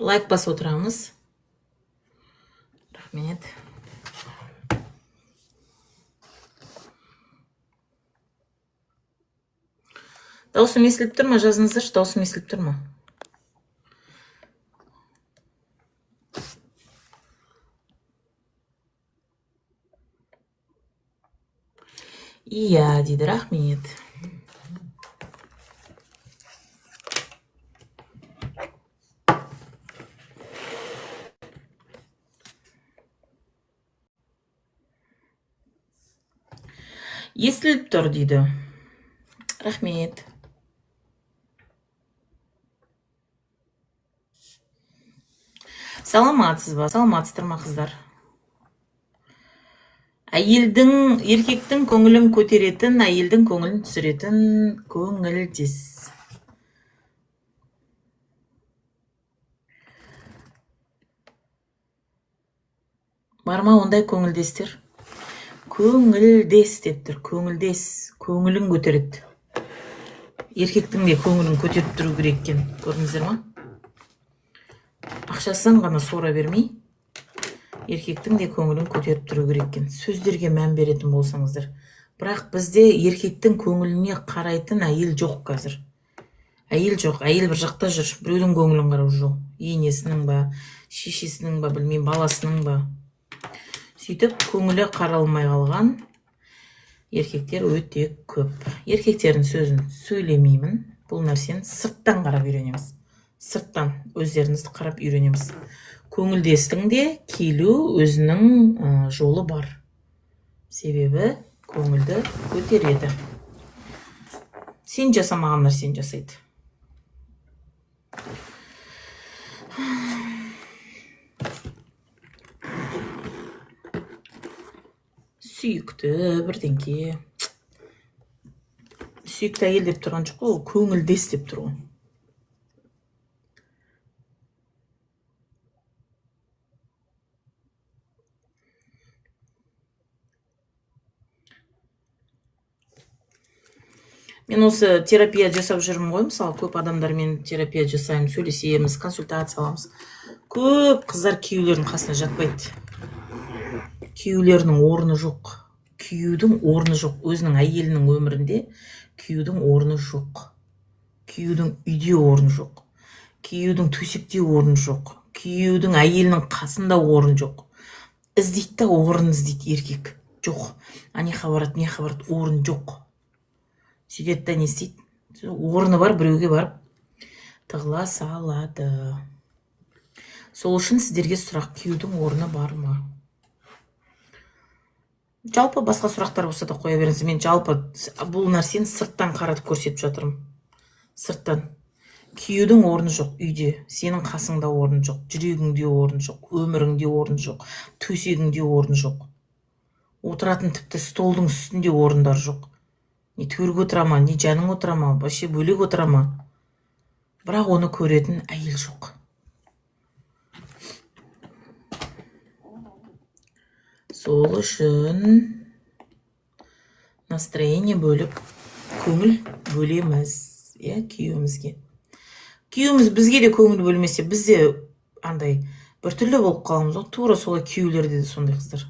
Лайк басып отырамыз. Рахмет. Даусым естіліп тұр ма? Жазыңыздаршы, даусым естіліп тұр ма? Иә, дейді, рахмет. Естіліп тұр, дейді. Рахмет. Саламатсыз ба? Саламатсыздар ма, қыздар? Еркектің көңілін көтеретін, әйелдің көңілін түсіретін көңілдес. Бар ма ондай көңілдестер? Көңілдес деп тұр, көңілдес, көңілін көтереді. Еркектің де көңілін көтеріп тұру керек екен, көрдіңіздер ма? Ақшасын ғана сора бермей, еркектің де көңілін көтеріп тұру керек екен. Сөздерге мән беретін болсаңыздар. Бірақ бізде еркектің көңіліне қарайтын әйел жоқ қазір. Әйел жоқ, әйел бір жақта жүр, біреудің көңілін қарап жүр. Енесінің ба, шешесінің ба, білмеймін, баласының ба. Сөйтіп, көңілі қаралмай қалған еркектер өте көп. Еркектердің сөзін сөйлемеймін. Бұл нәрсені сырттан қарап үйренеміз. Сырттан өздеріңізді қарап үйренеміз. Көңілдестің де келу өзінің жолы бар. Себебі көңілді көтереді. Сен жасамаған нәрсені жасайды. Сүйікті бірдеңке. Сүйікті әйел деп тұрған жоқ қой, ол көңілдес деп тұр ғой. Мен осы терапия жасап жүрмін ғой, мысалы, көп адамдармен терапия жасаймын, сөйлесеміз, консультация аламыз. Көп қыздар күйеулерінің қасына жатпайды. Күйеулерінің орны жоқ. Күйеудің орны жоқ. Өзінің әйелінің өмірінде күйеудің орны жоқ. Күйеудің үйде орны жоқ. Күйеудің төсекте орны жоқ. Күйеудің әйелінің қасында орны жоқ. Іздейді, орын іздейді еркек. Жоқ. Анеха барады, орын жоқ. Сөйтеді, не істейді? Орны бар, біреуге барып тығыла салады. Сол үшін сіздерге сұрақ, күйеудің орны бар ма? Жалпы басқа сұрақтар болса да қоя беріңіз. Мен жалпы бұл нәрсені сырттан қаратып көрсетіп жатырмын. Сырттан. Күйеудің орны жоқ үйде. Сенің қасыңда орны жоқ. Жүрегіңде орны жоқ. Өміріңде орны жоқ. Төсегіңде орны жоқ. Отыратын тіпті столдың үстінде орындар жоқ. Не төрге отыра ма, не жаның отыра ма, вообще бөлек отыра ма. Бірақ оны көретін әйел жоқ. Сол үшін настроение бөліп, көңіл бөлеміз, күйеуімізге. Күйеуіміз бізге де көңіл бөлмесе, біз де андай біртүрлі болып қаламыз. Тура солай күйеулерде де сондай қыздар.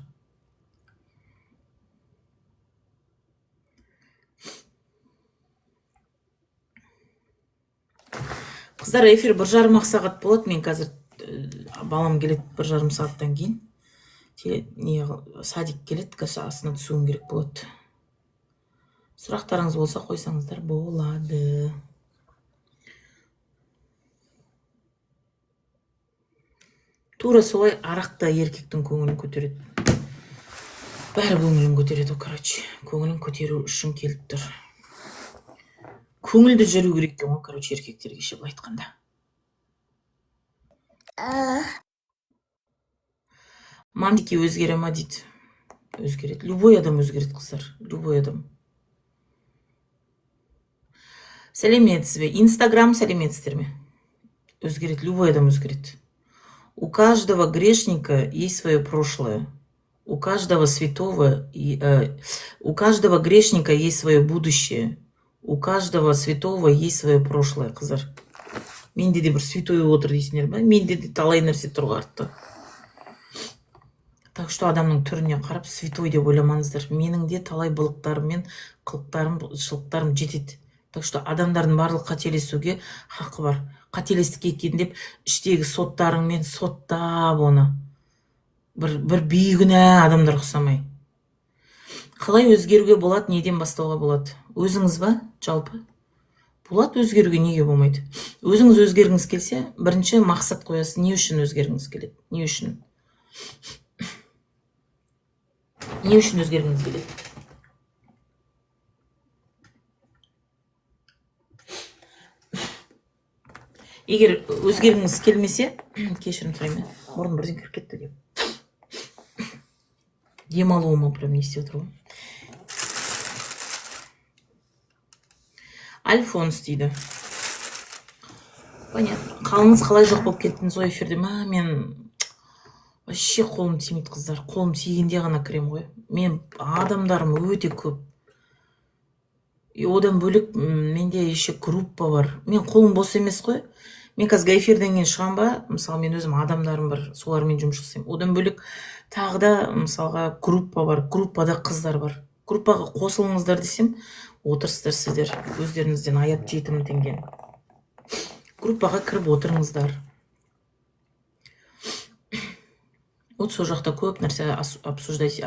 Қыздар, эфир 1,5 сағат болады. Мен қазір балам келеді 1,5 сағаттан кейін. Садик келеді, астына түсуім керек болады. Сұрақтарыңыз болса қойсаңыздар болады. Тура солай арақта еркектің көңілін көтереді. Бәрі көңілін көтереді, короче. Көңілін көтеру үшін келіп тұр. Көңілді жүру керек екен ғой, короче, еркектерге ше былай айтқанда. Мантики өзгере ма дейді. Өзгереді. Любой адам өзгереді, қыздар. Любой адам. Сәлеметсіз бе? Инстаграм сәлеметсіздер ме? Өзгереді. Любой адам өзгереді. У каждого грешника есть свое прошлое. У каждого святого, у каждого грешника есть свое будущее. У каждого святого есть свое прошлое, қыздар. Менде де бір святой отыр дейсіңдер ма? Менде де талай нәрсе тұрғы артта. Так что адамның түріне қарап святой деп ойламаңыздар. Менің де талай былықтарым мен қылықтарым, шылықтарым жетеді. Так что адамдардың барлық қателесуге хақы бар. Қателестік екен деп іштегі соттарыңмен соттап оны. Бір бейгүнә адамдар ұқсамай. Қалай өзгеруге болады, неден бастауға болады? Өзіңіз ба, жалпы? Болады өзгеруге, неге болмайды? Өзіңіз өзгергіңіз келсе, бірінші мақсат қоясыз. Не үшін өзгергіңіз келеді? Не үшін? Не үшін өзгергіңіз келеді? Егер өзгергіңіз келмесе, кешірім сұраймын, мұрын бірден кіріп кетті деп. Демалуыма прям не істеп отыр ғой. Альфонс дейді. Понятно. Қалыңыз қалай жоқ болып кеттіңіз ғой эфирде? Мен вообще қолым тимейді, қыздар. Қолым тигенде ғана кірем ғой. Мен адамдарым өте көп. Одан бөлек менде еще группа бар. Мен қолым бос емес қой. Мен қазір эфирден кейін шығам ба, мысалы мен өзім адамдарым бар, солармен жұмыс жасаймын. Одан бөлек тағы да мысалға группа бар, группада қыздар бар. Группаға қосылыңыздар десем, отырсыздар сіздер, өздеріңізден аяп жетім теңген. Группаға кіріп отырыңыздар. Вот сол жақта көп нәрсе обсуждать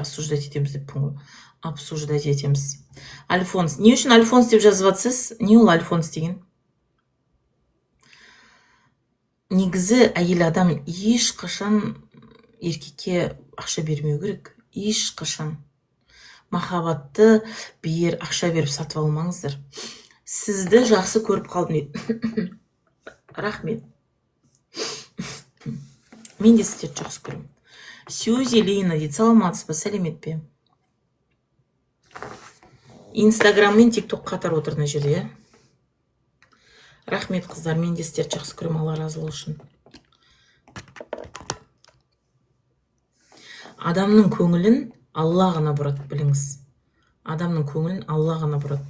етеміз деппін ғой. Обсуждать етеміз. Альфонс. Не үшін Альфонс деп жазып жатсыз? Не ол Альфонс деген? Негізі әйел адам ешқашан еркекке ақша бермеу керек. Ешқашан. Махаббатты ақша беріп сатып алмаңыздар. Сізді жақсы көріп қалдым дейді. Рахмет. Мен де сіздерді жақсы көремін. Сьюзи Лейна дейді, саламатсыз ба, сәлемет пе? Инстаграм мен тикток қатар отыр мына жерде. Рахмет, қыздар, мен де сіздерді жақсы көремін, Алла разы болсын. Адамның көңілін Алла ғана бұрады, біліңіз. Адамның көңілін Алла ғана бұрады.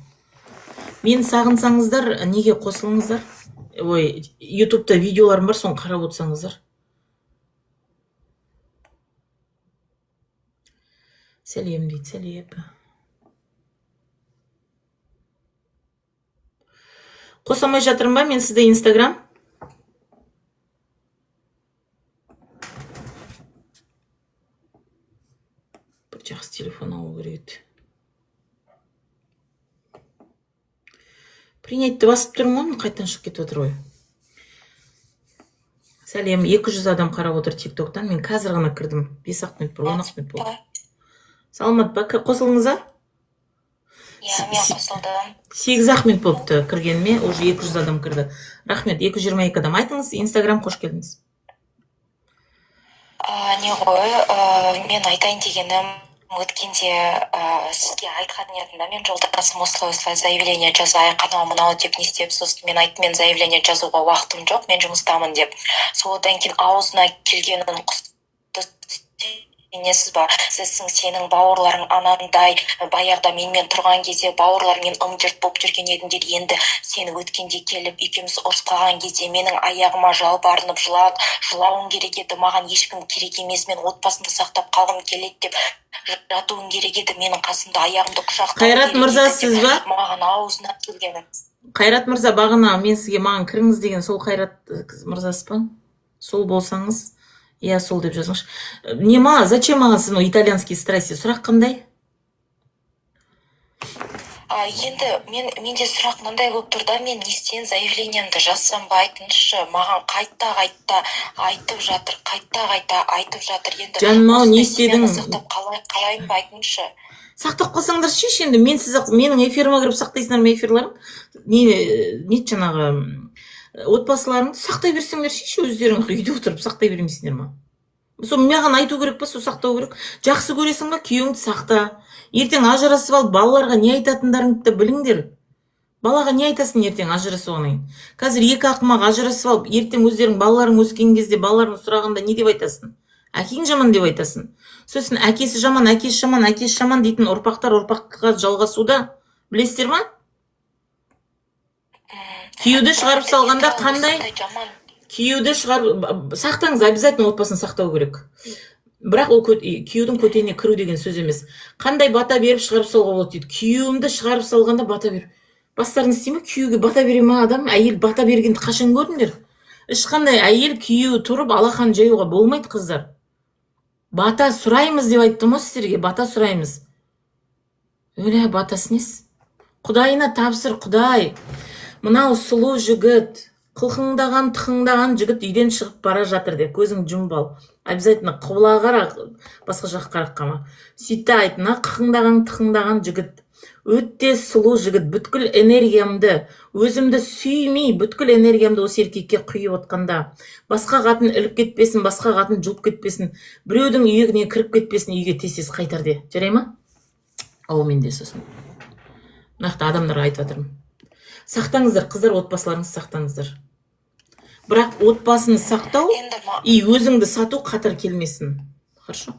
Мен сағынсаңыздар, неге қосылыңыздар? Ой, ютубта видеоларым бар, соны қарап отырсаңыздар. Сәлем дейді, сәлем. Қосамай жатырым ба мен сізді Инстаграм? Бір жақсы телефон алу керек еді. Принятьті басып тұрмын ғой, қайтадан шығып кетіп отыр ғой. Сәлем, 200 адам қарап отыр тиктоктан. Мен қазір ғана кірдім. 5-ақ минут бір, 10-ақ минут болды. Саламат ба, қосылыңыз а? Мен қосылдым. 8-ақ минут болыпты кіргеніме, уже 200 адам кірді. Рахмет, 222 адам. Айтыңыз, Инстаграм қош келдіңіз. Не ғой, мен айтайын дегенім, өткенде сізге айтқан едім, мен жолдасым осылай заявление жазайық, анау мынау деп не істеп, сосын мен айттым, мен заявление жазуға уақытым жоқ, мен жұмыстамын деп. Содан кейін аузына келгенін құсты. Несіз ба, сенің бауырларың анандай, баяғыда менімен тұрған кезде бауырлармен ым-жырт болып жүрген едіңдер, енді сені өткенде келіп екеуміз ұрысқаған кезде менің аяғыма жалбарынып жылауың керек еді, маған ешкім керек емес, мен отбасымды сақтап қалғым келеді деп жатуың керек еді, менің қасымда аяғымды құшақтап Қайрат мырза, сіз ба? Маған аузына келгені. Қайрат мырза, бағана мен сізге маған кіріңіз деген сол Қайрат мырзасыз ба? Сол болсаңыз, иә, сол деп жазыңызшы. Зачем маған сіздің итальянский страсти? Сұрақ қандай? Енді менде сұрақ мындай болып тұр да, мен не істейін, заявлениемді жазсам ба, айтыңызшы, маған қайта айтып жатыр, енді жаным-ау, не істедің? Сақтап қалайын ба, айтыңызшы. Сақтап қалсаңдар шеш, енді менің эфиріме кіріп сақтайсыңдар ма эфирларым? Не жаңағы отбасыларыңды сақтай берсеңдер шеш, өздерің үйде отырып сақтай бермейсіңдер ма? Сол маған айту керек па, сол сақтау керек? Жақсы көресің ба, күйеуіңді сақта. Ертең ажырасып алып, балаларға не айтатындарыңды біліңдер. Балаға не айтасың ертең ажырасып алғаннан кейін? Қазір екі ақымақ ажырасып алып, ертең өздерің балаларың өскен кезде балаларың сұрағанда не деп айтасың? Әкең жаман деп айтасың. Сосын әкесі жаман дейтін ұрпақтар ұрпаққа жалғасуда. Білесіздер ма? Күйеуді шығарып салғанда Мен қандай? осындай жаман. Күйеуді шығарып сақтаңыз, обязательно отбасын сақтау керек. Бірақ ол күйеудің көтеніне кіру деген сөз емес. Қандай бата беріп шығарып салуға болады дейді. Күйеуімді шығарып салғанда бата бер. Бастарыңыз істей ме? Күйеуге бата бере ма адам? Әйел бата бергенді қашан көрдіңдер? Ешқандай әйел күйеуі тұрып алақан жаюға болмайды, қыздар. Бата сұраймыз деп айттым ғой сіздерге, бата сұраймыз. Өлә, батасы несі? Құдайына тапсыр, Құдай. Мынау сұлу жігіт, қылқыңдаған, тықыңдаған жігіт үйден шығып бара жатыр деп, көзің жұмып ал. Обязательно құбыла қара, басқа жаққа қарап қама. Сөйтті айт, мына қылқыңдаған, тықыңдаған жігіт, өтте сұлу жігіт, бүткіл энергиямды, өзімді сүймей, бүткіл энергиямды осы еркекке құйып отқанда, басқа қатын іліп кетпесін, басқа қатын жұлып кетпесін, біреудің үйіне кіріп кетпесін, үйге тез қайтар де. Жарай ма? Аумен де сосын. Нақты адамдарға айтып жатырмын. Сақтаңыздар, қыздар, отбасыларыңызды сақтаңыздар. Бірақ отбасыны сақтау и өзіңді сату қатар келмесін. Хорошо?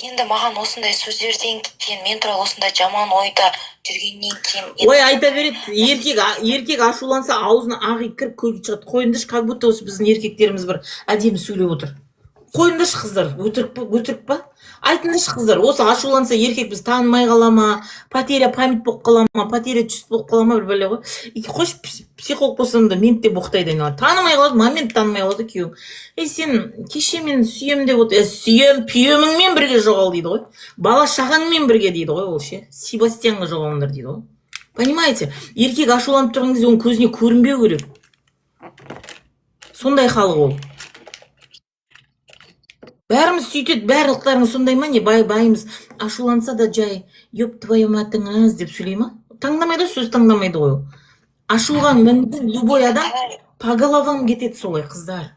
Енді маған осындай сөздерден кейін, мен туралы осындай жаман ойда жүргеннен кейін... Ой, айта береді, еркек ашуланса аузына ақ ит кіріп көбейіп шығады. Қойыңдаршы, как будто осы біздің еркектеріміз бір әдемі сөйлеп отыр. Қойыңдаршы, қыздар, өтірік па? Айтыңдаршы, қыздар, осы ашуланса еркек біз танымай қала ма, потеря память болып қала ма, потеря чувство болып қала ма, бір бәле ғой. Қош психолог болсам да ментте боқтайды айналады. Танымай қалады, момент танымай қалады күйеуің. Сен кеше мен сүйем деп отыр, сүйем, пүйеміңмен бірге жоғал дейді ғой. Бала шағаңмен бірге дейді ғой ол ше. Себастьянға жоғалыңдар дейді ғой. Понимаете? Еркек ашуланып тұрған кезде оның көзіне көрінбеу керек. Сондай халық ол. Бәріміз сөйтеді, барлықтарыңыз сондай ма? Не байымыз ашуланса да жай, ёп твою матыңыз деп сөйлей ма? Таңдамайды, сөз таңдамайды ғой. Ашуға мінді любой адам по головам кетеді солай, қыздар.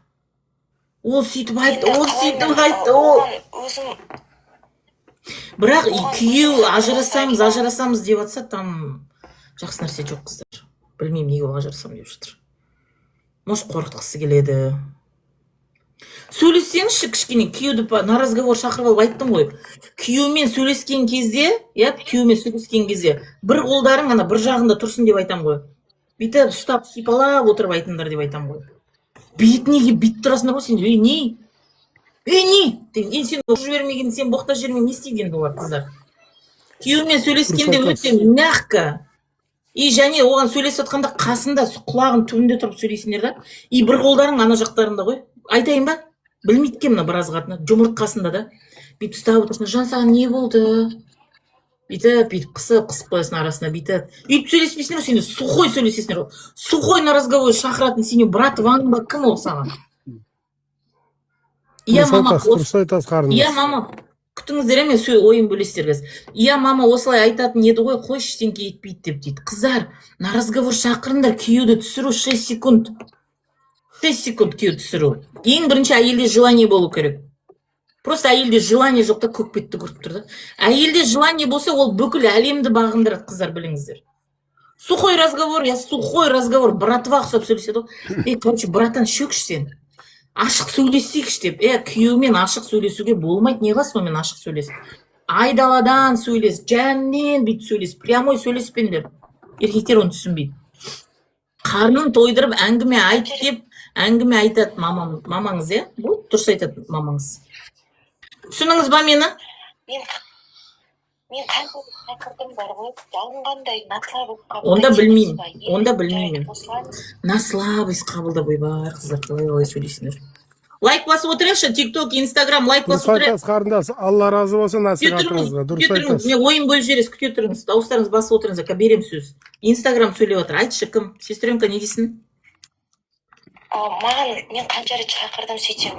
Ол сөйтіп айтты, Бірақ күйеу ажырасамыз деп атса, там жақсы нәрсе жоқ, қыздар. Білмеймін, неге ол ажырасамын деп жатыр. Может, қорқытқысы келеді. Сөйлессеңізші кішкене, күйеуді на разговор шақырып алып айттым ғой. Күйеумен сөйлескен кезде, бір қолдарың ана бір жағында тұрсын деп айтам ғой. Бүйтіп ұстап сипалап отырып айтыңдар деп айтам ғой. Неге бүйтіп тұрасыңдар ғой сен? Не? Сен жібермеген, сен боқта жібермеген, не істейді енді олар, қыздар? Күйеумен сөйлескенде өте мягко. И және оған сөйлесіп отқанда қасында, құлағын түбінде тұрып сөйлейсіңдер да. И бір қолдарың ана жақтарында ғой. Айтайын ба? Білмейді ке мына біраз қатыны, жұмыртқасында да. Бүйтіп ұстап отырсың, жан саған не болды? Бүйтіп қысып қоясың арасына, бүйтіп сөйлеспейсіңдер, сен сухой сөйлесесіңдер. Сухой на разговор шақыратын сенің брат ваң ба, кім ол саған? Иә, мама, күтіңіздер еме, ойын бөлесіздер кез. Иә, мама, осылай айтатын еді ғой, қойшы сен кетпейді деп дейді. Қыздар, на разговор шақырыңдар, күйеуді түсіру 6 секунд. 6 секунд күйеуді түсіру. Ең бірінші әйелде желание болу керек. Просто әйелде желание жоқта көкпетті көріп тұрды. Әйелде желание болса, ол бүкіл әлемді бағындырады, қыздар, біліңіздер. Сухой разговор, братва ұқсап сөйлеседі. Короче, братан, шөкші сен. Ашық сөйлесейікші деп. Күйеумен ашық сөйлесуге болмайды, не қыласың онымен ашық сөйлес. Айдаладан сөйлес, жәннен бүйтіп сөйлес, прямой сөйлеспеңдер. Еркектер оны түсінбейді. Қарнын тойдырып әңгіме айт деп, әңгіме айтады мамаңыз, Бұл дұрыс айтады мамаңыз. Түсініңіз ба мені? Мен қайқырдым бар ғой, жалынғандай наслабыз қабылдайды. Онда білмеймін. Наслабыз қабылдап ойбай, қыздар, қалай сөйлейсіңдер. Лайк басып отырайықшы, TikTok, Instagram, лайк басып отырайық. Қарындас, Алла разы болсын насихатыңызға. Дұрыс айтасыз. Мен ойын бөліп жібересіз, күте тұрыңыз. Дауыстарыңыз басып отырыңыз, берем сөз. Instagram сөйлеп отыр. Айтшы, кім? Сестренка, не дейсің? Мен қанша рет шақырдым, сөйтсем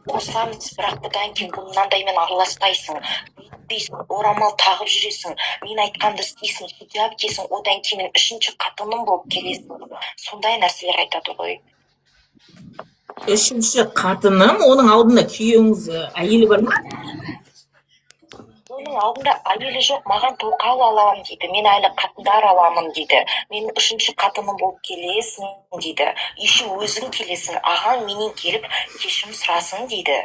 қосыламыз, бірақ бұдан кейін мынандаймен араласпайсың, бүйтпейсің, орамал тағып жүресің, мен айтқанды істейсің, хиджаб кисің, одан кейін үшінші қатыным болып келесің. Сондай нәрселер айтады ғой. Үшінші қатыным, оның алдында күйеуіңіз әйелі бар ма? Оның алдында әйелі жоқ, маған тоқал аламын дейді, мен әлі қатындар аламын дейді, мен үшінші қатыным болып келесің дейді, еще өзің келесің, ағаң менен келіп кешірім сұрасың дейді.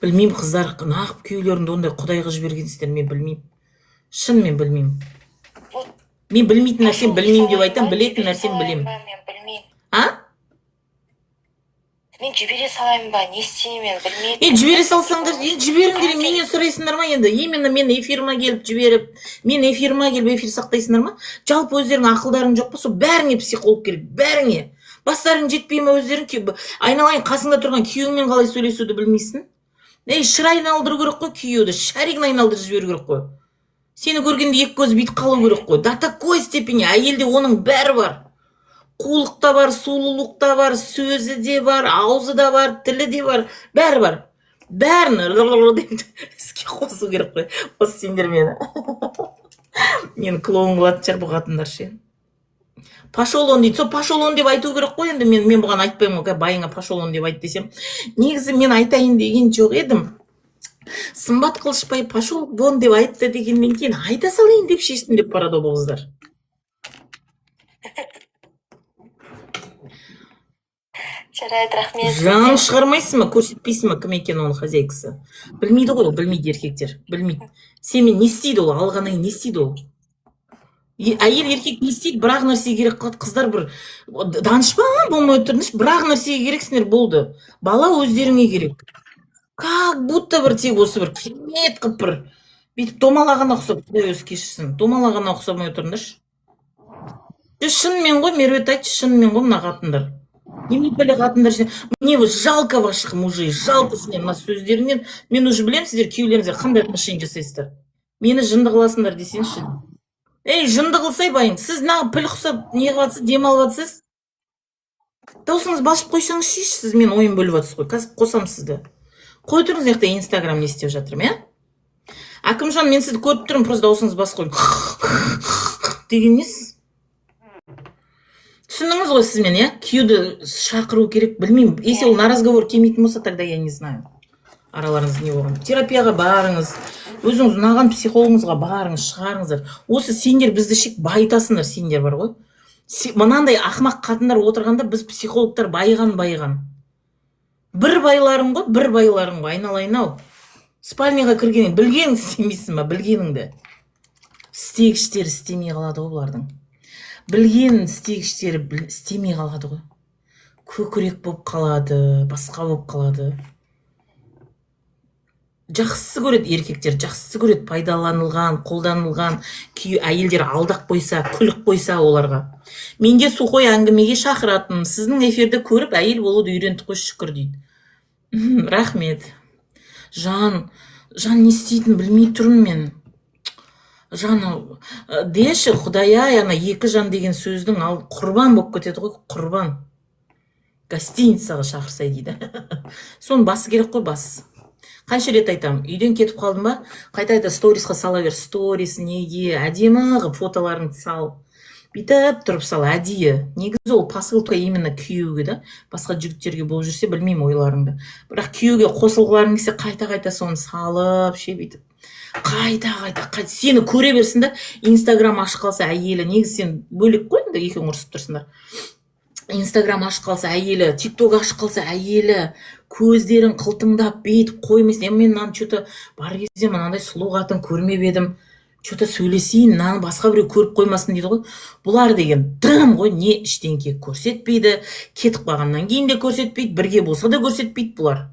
Білмеймін, қыздар, нағып күйеулеріңді ондай құдайға жібергенсіздер, мен білмеймін. Шын мен білмеймін. Мен білмейтін нәрсем білмеймін деп айтам, білетін нәрсем білемін. Мен білмеймін. А? Мен жібере салайын ба, не істеймін, білмеймін. Енді жібере салсаңдар, енді жіберіңдер, менен сұрайсыңдар ма енді? Именно мен эфиріме келіп жіберіп, мен эфиріме келіп эфир сақтайсыңдар ма? Жалпы өздерің ақылдарың жоқ па? Сол бәріңе психолог керек, бәріңе. Бастарың жетпей ме өздерің? Айналайын қасыңда тұрған күйеуіңмен қалай сөйлесуді білмейсің? Шыр айналдыру керек қой күйеуді, шаригін айналдырып жіберу керек қой. Сені көргенде екі көз бүйтіп қалу керек қой. До такой степени әйелде оның бәрі бар. Қулық та бар, сұлулық та бар, сөзі де бар, аузы да бар, тілі де бар, бәрі бар. Бәрін іске қосу керек қой. Осы сендер мені. Мен клоун қылатын шығар бұл қатындар ше. Пошел он дейді. Сол пошел он деп айту керек қой енді. Мен бұған айтпаймын ғой. Байыңа пошел он деп айт десем. Негізі мен айтайын деген жоқ едім. Сымбат Қылышбай пошел вон деп айтты дегеннен кейін айта салайын деп шештім деп барады ол қыздар. Жарайды, рахмет. Жанын шығармайсың ма, көрсетпейсің ма кім екен оның хозяйкасы? Білмейді ғой, білмейді еркектер, білмейді. Сенімен не істейді ол, алғаннан кейін не істейді ол? Әйел еркек не істейді, бірақ нәрсе керек қылады, қыздар бір данышпан болмай отырныш, бірақ нәрсеге керексіңдер болды. Бала өздеріңе керек. Как будто бір тек осы бір керемет қып бір бүйтіп домалағана ұқсап, қой өзі кешірсін, домалағана ұқсамай отырныш. Шынымен ғой, Меруерт айтшы, шынымен ғой мына қатындар. Неме біле қатындар үшін, мне жалко ваших мужей, жалко сіздер мына сөздерінен. Мен уже білем сіздер күйеулеріңізге қандай отношение жасайсыздар. Мені жынды қыласыңдар десеңші. Жынды қылсай байың, сіз нағып піл құсап не қылатсыз, дем алыватсыз? Даусыңыз басып қойсаңыз шеш, сіз мен ойын бөліп жатсыз ғой, қазір қосам сізді. Қой тұрыңыз яқта инстаграм не істеп жатырмын, иә? Акымжан, мен сізді көріп тұрмын, просто даусыңыз басып қойып деген несіз? Түсіндіңіз ғой сіз мен, иә? Күйеуді шақыру керек, білмеймін. Если ол на разговор келмейтін болса, тогда я не знаю. Араларыңыз не болған. Терапияға барыңыз, өзіңіз ұнаған психологыңызға барыңыз, шығарыңыздар. Осы сендер бізді шек байытасыңдар, сендер бар ғой. Мынандай ақымақ қатындар отырғанда біз психологтар байыған. Бір байларың ғой, айналайын ау. Спальняға кіргенін білгенің істемейсің ба, білгеніңді. Істегіштері істемей қалады ғой бұлардың. Білгенін істегіштері істемей қалады ғой. Көкірек болып қалады, басқа болып қалады. Жақсы көреді еркектер, жақсы көреді пайдаланылған, қолданылған әйелдер алдақ қойса, күлік қойса оларға. Менде сухой әңгімеге шақыратын, сіздің эфирді көріп әйел болуды үйренді қой шүкір дейді. Рахмет. Жан не істейтін білмей тұрмын мен. Жан, деші, Құдай-ай, ана екі жан деген сөздің құрбан болып кетеді ғой, құрбан. Гостиницаға шақырсай дейді. Соның басы керек қой, басы. Қанша рет айтам, үйден кетіп қалдым ба, қайта сторисқа сала бер, сторис неге, әдемі ғып фотоларын сал. Бүйтіп тұрып сал, әдейі. Негізі ол посылка именно күйеуге да, басқа жігіттерге болып жүрсе білмеймін ойларыңды. Бірақ күйеуге қосылғыларың келсе қайта соны салып, бүйтіп. Қайта, сені көре берсін да, инстаграм ашып қалса әйелі, негізі сен бөлек қой, екеуің ұрысып тұрсыңдар. Инстаграм ашып қалса әйелі, тикток ашып қалса әйелі, көздерін қылтыңдап бейтіп қоймайсың. Мен мынаны что-то бар кезде мынандай сұлу қатын көрмеп едім, что-то сөйлесейін, мынаны басқа біреу көріп қоймасын дейді ғой. Бұлар деген дым ғой, не іштеңке көрсетпейді, кетіп қалғаннан кейін де көрсетпейді, бірге болса да көрсетпейді бұлар.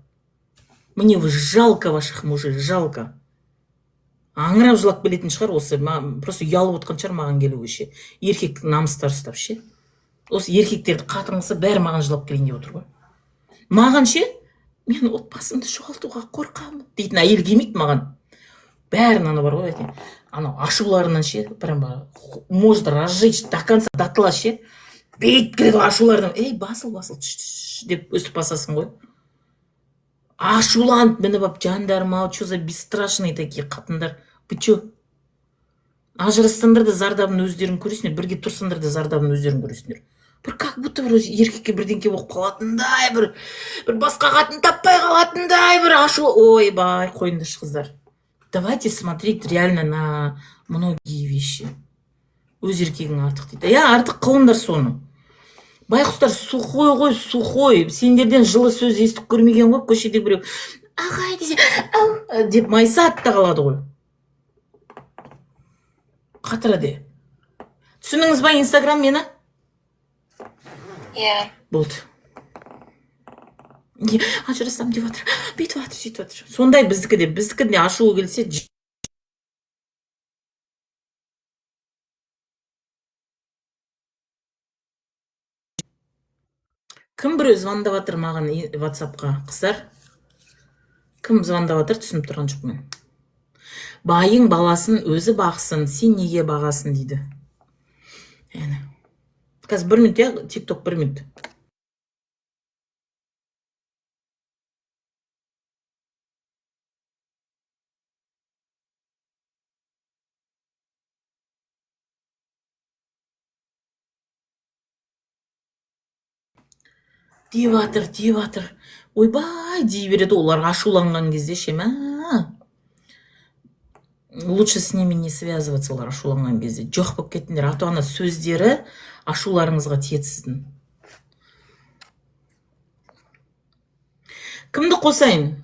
Мне жалко ваших мужей, жалко. Аңырап жылап келетін шығар осы, просто ұялып отқан шығар маған келуге ше. Еркектің намыстары ұстап ше. Осы еркектерді қатырмаса бәрі маған жылап келейін деп отыр ғой. Маған ше, мен отбасымды жоғалтуға қорқамын дейтін әйел келмейді маған. Бәрін ана бар ғой, анау ашуларынан ше, прямо может разжечь до конца, дотла ше. Бейт келеді ашулардан, басыл, деп өстіп басасың ғой. Ашуланып мініп ап, жандарым ау, что за бесстрашные такие қатындар. Вы че? Ажырасқандар да зардабын өздерің көресіңдер, бірге тұрсаңдар да зардабын өздерің көресіңдер. Бір как будто бір еркекке бірдеңке болып қалатындай, бір басқа қатын таппай қалатындай, бір ашу. Ойбай, қойыңдаршы қыздар. Давайте смотреть реально на многие вещи. Өз еркегің артық дейді. Артық қылыңдар соны. Байқұстар сухой ғой, сухой. Сендерден жылы сөз естіп көрмеген ғой, көшеде біреу ағай десе, деп майса атта қалады ғой. қатырады. Түсіндіңіз ба Инстаграм мені? Иә. Болды. Ажырасам деп жатыр, бүйтіп жатыр, сөйтіп жатыр. Сондай біздікі де ашуы келсе кім біреу звондап жатыр маған WhatsApp-қа, қыздар? Кім звондап жатыр, түсініп тұрған жоқпын. Байың баласын өзі бақсын, сен неге бағасын дейді. Яғни. Қазір 1 минут, я TikTok 1 минут. Деп жатыр. Ойбай, дей береді оларға ашуланған кезде ше, лучше с ними не связываться, олар ашуланған кезде. Жоқ болып кеттіңдер, ата ана сөздері ашуларыңызға тиеді сіздің. Кімді қосайын?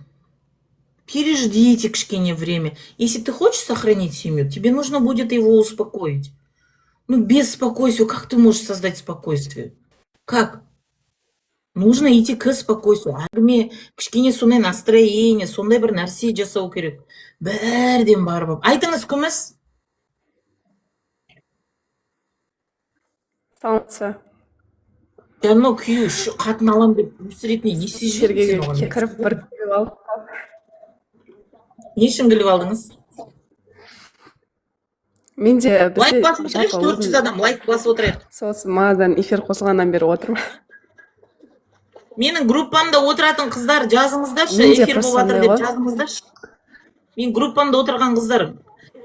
Переждите кішкене время. Если ты хочешь сохранить семью, тебе нужно будет его успокоить. Ну, без спокойствия, как ты можешь создать спокойствие? Как? Нужно идти к спокойствию. Әңгіме, кішкене сондай настроение, сондай бір нәрсе жасау керек. Бәрден барып. Айтыңыз, кіміз? Саламатсыз. Жанно күйеу қатын алам деп өсіретіне не істеп жүрсің оған? Кіріп бір күліп алып. Не үшін күліп алдыңыз? Мен де лайк басып отырайық, 400 адам лайк басып отырайық. Сосын маған эфир қосылғаннан бері отырмын. Менің группамда отыратын қыздар жазыңыздаршы, эфир болып жатыр деп жазыңыздаршы. Мен группамда отырған қыздар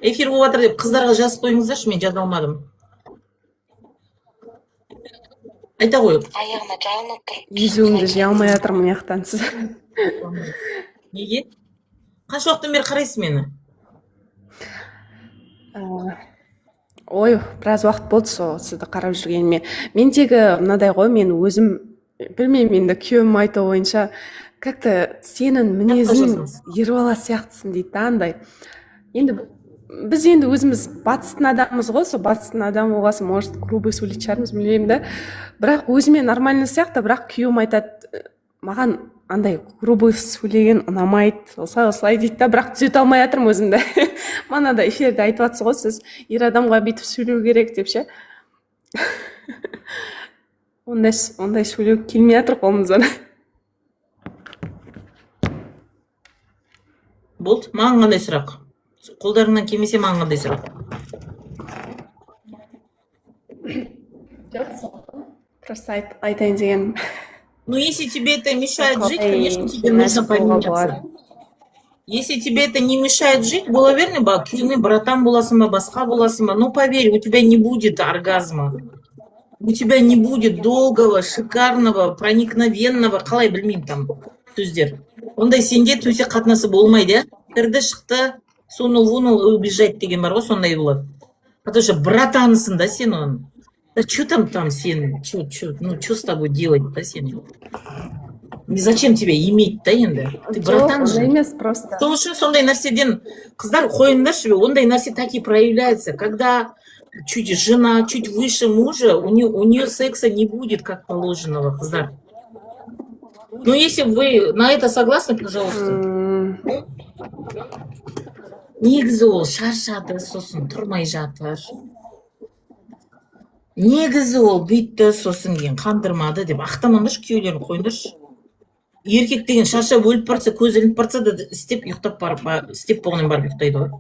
эфир болып жатыр деп қыздарға жазып қойыңыздаршы, мен жаза алмадым. Айта қойып. Аяғына жалынып тұр. Езуімді жей алмай жатырмын яқтан сіз. Неге? Қанша уақыттан бері қарайсыз мені? Ой, біраз уақыт болды сол сізді қарап жүргеніме. Мендегі мынадай ғой, мен өзім білмеймін, енді күйеуім айтуы бойынша как-то сенің мінезің ербала сияқтысың дейді, андай. Енді біз енді өзіміз батыстың адамымыз ғой, сол батыстың адамы болғасын, может, грубый сөйлейтін шығармыз, білмеймін да. Бірақ өзіме нормально сияқты, бірақ күйеуім айтады, маған андай грубый сөйлеген ұнамайды, осылай дейді да, бірақ түзете алмай жатырмын өзімді. Мана да эфирде айтып жатсыз ғой, сіз ер адамға бүйтіп сөйлеу керек деп ше. Ондай сөйлеу келмей жатыр қолымыздан. Болды, маған қандай сұрақ? Қолдарыңнан келмесе маған қандай сұрақ? Просто айтайын деген. Ну, если тебе это мешает жить, конечно, тебе нужно поменяться. Если тебе это не мешает жить, было верно, күйеуіңе братан боласың ба, басқа боласың ба, ну, поверь, у тебя не будет оргазма. У тебя не будет долгого, шикарного, проникновенного, қалай білмеймін там сөздер. Ондай сенде төсек қатынасы болмайды, кірді шықты, соны убежать деген бар ғой, сондай болады. Потому что братанысың да сен оның. Да что там сен, ну что с тобой делать, да сен? Зачем тебя иметь, да енді? Ты братан же. Емес просто. Сол үшін сондай нәрседен қыздар қойыңдаршы, ондай нәрсе таки проявляется, когда чуть жена, чуть выше мужа, у нее секса не будет как положенного, қыздар. Ну, если вы на это согласны, пожалуйста. Негізі ол шаршады, сосын тұрмай жатыр. Негізі ол бүйтті, сосын кейін қандырмады деп ақтамаңдаршы, күйеулерін қойыңдаршы. Еркек деген шаршап өліп барса, көз ілініп барса да істеп ұйықтап барып, істеп болғаннан барып ұйықтайды ғой.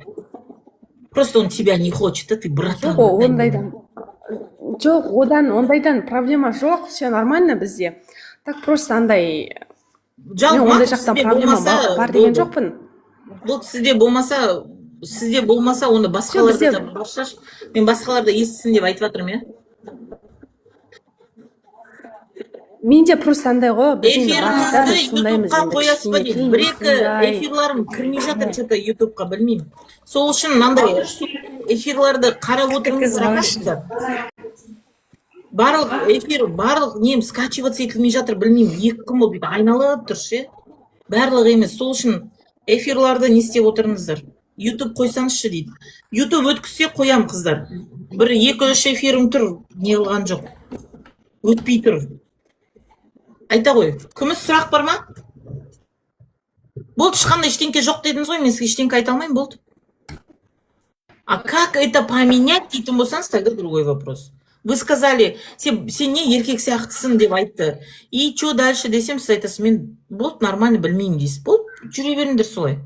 Просто он тебя не хочет, а ты братан. Жоқ, ондайдан проблема жоқ, все нормально бізде. Так просто андай... Ондай жақтан проблема бар деген жоқпын. Бұл сізде болмаса, оны басқаларда да баршаш. Мен басқаларда естісін деп айтып жатырмын, иә? Менде просто андай ғой, эфиріңізді ютубқа қоясыз ба дейді. Бір-екі эфирларым кірмей жатыр, что-то ютубқа, білмеймін. Сол үшін мынандай эфирларды қарап отырыңыздар. Барлық эфир, барлық нем скачиваться етілмей жатыр, білмеймін. 2 күн болып айналып тұр ше. Барлық емес. Сол үшін эфирларды не істеп отырыңыздар. YouTube қойсаңызшы дейді. YouTube өткізсе қоям қыздар. Бір 2-3 эфирім тұр, не қылған жоқ. Өтпей тұр. Айта ғой, күміс сұрақ бар ма? Болды, ешқандай ештеңке жоқ дедіңіз ғой, мен сізге ештеңке айта алмаймын, болды. А как это поменять дейтін болсаңыз, тогда другой вопрос. Вы сказали, сен не еркек сияқтысың деп айтты. И что дальше десем, сіз айтасыз, мен болды, нормально білмеймін дейсіз. Болды, жүре беріңдер солай.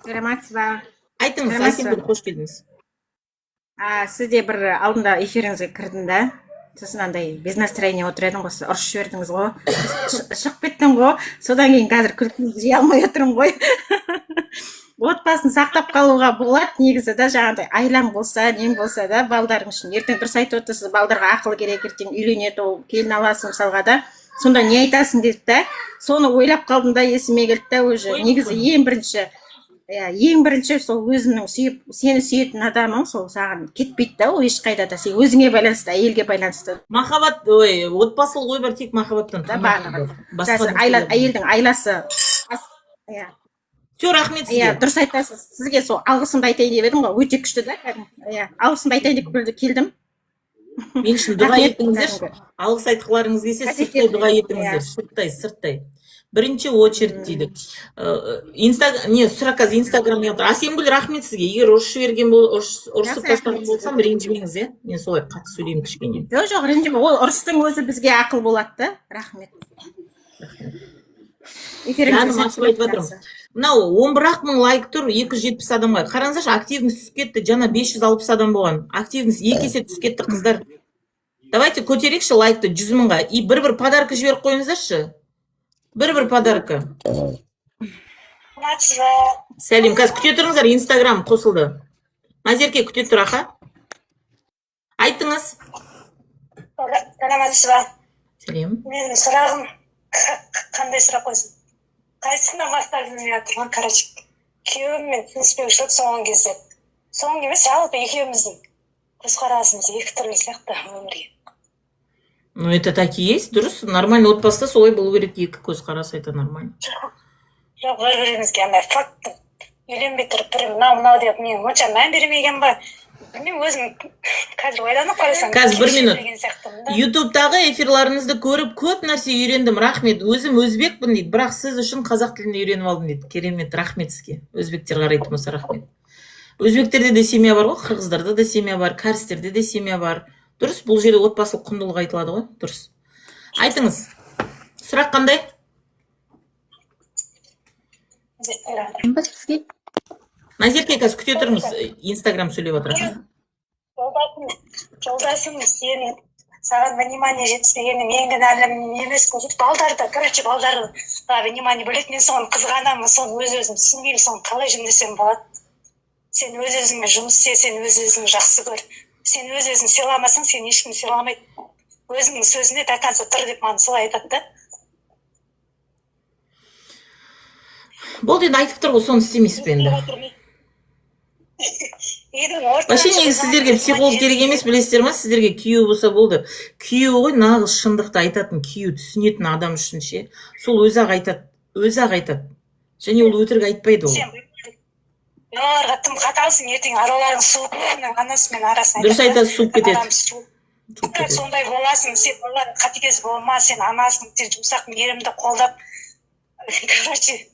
Саламатсыз ба? Айтыңыз, Асемгүл, қош келдіңіз. Сізде бір алдында эфиріңізге кірдім да. Сосын андай без настроения отыр едім ғой, ұрысып жібердіңіз ғой. Шығып кеттім ғой. Содан кейін қазір күлкімді жия алмай отырмын ғой. Отбасын сақтап қалуға болады негізі да, жаңағыдай айлаң болса, нем болса да, балдарың үшін. Ертең дұрыс айтып отырсыз, балдарға ақыл керек, ертең үйленеді ол, келін аласың мысалға да. Сонда не айтасың деді да. Соны ойлап қалдым да, есіме келді да уже. Негізі ең бірінші сол өзінің сені сүйетін адамың сол саған кетпейді да, ол ешқайда да, сен өзіңе байланысты, әйелге байланысты. Махаббат, отбасылық ой бар, тек махаббаттан. Әйелдің айласы. Все, рахмет сізге. Дұрыс айтасыз. Сізге сол алғысымды айтайын деп едім ғой, өте күшті да. Алғысымды айтайын деп келдім. Мен үшін дұға етіңіздер. Алғыс айтқыларыңыз келсе, сырттай дұға етіңіздер. Сырттай. Бірінші очередь дейді. Сұрақ қазір инстаграммен отыр. Асемгүл, рахмет сізге. Егер ұрысып тастаған болсам, ренжімеңіз, иә? Мен солай қатты сөйлеймін кішкене. Жоқ, ренжіме. Ол ұрыстың өзі бізге ақыл болады да. Рахмет. Мынау 11.000 лайк тұр, 270 адамға. Қараңыздаршы, активность түсіп кетті. Жаңа 560 адам болған. Активность 2 есе түсіп кетті, қыздар. Давайте көтерекші лайкты 100 мыңға. И бір подарка жіберіп қойыңыздаршы. Бір подарка. Сәлем, қазір күте тұрыңыздар, инстаграм қосылды. Назерке күте тұр, аха. Айтыңыз. Саламатсыз ба? Сәлем. Менің сұрағым қандай сұрақ қойсын? Қайсысынан бастадым мен тұрған, короче, күйеуіммен түсініспеушілік соңғы кезде. Соңғы емес, жалпы екеуміздің көзқарасымыз екі түрлі сияқты өмірге. Ну, это так и есть, дұрыс. Нормально отбасыда солай болу керек, екі көзқарас, это нормально. Жоқ, бір-бірімізге андай факт үйленбей тұрып, бір мынау деп мен онша мән бермеген ба? Мен өзім қазір ойланып қарасам. Қазір 1 минут. Ютубтағы эфирларыңызды көріп, көп нәрсе үйрендім. Рахмет. Өзім өзбекпін дейді, бірақ сіз үшін қазақ тілін үйреніп алдым дейді. Керемет, рахмет сізге. Өзбектер қарайтын болса, рахмет. Өзбектерде де семья бар ғой, қырғыздарда да семья бар, кәрістерде де семья бар. Дұрыс, бұл жерде отбасылық құндылық айтылады ғой, дұрыс. Айтыңыз. Сұрақ қандай? Назерке, қазір күте тұрыңыз, инстаграм сөйлеп отыр. Жолдасым сен саған внимание жетіспегені мен кінәлім емес, балдарды, короче, балдарға внимание бөледі, мен соны қызғанамын, соны өз-өзім түсінбеймін, соны қалай жөндесем болады. Сен өз-өзіңмен жұмыс істе, сен өз-өзіңді жақсы көр. Сен өз-өзің сыйламасаң, сен ешкім сыйламайды. Өзіңнің сөзіне до конца тұр деп маған солай айтады да. Болды, енді айтып тұр ғой, соны істемейсіз бе енді. Вообще негізі сіздерге психолог керек емес, білесіздер ма? Сіздерге күйеу болса болды. Күйеу ғой нағыз шындықты айтатын, күйеу түсінетін адам үшін ше. Сол өзі-ақ айтады. Және ол өтірік айтпайды ол. Оларға тым қаталсың, ертең араларың суып, анасымен арасын айтады. Дұрыс айтады, суып кетеді. Сондай боласың, сен олар қатыгез болма, сен анасың, сен жұмсақ мейірімді қолдап, короче,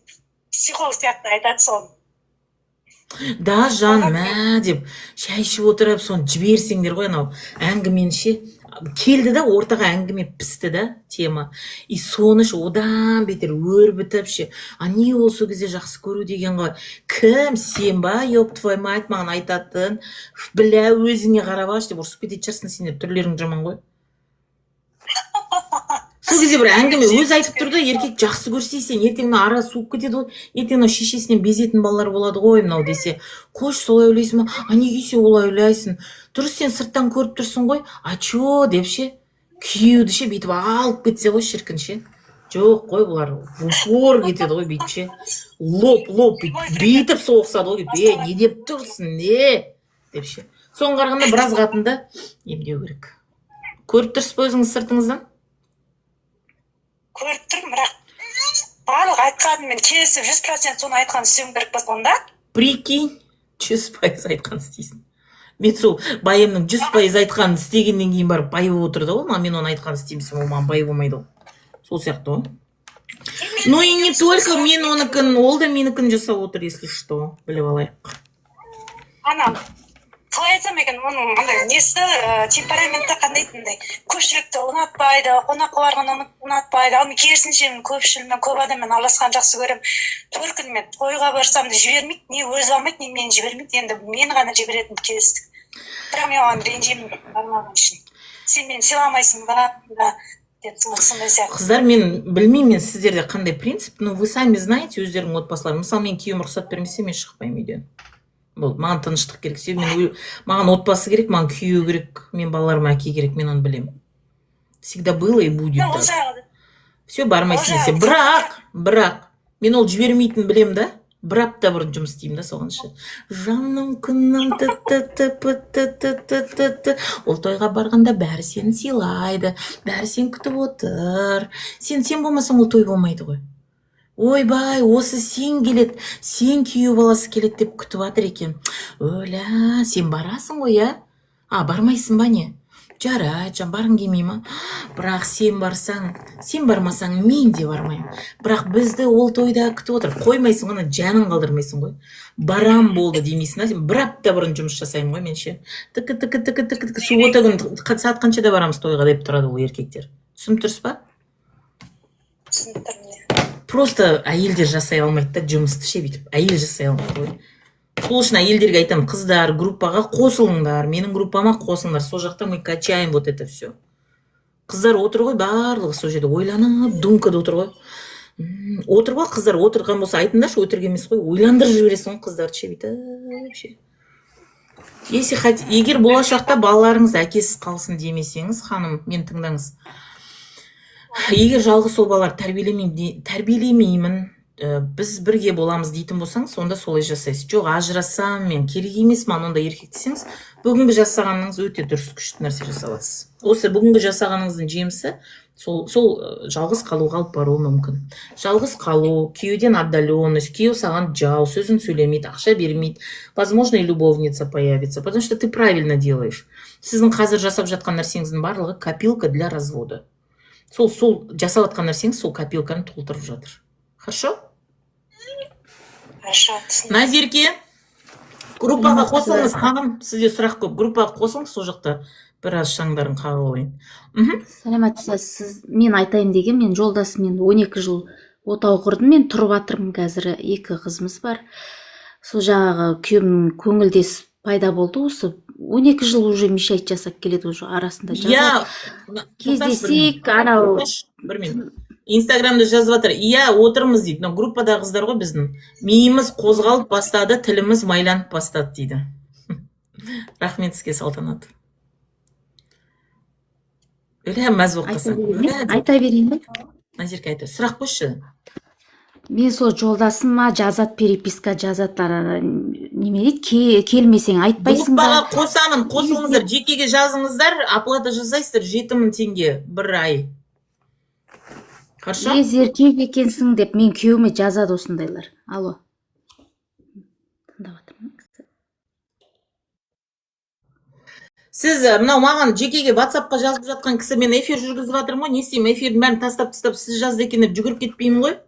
психолог сияқты айтады соны. Да, жан, мә деп, шай ішіп отырып, соны жіберсеңдер ғой, анау әңгімені ше. Келді да, ортаға әңгіме пісті да, тема. И соны одан бетер өрбітіп ше. А не ол сол кезде жақсы көру деген ғой. Кім, сен ба, ёп твой мать, маған айтатын. Біля, өзіңе қарабаш деп, ұрсып кететін шығарсың, сендер түрлерің жаман ғой. Сол кезде бір әңгіме өз айтып тұрды, еркек жақсы көрсе, сен ертең ара суып кетеді ғой, ертең шешесінен безетін балалар болады ғой, мынау десе. Қош, солай ойлайсың ба? А неге сен олай ойлайсың? Дұрыс, сен сырттан көріп тұрсың ғой. А чо деп ше? Күйеуді ше бүйтіп алып кетсе ғой, шіркін ше. Жоқ қой, бұлар упор кетеді ғой бүйтіп ше. Лоп бүйтіп соғысады ғой. Не деп тұрсың, не? Деп ше. Соң қарғанда біраз қатынды емдеу керек. Көріп тұрсыз ба өзіңіз сыртыңыздан? Көріп тұрмын, бірақ барлық айтқанымен келісіп 100% соны айтқан істеуім керек болғанда. Прикинь, 100% айтқан істейсің. Мен сол байымның 100% айтқанын істегеннен кейін барып бай болып отырды ғой. Мен оны айтқанын істемесем, ол маған бай болмайды ғой. Сол сияқты ғой. Ну и не только мен оныкін, ол да менікін жасап отыр, если что, біліп алайық. Ана, қалай айтсам екен, оның андай несі темпераменті қандай тындай. Көпшілікті ұнатпайды, қонаққа барған ұнатпайды. Ал мен керісінше көпшілмен, көп адаммен араласқан жақсы көремін. Төркін мен тойға барсам да жібермейді, не өзі алмайды, не мені жібермейді. Енді мені ғана жіберетін келістік. Бірақ мен оған ренжимін бармаған үшін. Сен мені сыйламайсың ба? Қыздар, мен білмеймін сіздерде қандай принцип, но вы сами знаете өздерің отбасылар. Мысалы, мен күйеуім рұқсат бермесе, мен шықпаймын үйден. Бұл маған тыныштық керек. Маған отбасы керек, маған күйеу керек, мен балаларыма әке керек, мен оны білемін. Всегда было и будет. Все, бармайсың десе. Бірақ, мен ол жібермейтін білем да. Бір апта бұрын жұмыс істеймін да соған ше. Жаным күнім ол тойға барғанда бәрі сені сыйлайды, бәрі сені күтіп отыр. Сен болмасаң ол той болмайды ғой. Ойбай, осы сен келет, сен күйеу баласы келет деп күтіп жатыр екен. Өлә, сен барасың ғой, я? Бармайсың ба не? Жарайды, барғың келмей ма? Бірақ сен бармасаң, мен де бармаймын. Бірақ бізді ол тойда күтіп отыр. Қоймайсың, оны жанын қалдырмайсың ғой. Барам болды демейсің, сен бір апта бұрын жұмыс жасаймын ғой, менше. Тік, суббота күні сағат қаншада барамыз тойға деп тұрады ол еркектер. Түсініп тұрсыз ба? Түсініп тұрмын. Просто әйелдер жасай алмайды да жұмысты ше бүйтіп. Әйел жасай алмайды ғой. Сол үшін әйелдерге айтамын, қыздар, группаға қосылыңдар, менің группама қосыңдар. Сол жақта мы качаем вот это все. Қыздар отыр ғой, барлығы сол жерде ойланып, думкада отыр ғой. Отыр ғой, қыздар отырған болса айтыңдаршы, өтірік емес қой. Ойландырып жібересің ғой қыздарды ше бүйтіп. Егер болашақта балаларыңыз әкесіз қалсын демесеңіз, ханым, мен тыңдаңыз. Егер жалғыз сол балалар тәрбиелемеймін, біз бірге боламыз дейтін болсаң, сонда солай жасайсыз. Жоқ, ажырасам, мен керек емес, маған онда еркек десеңіз, бүгінгі жасағаныңыз өте дұрыс, күшті нәрсе жасаватсыз. Осы бүгінгі жасағаныңыздың жемісі сол жалғыз қалуға алып баруы мүмкін. Жалғыз қалу, күйеуден отдаленность, күйеу саған жау, сөзін сөйлемейді, ақша бермейді, возможно, и любовница появится, потому что ты правильно делаешь. Сіздің қазір жасап жатқан нәрсеңіздің барлығы копилка для развода. Сол жасап жатқан нәрсеңіз сол копилканы толтырып жатыр. Хорошо? Хорошо. Назерке, группаға қосылыңыз, ханым, сізде сұрақ көп. Группаға қосылыңыз, сол жақта біраз шаңдарын қағып алайын. Сәлеметсіз, мен айтайын деген, мен жолдасыммен 12 жыл отау құрдым, мен тұрып жатырмын қазір, 2 қызымыз бар. Сол жаңағы күйеуімнің көңілдес пайда болды, осы 12 жыл уже мешайт жасап келеді уже арасында. Кездесек, анау... Бір минут. Инстаграмда жазып жатыр, отырмыз дейді, но группадағы қыздар ғой біздің. Миымыз қозғалып бастады, тіліміз майланып бастады дейді. Рахмет сізге, Салтанат. Мәз болып қалсаң. Айта берейін бе? Назерке айтыр, сұрақ қойшы. Мен сол жолдасыма жазат, переписка жазат, неме дейді, келмесең айтпайсың ба? Группаға қосамын, қосылыңыздар, жекеге жазыңыздар, оплата жасайсыздар, 7000 теңге бір ай. Хорошо? Еркек екенсің деп мен күйеуіме жазады осындайлар. Алло. Тыңдап отырмын. Сіз мынау маған жекеге WhatsApp-қа жазып жатқан кісі, мен эфир жүргізіп жатырмын ғой, не істеймін, эфирдің бәрін тастап сіз жазды екен деп жүгіріп кетпеймін ғой.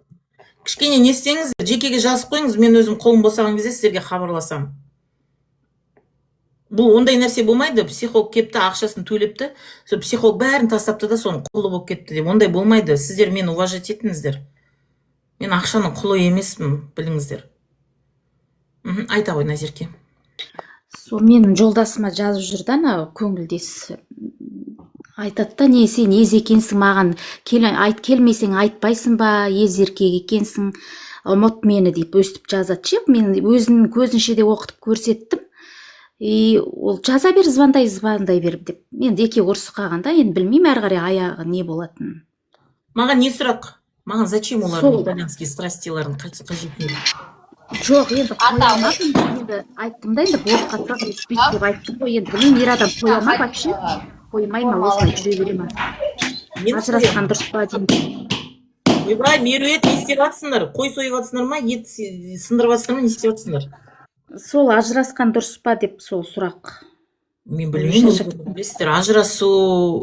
Кішкене не істеңіз, жекеге жазып қойыңыз, мен өзім қолым босаған кезде сіздерге хабарласам. Бұл ондай нәрсе болмайды, психолог кепті, ақшасын төлепті, сол психолог бәрін тастапты да соның құлы болып кетті деп. Ондай болмайды, сіздер мені уважать етіңіздер. Мен ақшаның құлы емеспін, біліңіздер. Айта ғой, Назерке. Сол менің жолдасыма жазып жүрді, ана көңілдес. Айтады да, не сен ез екенсің, маған келмесең айтпайсың ба, ез еркек екенсің, ұмыт мені деп өстіп жазады. Мен өзінің көзінше де оқытып көрсеттім. Ол жаза бер, звондай беріп деп. Мен деке ұрсы қалғанда, енді білмеймін әрі қарай аяғы не болатынын. Маған не сұрақ? Маған зачем олардың итальянский страстиларын қажет не? Жоқ, енді қойамадым, енді айттым да, енді бортқа тұрақ өтпейді деп айттым ғой, енді білмеймін, ер адам қояма вообще, қоймай ма, осылай жүре бере ма? Ажырасқан дұрыс па деймін. Ойбай, мерует не істеп жатсыңдар? Қой сойып жатсыңдар ма, ет сындырып жатсыңдар ма, не істеп жатсыңдар? сол ажырасқан дұрыс па деп сол сұрақ. Мен білмеймін, өздеріңіз білесіздер, ажырасу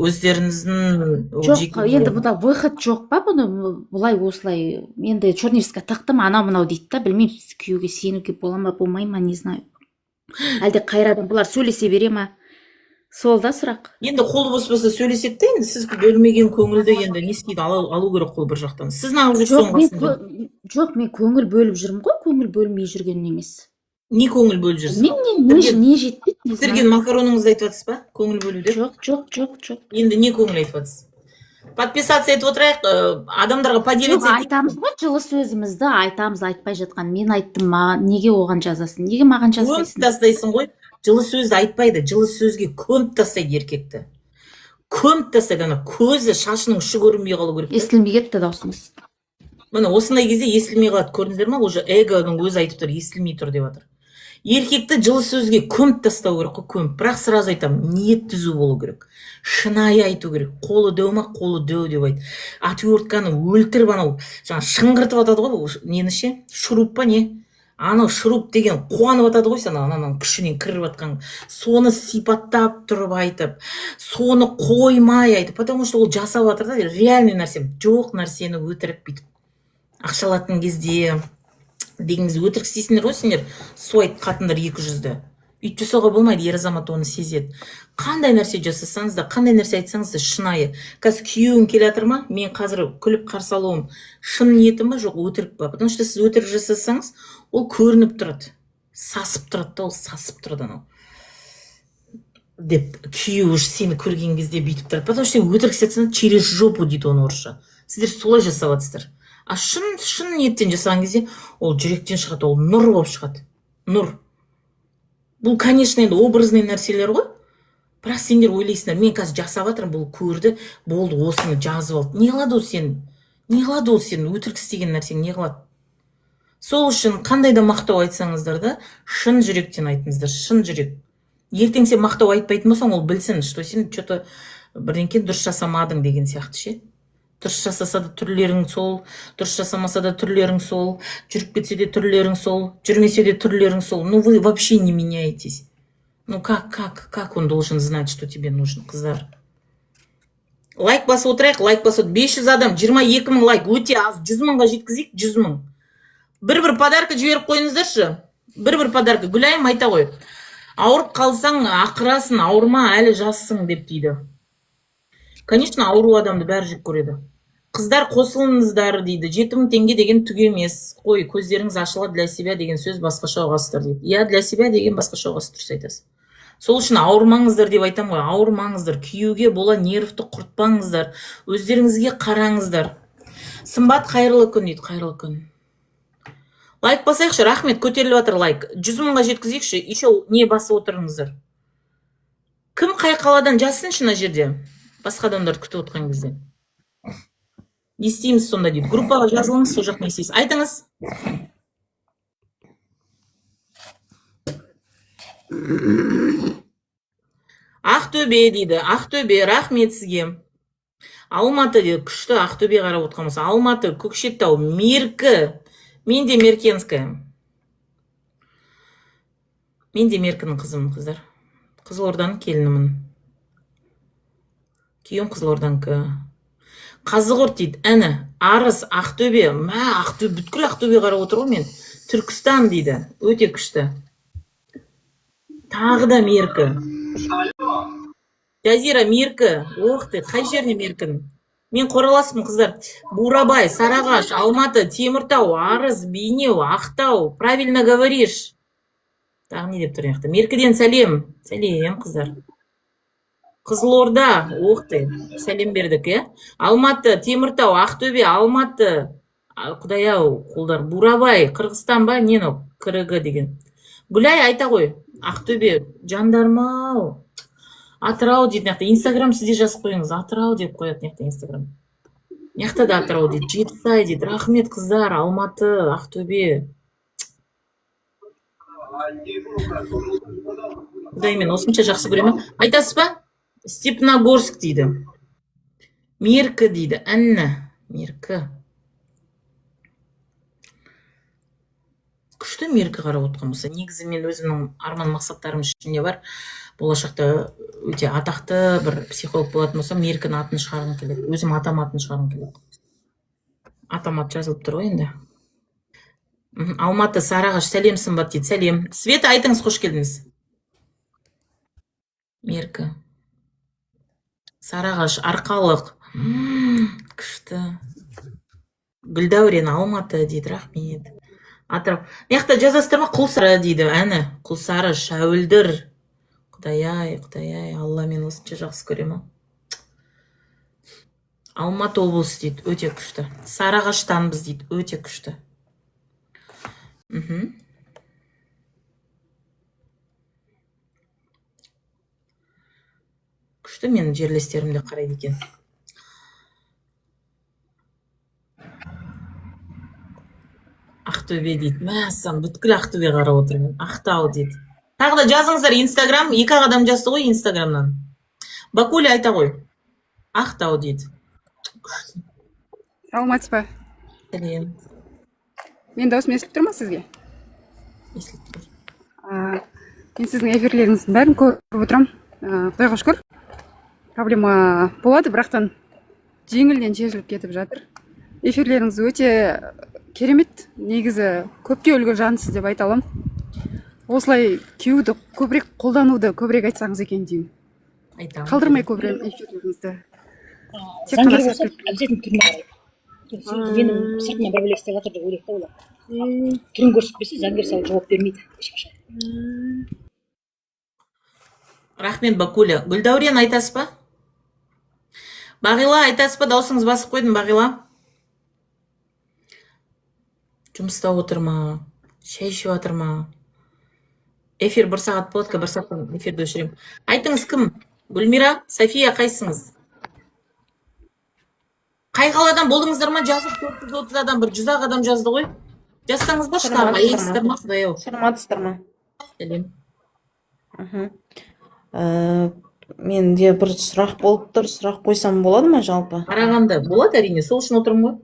өздеріңіздің Жоқ, енді бұда выход жоқ па бұны бұлай осылай енді чернильская тықтым анау мынау дейді да, білмеймін күйеуге сенуге бола ма болмай ма, не знаю. Әлде қайрадан бұлар сөйлесе бере ма? Сол да сұрақ. Енді қолы бос болса сөйлеседі де, енді сіз бөлмеген көңілді енді не істейді, алу керек қол бір жақтан. Сіз неғып жүрсің? Жоқ, мен көңіл бөліп жүрмін ғой, көңіл бөлмей жүрген емес. Не көңіл бөліп жүрсіз? Не жетпейді, не знаю. Пісірген макароныңызды айтып жатсыз ба? Көңіл бөлуде? Жоқ. Енді не көңіл айтып жатсыз? Подписаться етіп отырайық, адамдарға поделиться. Жоқ, айтамыз ғой, жылы сөзімізді айтамыз, айтпай жатқан. Мен айттым ма, неге оған жазасың? Неге маған жазбайсың? Көміп тастайсың ғой. Жылы сөзді айтпайды, жылы сөзге көміп тастайды еркекті. Көміп тастайды, ана көзі, шашының ұшы көрінбей қалу керек. Естілмей кетті даусыңыз. Міне осындай кезде естілмей қалады, көрдіңіздер ма? Уже эгоның өзі айтып тұр, естілмей тұр деп жатыр. Еркекті жылы сөзге көміп тастау керек қой, көміп. Бірақ сразу айтамын, ниет түзу болу керек. Шынайы айту керек. Қолы дөу ма, қолы дөу деп айт. Отвертканы өлтіріп анау, жаңа шыңғыртып атады ғой, нені ше? Шуруп па не? Анау шуруп деген қуанып атады ғой сен, ананың күшінен кіріп атқан. Соны сипаттап тұрып айтып, соны қоймай айтып, потому что ол жасап жатыр да, реальный нәрсе, жоқ нәрсені өтірік бүйтіп. Ақшалатын кезде дегеніңіз өтірік істейсіңдер ғой сендер, суайт қатындар 200-ді. Үйтіп жасауға болмайды, ер азамат оны сезеді. Қандай нәрсе жасасаңыз да, қандай нәрсе айтсаңыз да шынайы. Қазір күйеуің келе жатыр ма? Мен қазір күліп қарсы алуым шын ниетім ба, жоқ өтірік па? Потому что сіз өтірік жасасаңыз, ол көрініп тұрады. Сасып тұрады да, ол сасып тұрады анау. Деп күйеуі сені көрген кезде бүйтіп тұрады. Потому что өтірік істесең через жопу дейді оны орысша. Сіздер солай жасап жатсыздар. А шын ниеттен жасаған кезде ол жүректен шығады, ол нұр болып шығады. Нұр. Бұл, конечно, енді образный нәрселер ғой. Бірақ сендер ойлайсыңдар, мен қазір жасап жатырмын, бұл көрді, болды, осыны жазып алды. Не қылады ол сен? Не қылады ол сен? Өтірік істеген нәрсең не қылады? Сол үшін қандай да мақтау айтсаңыздар да, шын жүректен айтыңыздар, шын жүрек. Ертең сен мақтау айтпайтын болсаң, ол білсін, что сен что-то бірдеңке дұрыс жасамадың деген сияқты ше. Дұрыс жасаса да түрлерің сол, дұрыс жасамаса да түрлерің сол, жүріп кетсе де түрлерің сол, жүрмесе де түрлерің сол. Ну, вы вообще не меняетесь. Ну, как он должен знать, что тебе нужно, қыздар? Лайк басып отырайық, лайк басып. 500 адам, 22 000 лайк, өте аз. 100 000-ға жеткізейік, 100 000. Бір подарка жіберіп қойыңыздаршы. Бір подарка. Гүлайым айта ғой. Ауырып қалсаң, ақырасын, ауырма, әлі жассың деп дейді. Конечно, ауру адамды бәрі жек көреді. Қыздар қосылыңыздар дейді. 7000 теңге деген түк емес. Қой, көздеріңіз ашылады, для себя деген сөз басқаша ұғасыздар дейді. Я для себя деген басқаша ұғасыз, дұрыс айтасыз. Сол үшін ауырмаңыздар деп айтам ғой. Ауырмаңыздар, күйеуге бола нервті құртпаңыздар. Өздеріңізге қараңыздар. Сымбат, қайырлы күн дейді, қайырлы күн. Лайк басайықшы, рахмет, көтеріліп жатыр лайк. 100 000-ға жеткізейікші, еще не басып отырыңыздар. Кім қай қаладан жазсыншы мына жерде? Басқа адамдарды күтіп отқан кезде. Не істейміз сонда дейді. Группаға жазылыңыз, сол жақ не істейсіз. Айтыңыз. Ақтөбе дейді. Ақтөбе, рахмет сізге. Алматы дейді. Күшті Ақтөбе қарап отқан болса. Алматы, Көкшетау, Меркі. Мен де Меркенская. Мен де Меркінің қызымын, қыздар. Қызылорданың келінімін. Күйеуім Қызылорданікі. Қазығұрт дейді. Әні, Арыс, Ақтөбе. Бүткіл Ақтөбе қарап отыр ғой мен. Түркістан дейді. Өте күшті. Тағы да Меркі. Жазира, Меркі. Оқты, қай жеріне Меркін? Мен қораласпын, қыздар. Бурабай, Сарағаш, Алматы, Теміртау, Арыс, Бейнеу, Ақтау. Правильно говоришь. Тағы не деп тұр яқты? Меркіден сәлем. Сәлем, қыздар. Қызылорда, оқты. Сәлем бердік, е? Алматы, Теміртау, Ақтөбе, Алматы. Құдай-ау, қолдар. Бурабай, Қырғызстан ба? Нені? Кірігі деген. Гүлай, айта ғой. Ақтөбе, жандармау. Атырау дейді, неқта. Инстаграм сізде жазып қойыңыз. Атырау деп қояды, неқта Инстаграм. Неқта да Атырау дейді. Жетісай дейді. Рахмет, қыздар. Алматы, Ақтөбе. Құдай, мен осынша жақсы көремін. Айтасыз ба? Степногорск дейді. Меркі дейді. Әнні. Меркі. күшті меркі қарап отқан болса. Негізі мен өзімнің арман мақсаттарым ішінде бар. Болашақта өте атақты бір психолог болатын болсам, меркінің атын шығарғым келеді. Өзім атам атын шығарғым келеді. Атам аты жазылып тұр ғой енді. Алматы, Сарыағаш, сәлем сымбат дейді. Сәлем. Света, айтыңыз, қош келдіңіз. Меркі. Сарыағаш, Арқалық. Күшті. Гүлдәурен, Алматы дейді. Рахмет. Атырау. Мияқта жазасыздар ма? Құлсары дейді. Әні. Құлсары, Шәуілдір. Құдай-ай, Алла мен осынша жақсы көремін. Алматы облысы дейді. Өте күшті. Сарыағаштанбыз дейді. Өте күшті. Күшті, менің жерлестерім де қарайды екен. Ақтөбе дейді. Мәссам, бүткіл Ақтөбе қарап отырмын. Ақтау дейді. Тағы да жазыңыздар, Инстаграм. 2 адам жазды ғой Инстаграмнан. Бакуля айта ғой. Ақтау дейді. Саламатсыз ба? Сәлем. Мен даусым естіліп тұр ма сізге? Естіліп тұр. Мен сіздің эфирлеріңіздің бәрін көріп отырамын. Құдайға шүкір. Проблема болады, бірақтан жеңілден шешіліп кетіп жатыр. Эфирлеріңіз өте керемет. Негізі көпке үлгі жансыз деп айта аламын. Осылай күйеуді көбірек қолдануды көбірек айтсаңыз екен деймін. Айтамын. Қалдырмай көбірек эфирлеріңізді. Заңгер болса обязательно түріне қарайды. Менің сыртымнан бір істеп жатыр деп ойлайды да олар. Түрін көрсетпесе заңгер саған жауап бермейді ешқашан. Рахмет, Бакуля. Гүлдәурен, айтасыз ба? Бағила, айтасыз ба? Даусыңыз басып қойдым, Бағила. Жұмыста отыр ма? Шай ішіп жатыр ма? Эфир 1 сағат болады, 1 сағаттан эфирді өшіремін. Айтыңыз, кім? Гүлмира, София, қайсыңыз? Қай қаладан болдыңыздар ма? Жазып 430 адам, бір 100 адам жазды ғой. Жазсаңыз ба шығар? Аяйсыздар ма? Құдай-ау. Саламатсыздар ма? Сәлем. Менде бір сұрақ болып тұр, сұрақ қойсам болады ма жалпы? Қарағанды болады әрине, сол үшін отырмын ғой.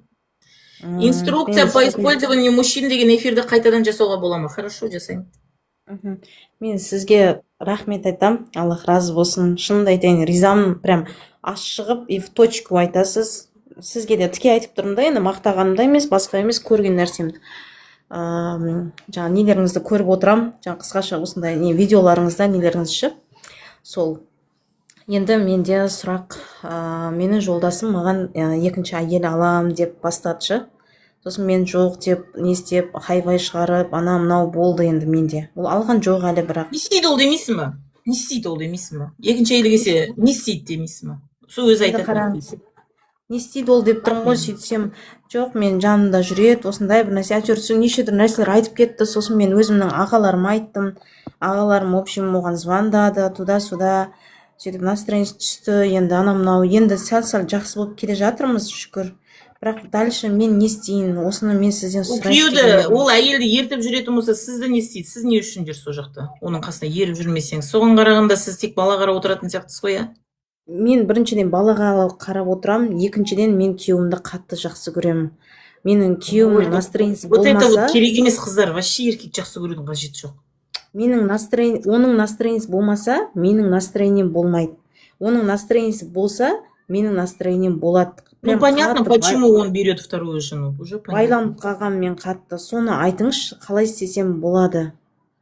Инструкция по использованию мужчин деген эфирді қайтадан жасауға бола ма? Хорошо, жасаймын. Мен сізге рахмет айтам, Аллах разы болсын. Шынымды айтайын, ризамын, прям ашығып и в точку айтасыз. Сізге де тіке айтып тұрмын да, енді мақтағанымда емес, басқа емес, көрген нәрсемді. Жаңа нелеріңізді көріп отырам, жаңа қысқаша осындай видеоларыңызда нелеріңізші. Сол. Енді менде сұрақ, менің жолдасым маған екінші әйел алам деп бастадшы. Сосын мен жоқ деп, не істеп, хайвай шығарып, ана мынау болды енді менде. Ол алған жоқ әлі бірақ. Не істейді ол демейсің ба? Не істейді ол демейсің ба? Екінші әйелі келсе, не істейді демейсің ба? Сол өзі айтады. Не істейді ол деп тұрмын ғой, сөйтсем, жоқ, мен жанымда жүреді, осындай бір нәрсе әйтеуір неше түрлі нәрселер айтып кетті. Сосын мен өзімнің ағаларыма айттым. Ағаларым, в общем, оған звондады, туда-сюда. Сөйтіп настроение түсті, енді ана мынау, енді сәл-сәл жақсы болып келе жатырмыз, шүкір. Бірақ дальше мен не істейін, осыны мен сізден сұрайын. Ол әйелді ертіп жүретін болса, сізді не істейді? Сіз не үшін жүрсіз сол жақта? Оның қасына еріп жүрмесеңіз, соған қарағанда сіз тек бала қарап отыратын сияқтысыз ғой, иә? Мен біріншіден балаға қарап отырам, екіншіден мен күйеуімді қатты жақсы көремін. Менің күйеуімнің настроениесі болмаса... Вот керек емес қыздар, вообще еркек жақсы көрудің қажеті жоқ. Оның настроениесі болмаса, менің настроением болмайды. Оның настроениесі болса, менің настроением болады. Ну, понятно, почему он берет вторую жену. Уже понятно. Байланып қалған мен қатты. Соны айтыңызшы, қалай істесем болады?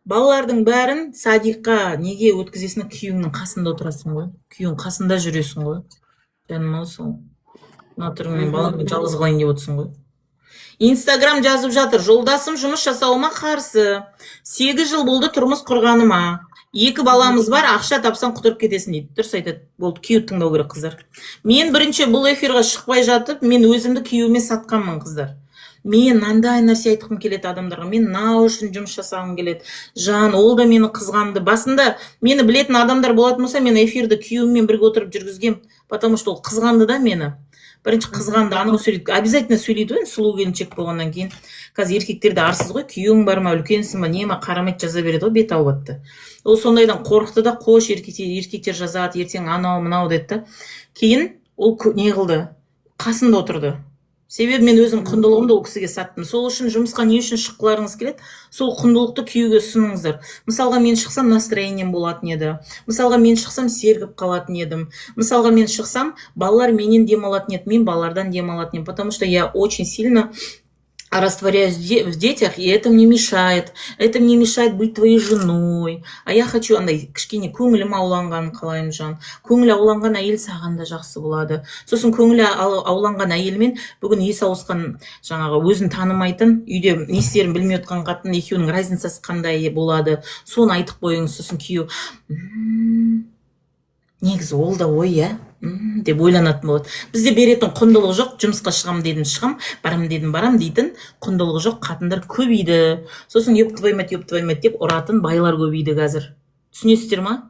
Балалардың бәрін садиққа неге өткізесің, күйеуіңнің қасында отырасың ғой. Күйеуің қасында жүресің ғой. Жаным ау сол. Мен баламды жалғыз қалайын деп отырсың ғой. Инстаграм жазып жатыр. Жолдасым жұмыс жасауыма қарсы. 8 жыл болды тұрмыс құрғаныма. 2 баламыз бар, ақша тапсаң құтырып кетесің дейді. Дұрыс айтады. Болды, күйеуді тыңдау керек, қыздар. Мен бірінші бұл эфирға шықпай жатып, мен өзімді күйеуіме сатқанмын, қыздар. Мен мынандай нәрсе айтқым келеді адамдарға. Мен мынау үшін жұмыс жасағым келеді. Жан, ол да мені қызғанды. Басында мені білетін адамдар болатын болса, мен эфирді күйеуіммен бірге отырып жүргізгем, потому что ол қызғанды да мені. Бірінші қызғанды, анау сөйлейді. Обязательно сөйлейді ғой, сұлу келіншек болғаннан кейін. Қазір еркектерде арсыз ғой, күйеуің бар ма, үлкенсің ба, не ма, қарамайды жаза береді ғой, бет албатты. Ол сондайдан қорықты да, қош еркектер жазады, ертең анау мынау деді. Кейін ол не қылды? Қасында отырды. Себебі мен өзім құндылығымды ол кісіге саттым. Сол үшін жұмысқа не үшін шыққыларыңыз келеді, сол құндылықты күйеуге ұсыныңыздар. Мысалға мен шықсам настроением болатын еді. Мысалға мен шықсам сергіп қалатын едім. Мысалға мен шықсам балалар менен демалатын еді, мен балалардан демалатын едім. Потому что я очень сильно растворяюсь в детях, и это мне мешает. Это мне мешает быть твоей женой. А я хочу андай кішкене көңілім ауланғанын қалаймын жан. Көңілі ауланған әйел саған да жақсы болады. Сосын көңілі ауланған әйелмен бүгін есі ауысқан жаңағы өзін танымайтын, үйде не істерін білмей отқан қатын екеуінің разницасы қандай болады. Соны айтып қойыңыз. Сосын күйеу негізі ол да ой, иә деп ойланатын болады. Бізде беретін құндылық жоқ, жұмысқа шығам дедім шығам, барам дедім барам дейтін құндылығы жоқ қатындар көбейді. Сосын еп твой мать деп ұратын байлар көбейді қазір. Түсінесіздер ма?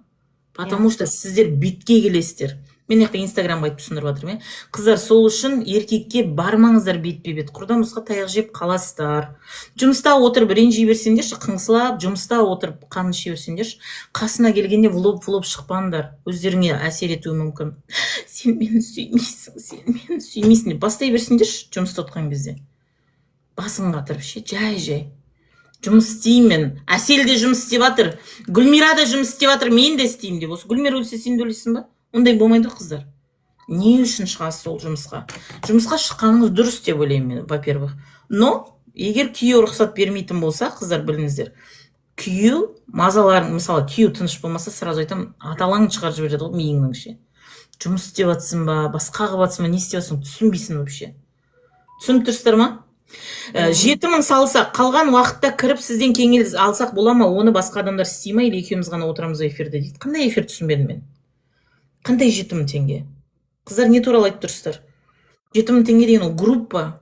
Потому что сіздер бетке келесіздер. Мен инстаграмға айтып түсіндіріп жатырмын. Қыздар, сол үшін еркекке бармаңыздар бетпе-бет. Құрдан мұсқа таяқ жеп қаласыздар. Жұмыста отырып ренжи берсеңдерші, қыңсылап, жұмыста отырып қан іше берсеңдерші, қасына келгенде влоп шықпаңдар. Өздеріңе әсер етуі мүмкін. Сен мені сүймейсің деп бастай берсеңдерші, жұмыста отқан кезде. Басын қатырып ше, жай. Жұмыс істеймін. Әсел де жұмыс істеп жатыр. Гүлмира да жұмыс істеп жатыр, мен де істеймін деп. Осы Гүлмира өлсе сен де өлесің ба? Ондай болмайды қыздар. Не үшін шығасыз сол жұмысқа? Жұмысқа шыққаныңыз дұрыс деп ойлаймын мен, во-первых. Но егер күйеу рұқсат бермейтін болса, қыздар біліңіздер, күйеу мазаларын, мысалы күйеу тыныш болмаса, сразу айтам, аталаңды шығарып жібереді ғой миыңның ше. Жұмыс істеп жатсың ба, басқа қылып жатсың ба, не істеп жатсың, түсінбейсің вообще. Түсініп тұрсыздар ма? 7.000 салсақ, қалған уақытта кіріп сізден кеңес алсақ бола ма? Оны басқа адамдар істей ма, или екеуміз ғана отырамыз эфирде дейді. Қандай эфир түсінбедім мен? Қандай 7.000 теңге? Қыздар, не туралы айтып тұрсыздар? 7.000 теңге деген ол группа.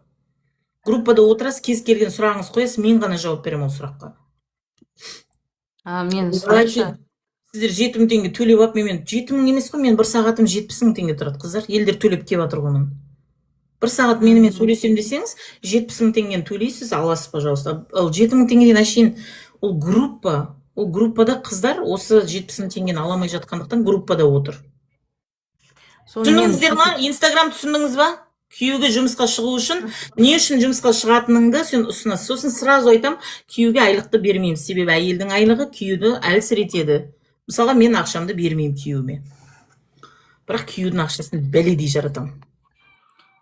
Группада отырасыз, кез келген сұрағыңыз қоясыз, мен ғана жауап беремін ол сұраққа. Мен сұрайыншы. Сіздер 7.000 теңге төлеп алып, мен 7.000 емес қой, мен бір сағатым 70.000 теңге тұрады, қыздар. Елдер төлеп кеп жатыр ғой. Бір сағат менімен сөйлесем десеңіз, 70.000 теңгені төлейсіз, аласыз, пожалуйста. Ал 7.000 теңгеден әшейін ол группа. Ол группада қыздар осы 70.000 теңгені аламай жатқандықтан группада отыр. Түсіндіңіздер ма? Инстаграм түсіндіңіз ба? Күйеуге жұмысқа шығу үшін, не үшін жұмысқа шығатыныңды сен ұсынасыз. Сосын сразу айтам, күйеуге айлықты бермеймін. Себебі әйелдің айлығы күйеуді әлсіретеді. Мысалға мен ақшамды бермеймін күйеуіме. Бірақ күйеудің ақшасын бәледей жаратам.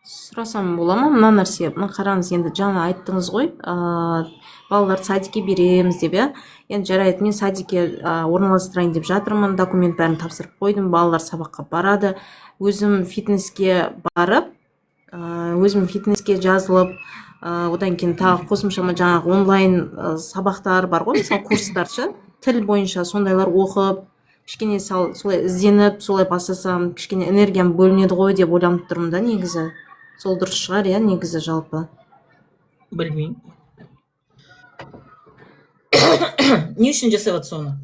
Сұрасам бола ма? Мына нәрсе, мына қараңыз, енді жаңа айттыңыз ғой, балалар садикке береміз деп, иә. Енді жарайды, мен садикке орналастырайын деп жатырмын, документ бәрін тапсырып қойдым, балалар сабаққа барады. Өзім фитнеске барып, өзім фитнеске жазылып, одан кейін тағы қосымшама жаңағы онлайн сабақтар бар ғой, мысалы курстаршы, тіл бойынша сондайлар оқып, кішкене солай ізденіп, солай бастасам, кішкене энергиям бөлінеді ғой деп ойланып тұрмын да, негізі. Сол дұрыс шығар, иә, негізі жалпы. Білмеймін. Не үшін жасап соны?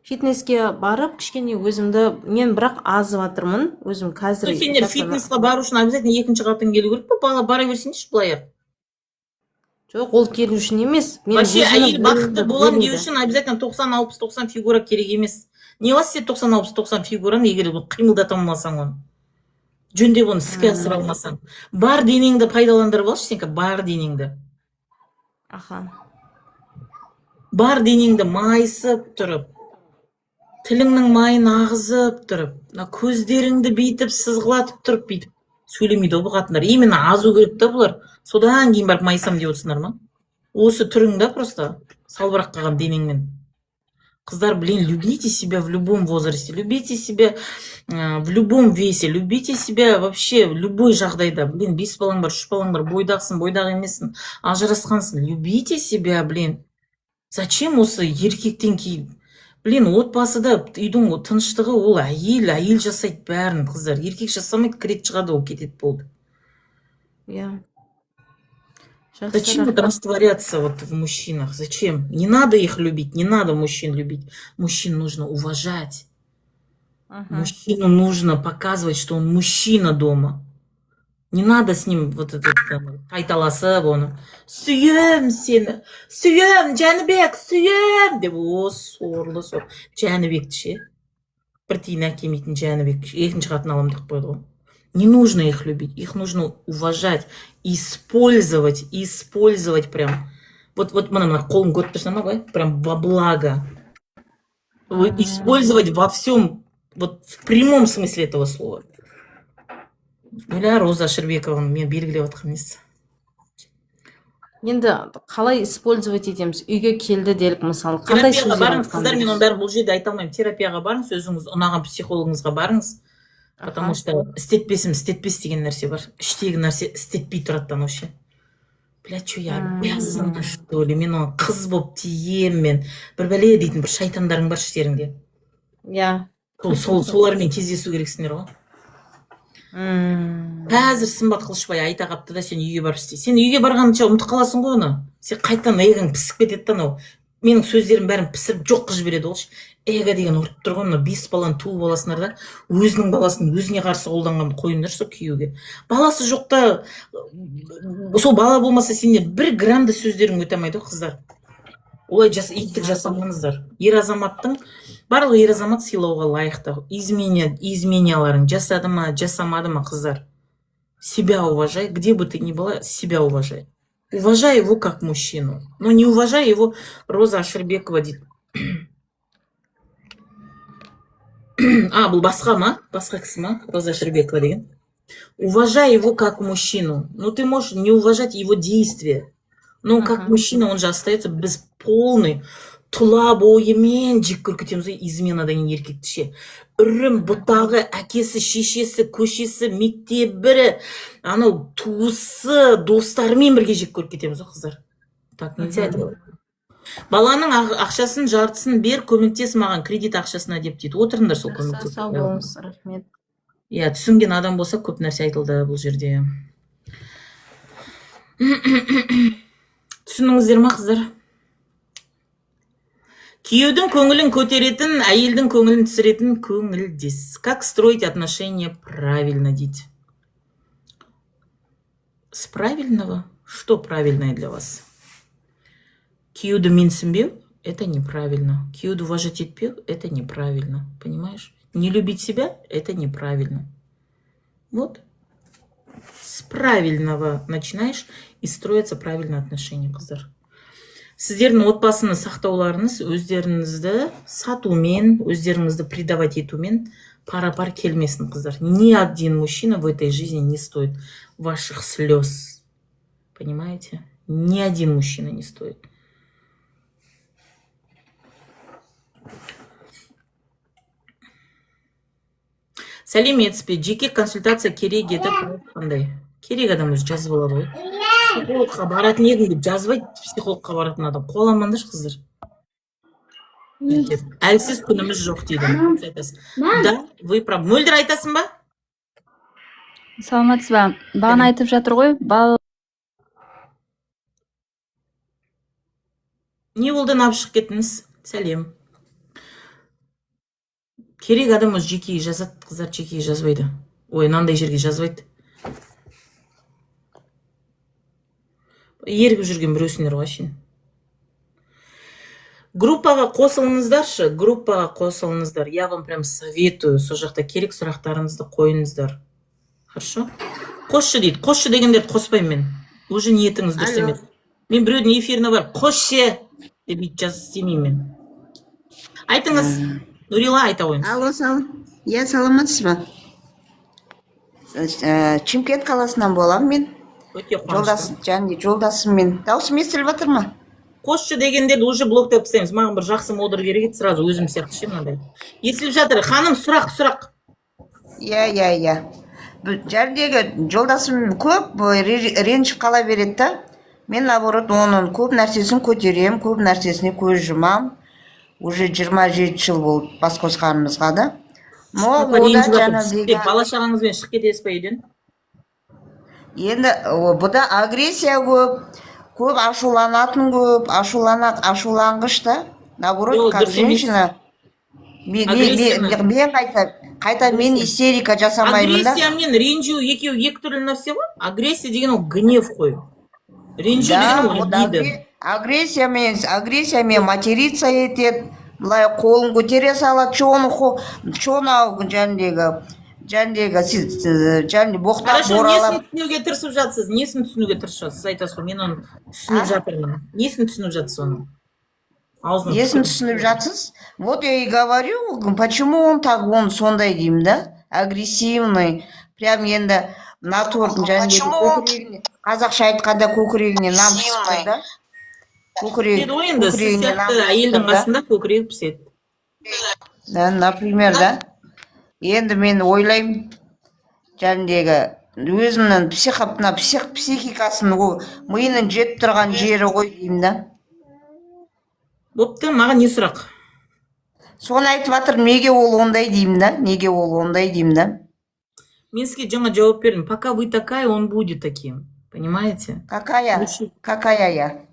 Фитнеске барып, кішкене өзімді, мен бірақ азып жатырмын, өзім қазір. Сендер фитнесқа бару үшін обязательно екінші қатын келу керек пе? Бала бара берсеңші былай. Жоқ, ол келу үшін емес. Вообще әйел бақытты болам деу үшін обязательно 90-60-90 фигура керек емес. Не вас сен 90-60-90 фигураны егер қимылдата алмасаң оны? Жөндеп оны іске асыра алмасаң. Бар денеңді пайдаландырып алшы, сенкі бар денеңді. Бар денеңді майысып тұрып, тіліңнің майын ағызып тұрып, көздеріңді бейтіп, сызғылатып тұрып бейтіп сөйлемейді бұл қатындар. Именно азу керек та бұлар. Содан кейін барып майсам деп отырсыңдар ма? Осы түріңді просто салбырақ қалған денеңмен. Қыздар, блин, любите себя в любом возрасте, любите себя в любом весе, любите себя вообще в любой жағдайда. Блин, 5 балаң бар, 3 балаң бар, бойдақсың, бойдақ емессің, ажырасқансың. Любите себя, блин. Зачем осы еркектен кейін? Блин, отбасыда үйдің тыныштығы ол әйел жасайды бәрін, қыздар. Еркек жасамайды, кірет шығады, ол кетет болды. Я. Зачем вот растворяться вот в мужчинах? Зачем? Не надо их любить, не надо мужчин любить. Мужчин нужно уважать. Мужчину нужно показывать, что он мужчина дома. Не надо с ним вот этот қайталасып оны. Сүйем сені, сүйем, Жәнібек, сүйем деп, о, сорлы сор. Жәнібекті ше. Бір тиын әкелмейтін Жәнібек. Екінші қатын аламын деп қойды ғой. Не нужно их любить, их нужно уважать, использовать прям. Вот мына қолын көріп тұрсың ба, былай? Прям во благо. Использовать во всем, вот в прямом смысле этого слова. Бля, Роза Ашырбекованы мен белгілеп отқан несі. Енді қалай использовать етеміз? Үйге келді делік, мысалы, қандай Терапияға сөздер барыңыз, айтқан қыздар, мен дұрыс? оның бәрін бұл жерде айта алмаймын. Терапияға барыңыз, өзіңіз ұнаған психологыңызға барыңыз. Потому что істетпес деген нәрсе бар. Іштегі нәрсе істетпей тұраттан вообще. Бля, что я обязана, что ли? Мен оны қыз болып тием, мен бір бәле дейтін бір шайтандарың бар іштеріңде. Иә. Солармен кездесу керексіңдер ғой. Қазір Сымбат Қылышбай айта қапты да, сен үйге барып істе. Сен үйге барғанша ұмытып қаласың ғой оны. Сен қайтадан эгоң пісіп кетеді да, анау менің сөздерім бәрін пісіріп жоқ қылып жібереді ғой. Эго деген ұрып тұр ғой, мына 5 баланы туып аласыңдар да, өзінің баласын өзіне қарсы қолданғанды қойыңдар сол күйеуге. Баласы жоқта, сол бала болмаса сендер 1 грамды сөздерің өте алмайды ғой, қыздар. Олай иттік жасамаңыздар. Барлық ер азамат сыйлауға лайықты. Изменяларың жасады ма, жасамады ма, қыздар? Себя уважай, где бы ты ни была, себя уважай. Уважай его как мужчину. Но не уважай его, Роза Ашырбекова дейді. Бұл басқа ма? Басқа кісі ма? Роза Ашырбекова деген. Уважай его как мужчину. Но ты можешь не уважать его действия. Но как мужчина он же остается бесполный. Тұла бойымен жек көркетеміз ғой, изменадан кейін еркекті ше. Үрім, бұтағы, әкесі, шешесі, көшесі, мектебі, анау туысы, достарымен бірге жек көркетеміз ғой, қыздар. Так, нельзя делать. Баланың ақшасын жартысын бер, көмектес маған кредит ақшасына деп дейді. Отырыңдар сол көмектес. Сау болыңыз, рахмет. Иә, түсінген адам болса көп нәрсе айтылды бұл жерде. Түсініңіздер ма, қыздар? Күйеудің көңілін көтеретін, әйелдің көңілін түсіретін көңілдес. Как строить отношения правильно, дейді. С правильного? Что правильное для вас? Күйеуді менсінбеу – это неправильно. Күйеуді уважать етпеу – это неправильно. Понимаешь? Не любить себя – это неправильно. Вот. С правильного начинаешь, и строятся правильные отношения, қыздар. Сіздердің отбасыны сақтауларыңыз өздеріңізді сатумен, өздеріңізді предавать етумен пара-пар келмесін, қыздар. Ни один мужчина в этой жизни не стоит ваших слез. Понимаете? Ни один мужчина не стоит. Сәлеметсіз, жеке консультация керек еді қандай? Керек адам өзі жазып алады ғой. Психологқа баратын едім деп жазбайды, психологқа баратын адам. Қоламаңдар, қыздар. Әлсіз күніміз жоқ дейді. Да, вы прав. Мөлдір айтасың ба? Саламатсыз ба? Бағана айтып жатыр ғой, Не болды, набышық кеттіңіз? Сәлем. Керек адам өз жеке жазады, қыздар жеке жазбайды. Ой, мынандай жерге жазбайды. Ерігіп жүрген біреусіңдер ғой шын. Группаға қосылыңыздаршы, группаға қосылыңыздар. Я вам прям советую, сол жақта керек сұрақтарыңызды қойыңыздар. Хорошо? Қосшы дейді. Қосшы дегендерді қоспаймын мен. Уже ниетіңіз дұрыс емес. Мен біреудің эфиріне бар, қосшы деп жаз істемеймін мен. Айтыңыз. Нурила айта қойыңыз. Алло, саламатсыз ба? Чимкент қаласынан боламын мен. Өте қуанышты. Жолдасыммен. Даусым естіліп жатыр ма? Қосшы дегендерді уже блоктап тастаймыз. Маған бір жақсы модер керек еді, сразу өзім сияқты ше мынандай. Естіліп жатыр. Ханым, сұрақ. Иә. Жердегі жолдасым көп ренжіп қала береді да. Мен наоборот оның көп нәрсесін көтерем, көп нәрсесіне көз жұмам. Уже 27 жыл болды бас қосқанымызға да. Бала шағаңызбен шығып кетесіз бе үйден? Енді бұда агрессия көп ашуланатын көп, ашуланғыш та. Наоборот, как женщина, мен қайта мен истерика жасамаймын да. Агрессия мен ренжу екеуі екі түрлі нәрсе ғой. Агрессия деген ол гнев қой. Ренжу деген ол либидо. Агрессия мен материться етеді, былай қолын көтере салады, чоны жәндегі Жәндегі сіз жәнде боқтап Хорошо, боралап. несін түсінуге тырысып жатсыз? Несін түсінуге тырысып жатсыз? Айтасыз ғой, мен оны түсініп жатырмын. Несін түсініп жатсыз оны? Аузын Есін түсініп жатсыз? Вот я и говорю, почему он так, он сондай деймін да, агрессивный, прям енді натурдың жәндегі көкірегіне, қазақша айтқанда көкірегіне нам пісіп да. Деді ғой енді, сіз сияқты әйелдің қасында көкірегі піседі. Да, например, да. Енді мен ойлаймын, жәндегі өзімнің психикасын миының жеп тұрған жері ғой деймін да. Бопты, маған не сұрақ? Соны айтып жатырмын, неге ол ондай деймін да, неге ол ондай деймін да. Мен сізге жаңа жауап бердім. Пока вы такая, он будет таким. Понимаете? Какая я?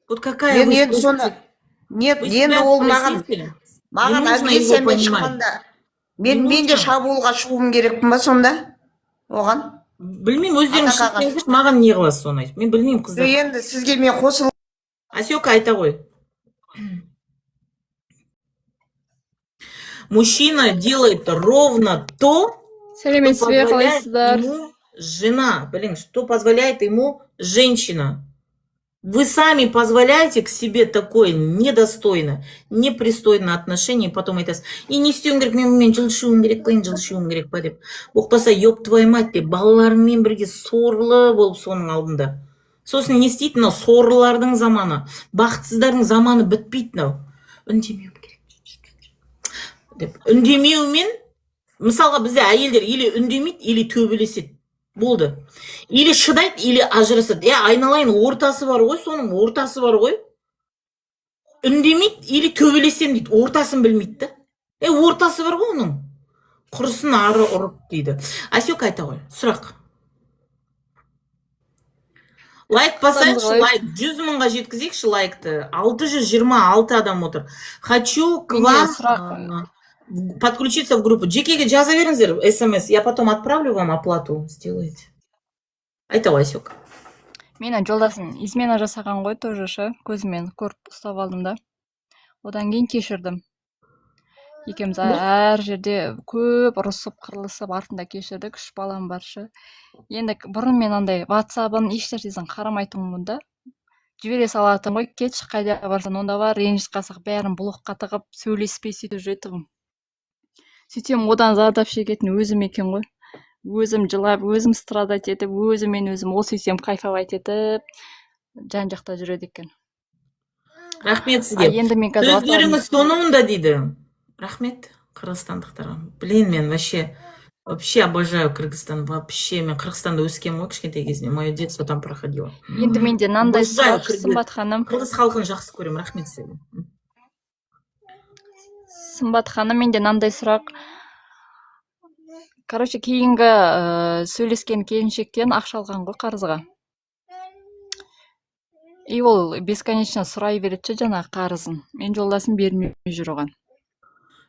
Вот какая Мен вы енді соны, спросите? нет, Вы енді себя ол спросите? маған Не нужно его агрессиямен понимать. шыққанда, Не мен де нужно. шабуылға шығуым керекпін ба сонда? Оған? Білмеймін, өздеріңіз Атақаға. шықпеңіздер, маған не қыласыз соны айтып. Мен білмеймін, қыздар. Енді сізге мен қосыл. Асёка, айта ғой. Мужчина делает ровно то, что сәлеметсіз бе, позволяет қалайсыздар? ему жена. Блин, что позволяет ему женщина. Вы сами позволяете к себе такое недостойно, непристойное отношение, и потом айтасыз, и не істеуің керек, мен жылышуым керек па, жылышуым керек па деп. Боқпаса, ёб твою мать деп, балаларыңмен бірге сорлы болып соның алдында. Сосын не істейді мынау сорлылардың заманы, бақытсыздардың заманы бітпейді мынау. Үндемеуім керек деп. Үндемеумен, мысалға бізде әйелдер или үндемейді, или төбелеседі. Болды. Или шыдайды, или ажырасады. Айналайын, ортасы бар ғой, соның ортасы бар ғой. Үндемейді, или төбелесем дейді, ортасын білмейді. Ортасы бар ғой оның. Құрысын ары ұрып дейді. Асёка, айта ғой, сұрақ. Лайк басайықшы, лайк. 100 мыңға жеткізейікші лайкты. 626 адам отыр. Хочу к вам подключиться в группу. Жекеге жаза беріңіздер, смс. Я потом отправлю вам оплату. Сделайте. Айта ғой, Асёка. Менің жолдасым измена жасаған ғой тоже ше, көзімен көріп ұстап алдым да. Одан кейін кешірдім. Екеуміз әр жерде көп ұрысып, қырылысып, артында кешірдік, 3 балам бар ше. Енді бұрын мен андай WhatsApp-ын еш нәрсесін қарамайтынмын да. Жібере салатын ғой, кетші қайда барсан, онда бар, ренжіс қалсақ бәрін блокқа тығып, сөйлеспей сөйтіп жүретінмін. Сөйтсем, одан зардап шегетін өзім екен ғой. Өзім жылап, өзім страдать етіп, өзімен өзім ол сөйтсем кайфовать етіп, жан жақта жүреді екен. Рахмет сізге. Енді мен қазір Сөздеріңіз сонуында дейді. Рахмет қырғызстандықтарға. Блин, мен вообще обожаю Кыргызстан. Вообще, мен Қырғызстанда өскенмін ғой кішкентай кезінде. Мое детство там проходило. Енді менде мынандай сұрақ, Сымбат ханым. Қырғыз халқын жақсы көремін. Рахмет сізге. Сымбат ханым, менде мынандай сұрақ. Короче, кейінгі сөйлескен келіншектен ақша алған ғой қарызға. И ол бесконечно сұрай береді жаңағы қарызын. Мен жолдасым бермей жүр оған.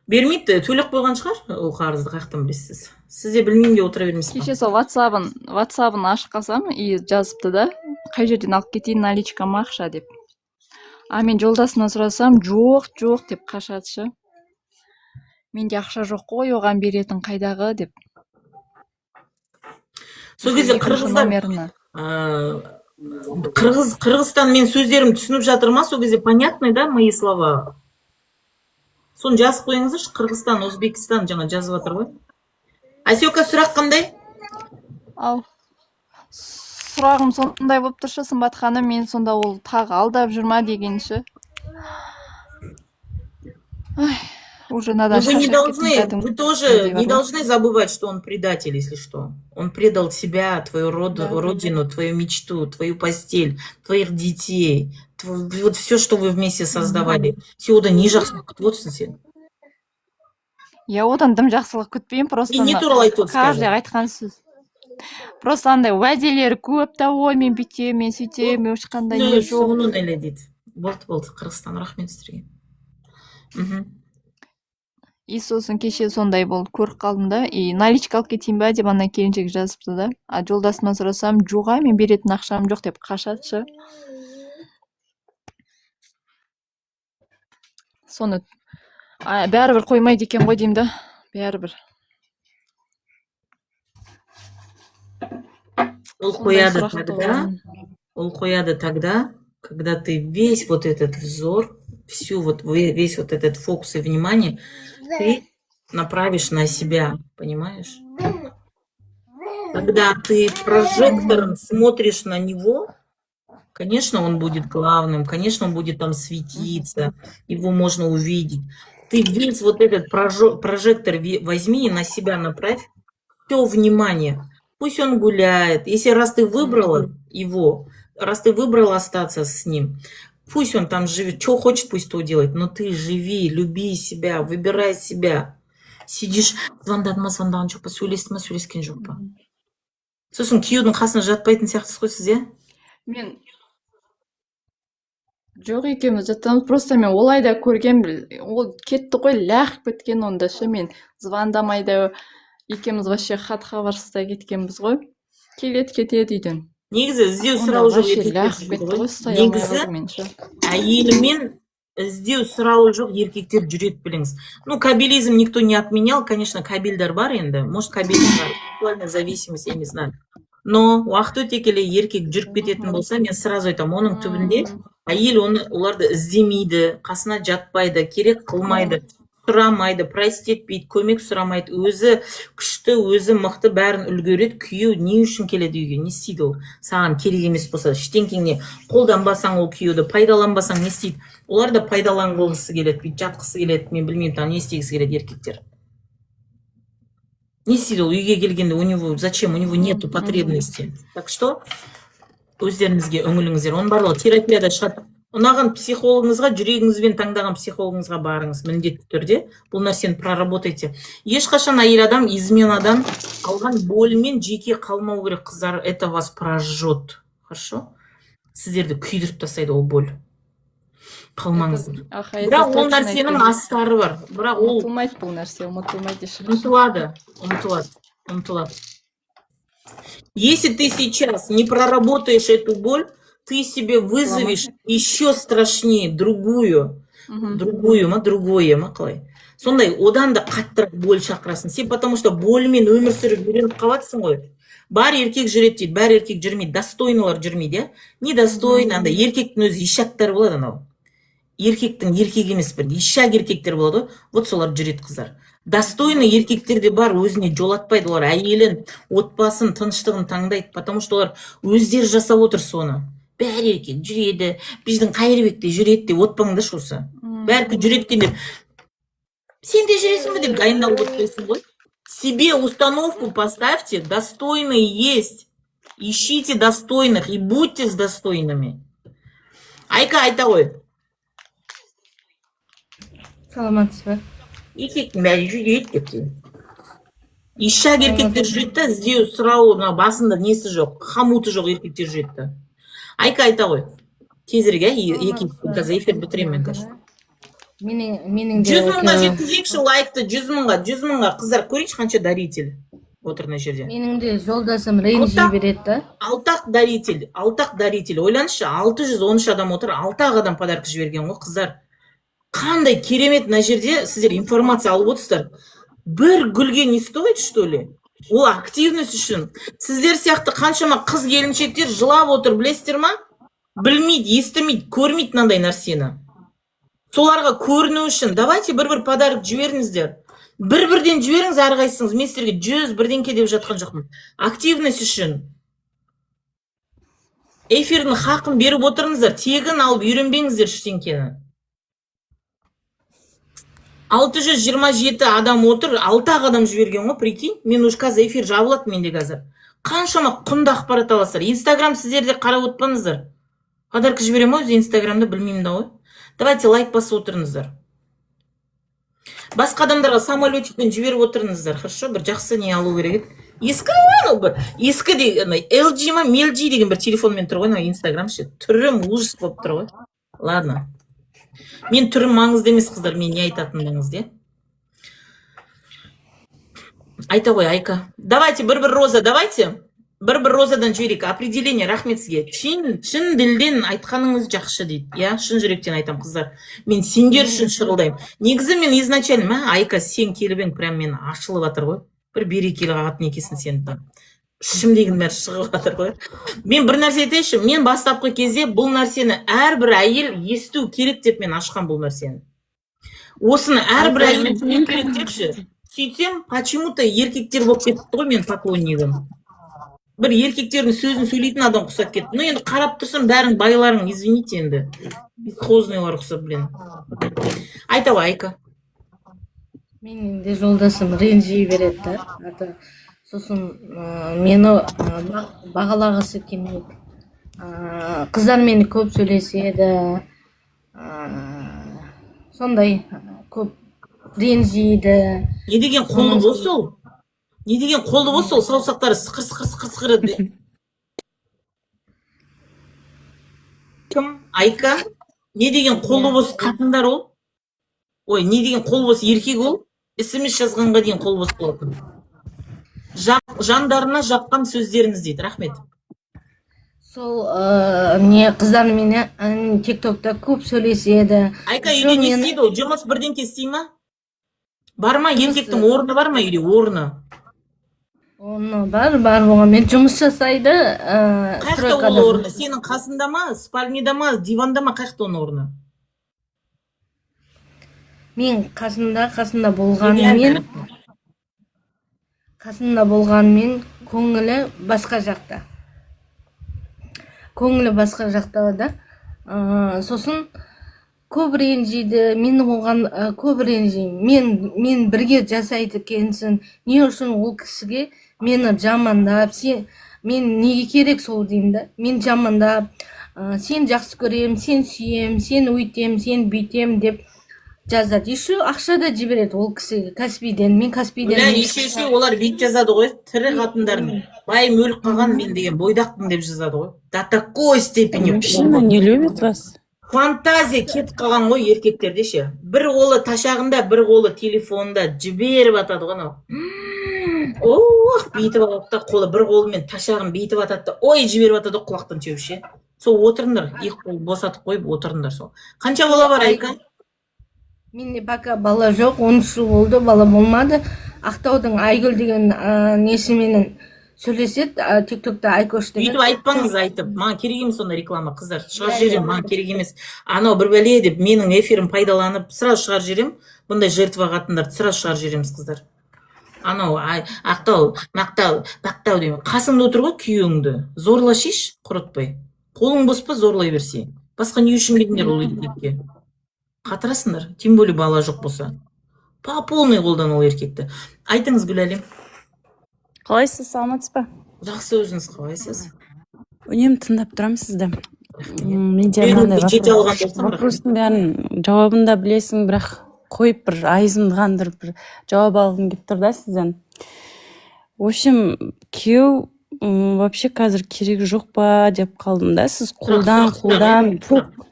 Бермейді, төлеп қойған шығар ол қарызды, қаяқтан білесіз. Сіз де білмеймін де отыра бермейсіз. Кеше сол WhatsApp-ын ашып қалсам, и жазыпты да, қай жерден алып кетейін, наличкама ақша деп. А мен жолдасымнан сұрасам, жоқ деп қашады ше. Менде ақша жоқ қой, оған беретін қайдағы деп. Сол кезде Қырғызстан мен сөздерім түсініп жатыр ма? Сол кезде понятны, да, мои слова? Соны жазып қойыңыздаршы, Қырғызстан, Өзбекстан жаңа жазып жатыр ғой. Асёка, сұрақ қандай? Ал, сұрағым сондай болып тұршы, Сымбат ханым, мен сонда ол тағы алдап жүрма дегенші. Уже надо Вы тоже не должны забывать, что он предатель, если что. Он предал тебя, твою родину, твою мечту, твою постель, твоих детей, вот все, что вы вместе создавали. Все одан не жақсылық күтіп отырсың сен. Я одан дым жақсылық күтпеймін, просто не туралы айтып отырсыз? Каждый айтқан сөз. Просто андай уәделері көп та, ой, мен бүйтем, мен сөйтем, мен ешқандай не жоқ. Соны нәле дейді. Болды, Қырғызстан, рахмет сіздерге. И сосын кеше сондай болып көріп қалдым да, и наличка алып кетейін ба деп ана келіншек жазыпты да. А жолдасымнан сұрасам, жоға, мен беретін ақшам жоқ деп қашатшы. Соны бәрібір қоймайды екен ғой деймін да, бәрібір. Ол қояды тогда, когда ты весь вот этот взор, весь вот этот фокус и внимание ты направишь на себя, понимаешь? Когда ты прожектором смотришь на него, конечно, он будет главным, конечно, он будет там светиться, его можно увидеть. Ты весь вот этот прожектор возьми и на себя направь, все внимание. Пусть он гуляет. Если раз ты выбрала его, раз ты выбрала остаться с ним, пусть он там живет, что хочет, пусть то делает, но ты живи, люби себя, выбирай себя. Сидишь, звондаған жоқ па, сөйлесті ма, сөйлескен жоқ па. Сосын күйеудің қасына жатпайтын сияқтысыз ғой сіз, иә? Мен жоқ екеуміз жатамыз, просто мен олай да көрген, ол кетті ғой, ләқіп кеткен онда ше, мен звондамай да екеуміз вообще хат хабарсыз да кеткенбіз ғой. Келеді кетеді үйден. Негізі іздеу сұрау жоқ еркектер. Негізі әйелімен іздеу сұрауы жоқ еркектер жүреді, біліңіз. Ну, кабелизм никто не отменял, конечно, кабельдар бар енді. Может, кабельдар бар, сексуальная зависимость, я не знаю. Но уақыт өте келе еркек жүріп кететін болса, мен сразу айтамын, оның түбінде әйел оларды іздемейді, қасына жатпайды, керек қылмайды, сұрамайды, простетпейді, көмек сұрамайды, өзі күшті, өзі мықты, бәрін үлгереді. Күйеу не үшін келеді үйге, не істейді ол? Саған керек емес болса, ештеңкеңе қолданбасаң ол күйеуді, пайдаланбасаң не істейді? Олар да пайдаланғысы келеді, бүйтіп жатқысы келеді, мен білмеймін, не істегісі келеді еркектер. Не істейді ол үйге келгенде, у него зачем, у него нету потребности. Так что өздеріңізге үңіліңіздер, оның барлығы терапияда шығады. Ұнаған психологыңызға, жүрегіңізбен таңдаған психологыңызға барыңыз, міндетті түрде. Бұл нәрсені проработайте. Ешқашан әйел адам, изменадан алған болмен жеке қалмау керек, қыздар, это вас прожжет. Хорошо? Сіздерді күйдіріп тастайды ол боль. Қалмаңыздар. Бірақ ол нәрсенің астары бар. Бірақ ол ұмытылмайды, бұл нәрсе, ұмытылмайды. Ұмытылады. Если ты сейчас не проработаешь эту боль, ты себе вызовешь еще страшнее другое, қалай. Сондай, одан да қаттырақ боль шақырасын. Сен потому что больмен өмір сүріп үйреніп қалатсың ғой. Бар еркек жүреді дейді, бар еркек жүрмейді, достойнылар жүрмейді, иә? Недостойны, анда еркектің өзі ишақтар болады анау. Еркектің еркек емес бір, ишақ еркектер болады, вот солар жүреді қыздар. Достойны еркектер де бар, өзіне жолатпайды, олар әйелін, отбасын, тыныштығын таңдайды, потому что олар өздері жасап отыр соны. Бәр еркек жүреді, біздің Қайырбекте жүреді деп отпаңдашы осы. Бәркі жүреді деп, сен де жүресің бе деп дайындалып отырсың ғой. Себе установку поставьте, достойные есть. Ищите достойных и будьте с достойными. Айка, айта ғой. Саламатсыз ба? Еркектің бәрі жүреді деп. Ишақ еркектер жүреді, іздеу сұрау басында несі жоқ, хамуты жоқ еркектер жүреді. Айка, айта ғой. Тезірге, қазір эфир бітіремін, конечно. Менің 100 мыңға жеткізейікші лайкты, 100 мыңға қыздар көрейінші қанша даритель отыр мына жерде. Менің де жолдасым ренжи береді. Алтақ даритель. Ойлаңызшы, 613 адам отыр, 6 адам подарка жіберген ғой, қыздар. Қандай керемет мына жерде сіздер информация алып отырсыздар. Бір гүлге не стоит, что ли? Ол активность үшін. Сіздер сияқты қаншама қыз келіншектер жылап отыр, білесіздер ма? Білмейді, естімейді, көрмейді мынандай нәрсені. Соларға көріну үшін, давайте бір подарок жіберіңіздер. Бір-бірден жіберіңіз әрқайсыңыз. Мен сіздерге 100 бірдеңке деп жатқан жоқпын. Активность үшін. Эфирдің хақын беріп отырыңыздар, тегін алып үйренбеңіздер ештеңкені. 627 адам отыр, 6 адам жіберген ғой, прикинь. Мен уж қазір эфир жабылады менде қазір. Қаншама құнды ақпарат аласыздар. Инстаграм сіздерде қарап отпаңыздар. Подарка жіберем ой, Инстаграмда білмеймін да ғой. Давайте лайк басып отырыңыздар. Басқа адамдарға самолетикпен жіберіп отырыңыздар. Хорошо, бір жақсы не алу керек. Ескі LG ма, MLG деген бір телефонмен тұр ғой, Инстаграм ше. Түрім ужас болып тұр ғой. Ладно. Мен түрім маңызды емес, қыздар, мен не айтатындыңыз, де? Айта ғой, Айка. Давайте, бір роза, давайте. Бір розадан жіберейік. Определение, рахмет сізге. Шын ділден айтқаныңыз жақшы дейді. Я шын жүректен айтам, қыздар. Мен сендер үшін шырылдаймын. Негізі мен изначально, Айка, сен келіп ең, прям мен ашылып атыр ғой. Бір берекелі қағат некесін сені там. ішімдегінің бәрі шығып жатыр ғой. Мен бір нәрсе айтайыншы, мен бастапқы кезде бұл нәрсені әрбір әйел есту керек деп мен ашқан бұл нәрсені. Осыны әрбір әйел есту керек депші. Сөйтсем, почему-то еркектер болып кетті ғой мен поклоннигім. Бір еркектердің сөзін сөйлейтін адам құсап кетті. Ну енді қарап тұрсам бәрің байларың, извините енді. Бесхозныйлар құсап, блин. Айта ғой, Айка. Менің де жолдасым ренжи береді да. Сосын мені бағалағысы келмейді. Қыздар мені көп сөйлеседі. Сондай көп ренжиді. Не деген қолы болса ол? Не деген қолы болса ол? Саусақтары сықыр еді. Кім? Айка? Не деген қолы болса қатындар ол? Ой, не деген қолы болса еркек ол? SMS жазғанға дейін қолы болса болатын. Жандарына жаққан сөздеріңіз дейді. Рахмет. Сол не қыздар мені тиктокта көп сөйлеседі. Айка үйде не істейді ол? Жұмыс бірден кестей ма? Бар ма? Еркектің орны бар ма үйде? Орны? Орны бар оған. Мен жұмыс жасайды. Қайықта ол орны? Сенің қасында ма? Спальныйда ма? Диванда ма? Қайықта оның орны? Мен қасында болғанмен көңілі басқа жақта. Сосын көп ренжиді, мен оған көп ренжимін. Мен бірге жасайды екенсің. Не үшін ол кісіге мені жамандап, мен неге керек сол деймін да. Мен жамандап, сен жақсы көрем, сен сүйем, сен өйтем, сен бүйтем деп жазады. Еще ақша да жібереді ол кісіге Каспийден. Мен Каспийден. Еше олар бет жазады ғой. Тірі қатындарын. Байым өліп қалған, мен деген бойдақпын деп жазады ғой. До такой степени. Не любит вас. Фантазия кетіп қалған ғой еркектерде ше. Бір қолы ташағында, бір қолы телефонда жіберіп атады ғой. Ох, бейтіп атады, қолы бір қолымен ташағын бейтіп атады. Ой, жіберіп атады құлақтан теуіп ше. Сол отырыңдар, екі қол босатып қойып отырыңдар сол. Қанша бала бар, Айка? Менде пока бала жоқ, 10 жыл болды, бала болмады. Ақтаудың Айгүл деген несіменен сөйлеседі, тиктокта Айкош деген. Бүйтіп айтпаңыз, айтып. Маған керек емес сонда реклама, қыздар. Шығар жерем, маған керек емес. Анау бір бәле деп менің эфирім пайдаланып, сразу шығар жерем. Бұндай жертва қатындарды сразу шығар жереміз, қыздар. Анау Ақтау, Мақтау, Бақтау деймін. Қасыңда отыр ғой күйеуіңді. Зорла шеш, құрытпай. Қолың бос па, зорлай берсе. Басқа не үшін кетіңдер ол еркекке? Қатырасыңдар, тем более бала жоқ болса. По полный қолдан ол еркекті. Айтыңыз, Гүләлем. Қалайсыз, саламатсыз ба? Жақсы, өзіңіз қалайсыз? Үнемі тыңдап тұрамын сізді. Менде вопростың бәрін жауабын да білесің, бірақ қойып бір айызымды қандырып бір жауап алғым келіп тұр да сізден. В общем, күйеу вообще қазір керек жоқ па деп қалдым да. Сіз қолдан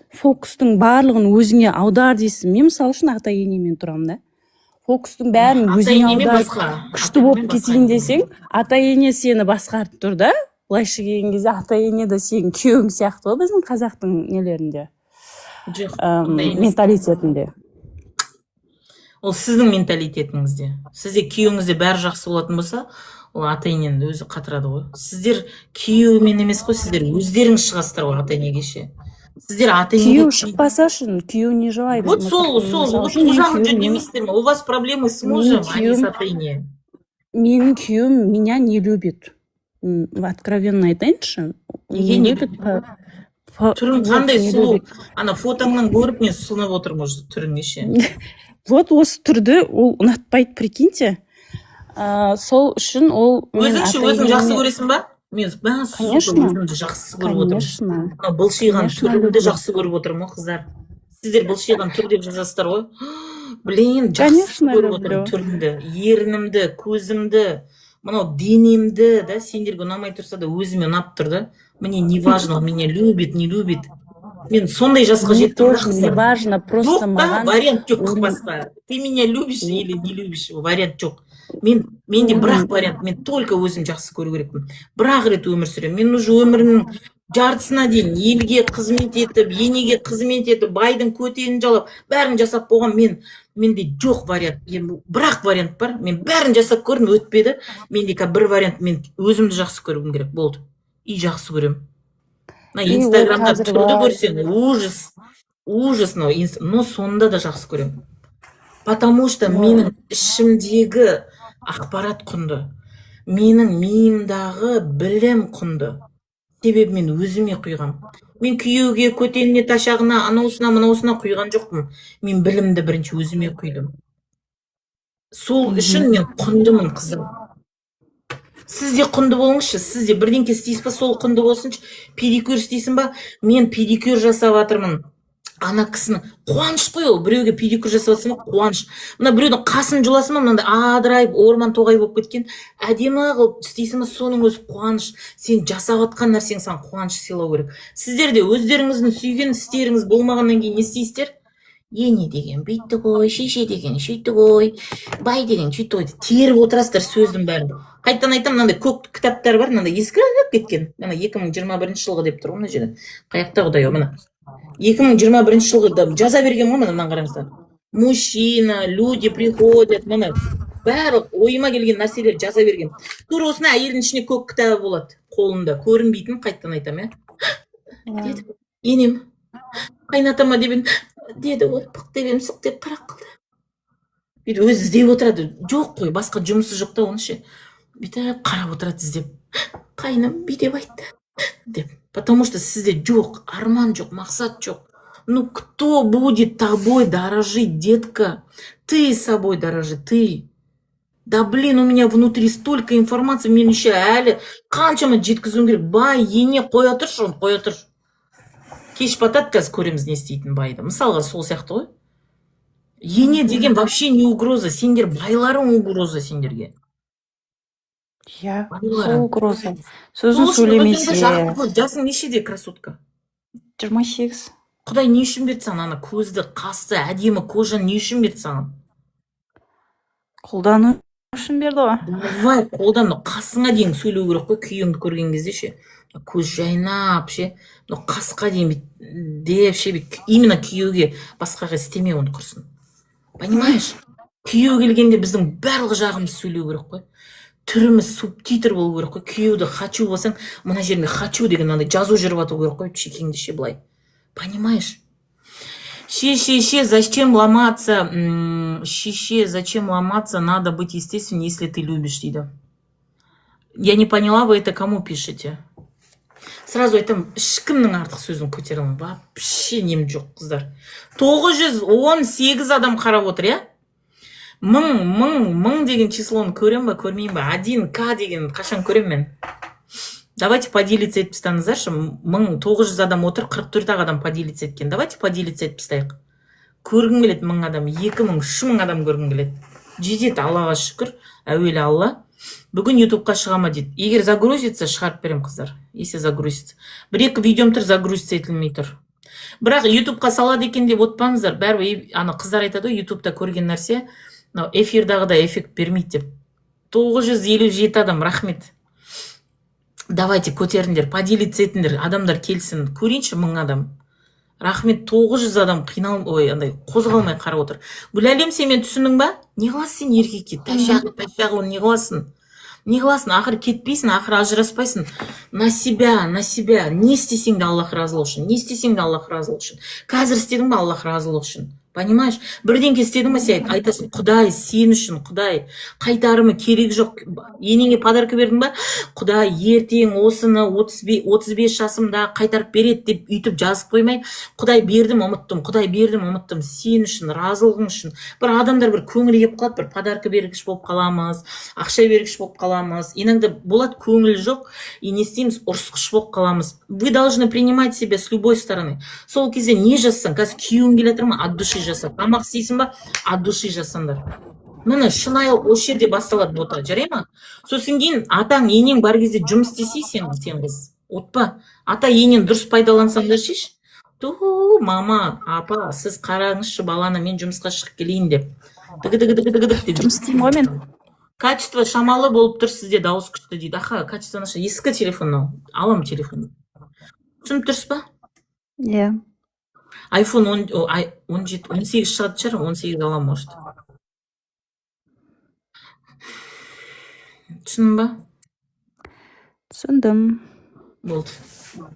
фокустың барлығын өзіңе аудар дейсіз. Мен мысалы үшін ата-енемен тұрамын да. Фокустың бәрін өзіңе аудар, күшті болып кетейін десең, ата-ене сені басқарып тұр да. Былайша келген кезде ата-ене де сенің күйеуің сияқты ғой біздің қазақтың нелерінде, менталитетінде. Ол сіздің менталитетіңізде. Сізде күйеуіңізде бәрі жақсы болатын болса, ол ата-енені өзі қатырады ғой. Сіздер күйеуімен емес қой, сіздер өздеріңіз шығасыздар ғой ата-енеге ше. Сіздер ата-енеге... Күйеу шықпаса үшін, күйеу не желайды? Вот сол, мужам демейсіздер ме? У вас проблемы с мужем, а не с ата-ене. Менің күйеуім меня не любит. Откровенно айтайыншы. Неге не любит? Түрің қандай сұлу? Ана фотоңнан көріп мен сұлынып отырмын түріңе ше. Вот осы түрді ол ұнатпайды, прикиньте. Сол үшін ол... Өзің жақсы көресің ба? Мен өзімді жақсы көріп отырмын. Бұлшиған түрімді жақсы көріп отырмын, қыздар. Сіздер бұлшиған түр деп жазасыздар ғой. Блин, жақсы көріп отырмын түрімді, ерінімді, көзімді, мынау денемді, да, сендерге ұнамай тұрса да өзіме ұнап тұр да. Мне не важно, меня любит, не любит. Мен сондай жасқа жеттім. Не важно, просто маған... Вариант жоқ басқа. Ты меня любишь или не любишь? Вариант жоқ. Менде бірақ вариант, мен только өзім жақсы көру керекпін. Бірақ рет өмір сүремін. Мен уже өмірімнің жартысына дейін елге қызмет етіп, енеге қызмет етіп, байдың көтенін жалап, бәрін жасап болған менде жоқ вариант. Бірақ вариант бар. Мен бәрін жасап көрдім, өтпеді. Менде бір вариант, мен өзімді жақсы көруім керек болды. И жақсы көрем. Инстаграмда түрді көрсең, ужас, но сонда да жақсы көрем. Потому что менің ішімдегі ақпарат құнды. Менің миымдағы білім құнды. Себебі мен өзіме құйғам. Мен күйеуге, көтеніне, ташағына, анаусына, мынаусына құйған жоқпын. Мен білімді бірінші өзіме құйдым. Сол үшін мен құндымын, қызым. Сіз де құнды болыңызшы, сіз де бірдеңке істейсіз ба, сол құнды болсыншы. Педикюр істейсің ба? Мен педикюр жасап жатырмын. Ана кісінің қуаныш қой ол, біреуге педикюр жасап жатсың ба, қуаныш. Мына біреудің қасын жуласың ба, мынандай адырайып, орман тоғай болып кеткен, әдемі қылып істейсің ба, соның өзі қуаныш. Сен жасап жатқан нәрсең саған қуаныш сыйлау керек. Сіздер де өздеріңіздің сүйген істеріңіз болмағаннан кейін не істейсіздер? Ене деген бүйтті ғой, шеше деген шүйті ғой, бай деген шүйті ғой, теріп отырасыздар сөздің бәрін. Қайтадан айтам, мынандай көк кітаптар бар, мынандай ескіріп кеткен. Мына 2021 жылғы деп тұр, мына жерде. Қаяқта құдай, мына 2021 жылғы жаза берген ғой, мына қараңыздар. Мужчина, люди приходят, мына бәрі ойыма келген нәрселер жаза берген. Тура осына әйелдің ішіне көк кітабы болады, қолында көрінбейтін, қайтадан айтам, деді. Енем, қайнатама деп деді, опық деп сық деп қарақ қылды. Бүйтіп өзі іздеп отырады, жоқ қой, басқа жұмысы жоқ та, оны ше. Бүйтіп қарап отырады іздеп. Қайным бүйтіп айтты деп. Потому что сізде жоқ, арман жоқ, мақсат жоқ. Ну кто будет тобой дорожить, детка? Ты собой дорожи, ты. Да блин, у меня внутри столько информации, мен еще әлі қаншама жеткізуім керек. Бай, ене қоя тұршы, оны қоя тұршы. Кеш батады, қазір көреміз не істейтін байды. Мысалға сол сияқты ғой. Ене деген вообще не угроза. Сендер байларың угроза сендерге. Иә, сол угроза. Сөзін сөйлемесе. Жасың нешеде, красотка? 28. Құдай не үшін берді саған, ана көзді, қасты, әдемі кожаны не үшін берді саған? Қолдану үшін берді ғой. Давай, қолдану, қасыңа дейін сөйлеу керек қой, күйеуіңді көрген кезде ше. Көз жайнап ше, қасқа дейін деп ше, именно күйеуге басқаға істеме оны құрсын. Понимаешь? Күйеу келгенде біздің барлық жағымыз сөйлеу керек қой. Түріміз субтитр болу керек қой. Күйеуді хочу болсаң, мына жеріне хочу деген жазу жүріп ату керек қой, чекеңді ше былай. Понимаешь? Ше, зачем ломаться? Ше, зачем ломаться? Надо быть естественным, если ты любишь, дейді. Я не поняла, вы это кому пишете? Сразу айтам, ешкімнің артық сөзін көтере алмаймын. Вообще нем жоқ, қыздар. 918 адам қарап отыр, я? Мың деген числоны көрем ба, көрмеймін ба? 1К деген қашан көрем мен? Давайте поделиться етіп тастаңыздаршы. 1900 адам отыр, 44 адам поделиться еткен. Давайте поделиться етіп тастайық. Көргім келеді 1000 адам, 2000, 3000 адам көргім келеді. Жетеді, Аллаға шүкір, әуелі Алла. Бүгін ютубқа шығама дейді. Егер загрузится, шығарып берем, қыздар. Если загрузится. Бір-екі видеом тұр, загрузится етілмей тұр. Бірақ ютубқа салады екен деп отпаңыздар. Бәрі қыздар айтады, ютубта көрген нәрсе, эфирдағыда эффект бермейді деп. 957 адам, рахмет. Давайте көтеріңдер, поделиться етіңдер, адамдар келсін. Көрейінші 1000 адам. Рахмет, 900 адам қозғалмай қарап отыр. Гүләлем, сен мен түсіндің ба? Не қыласың сен еркекке? Тәшағы, не қыласың? Не қыласың? Ақыр кетпейсің, ақыр ажыраспайсың. На себя. Не істесең де Аллах разылығы үшін. Қазір істедің ба Аллах разылығы үшін? Понимаешь? Бірдеңке істедің ба сен айтасың, Құдай, сен үшін, Құдай, қайтарымы керек жоқ. Енеңе подарка бердің ба? Құдай, ертең осыны 35 жасымда қайтарып береді деп үйтіп жазып қоймай, Құдай бердім, ұмыттым, сен үшін, разылығың үшін. Бір адамдар бір көңілі кеп қалады, бір подарка бергіш болып қаламыз, ақша бергіш болып қаламыз. Иногда болады көңіл жоқ, и не істейміз, ұрысқыш болып қаламыз. Вы должны принимать себя с любой стороны. Сол кезде не жазсаң, қазір күйеуің келе жатыр ма? От души жасап. Тамақ істейсің ба? От души жасаңдар. Міне шынайылық осы жерде басталады бота, жарай ма? Сосын кейін атаң, енең бар кезде жұмыс істесей сен қыз. Отпа. Ата енен дұрыс пайдалансаңдар шеш. Мама, апа, сіз қараңызшы баланы, мен жұмысқа шығып келейін деп. Жұмыс істеймін ғой мен. Качество шамалы болып тұр, сізде дауыс күшті дейді. Аха, качество наша. Ескі телефон, алам телефон. Түсініп тұрсыз ба? Иә. iPhone 18 шығатын шығар, 18 аламын, может. Түсіндің ба? Түсіндім. Болды.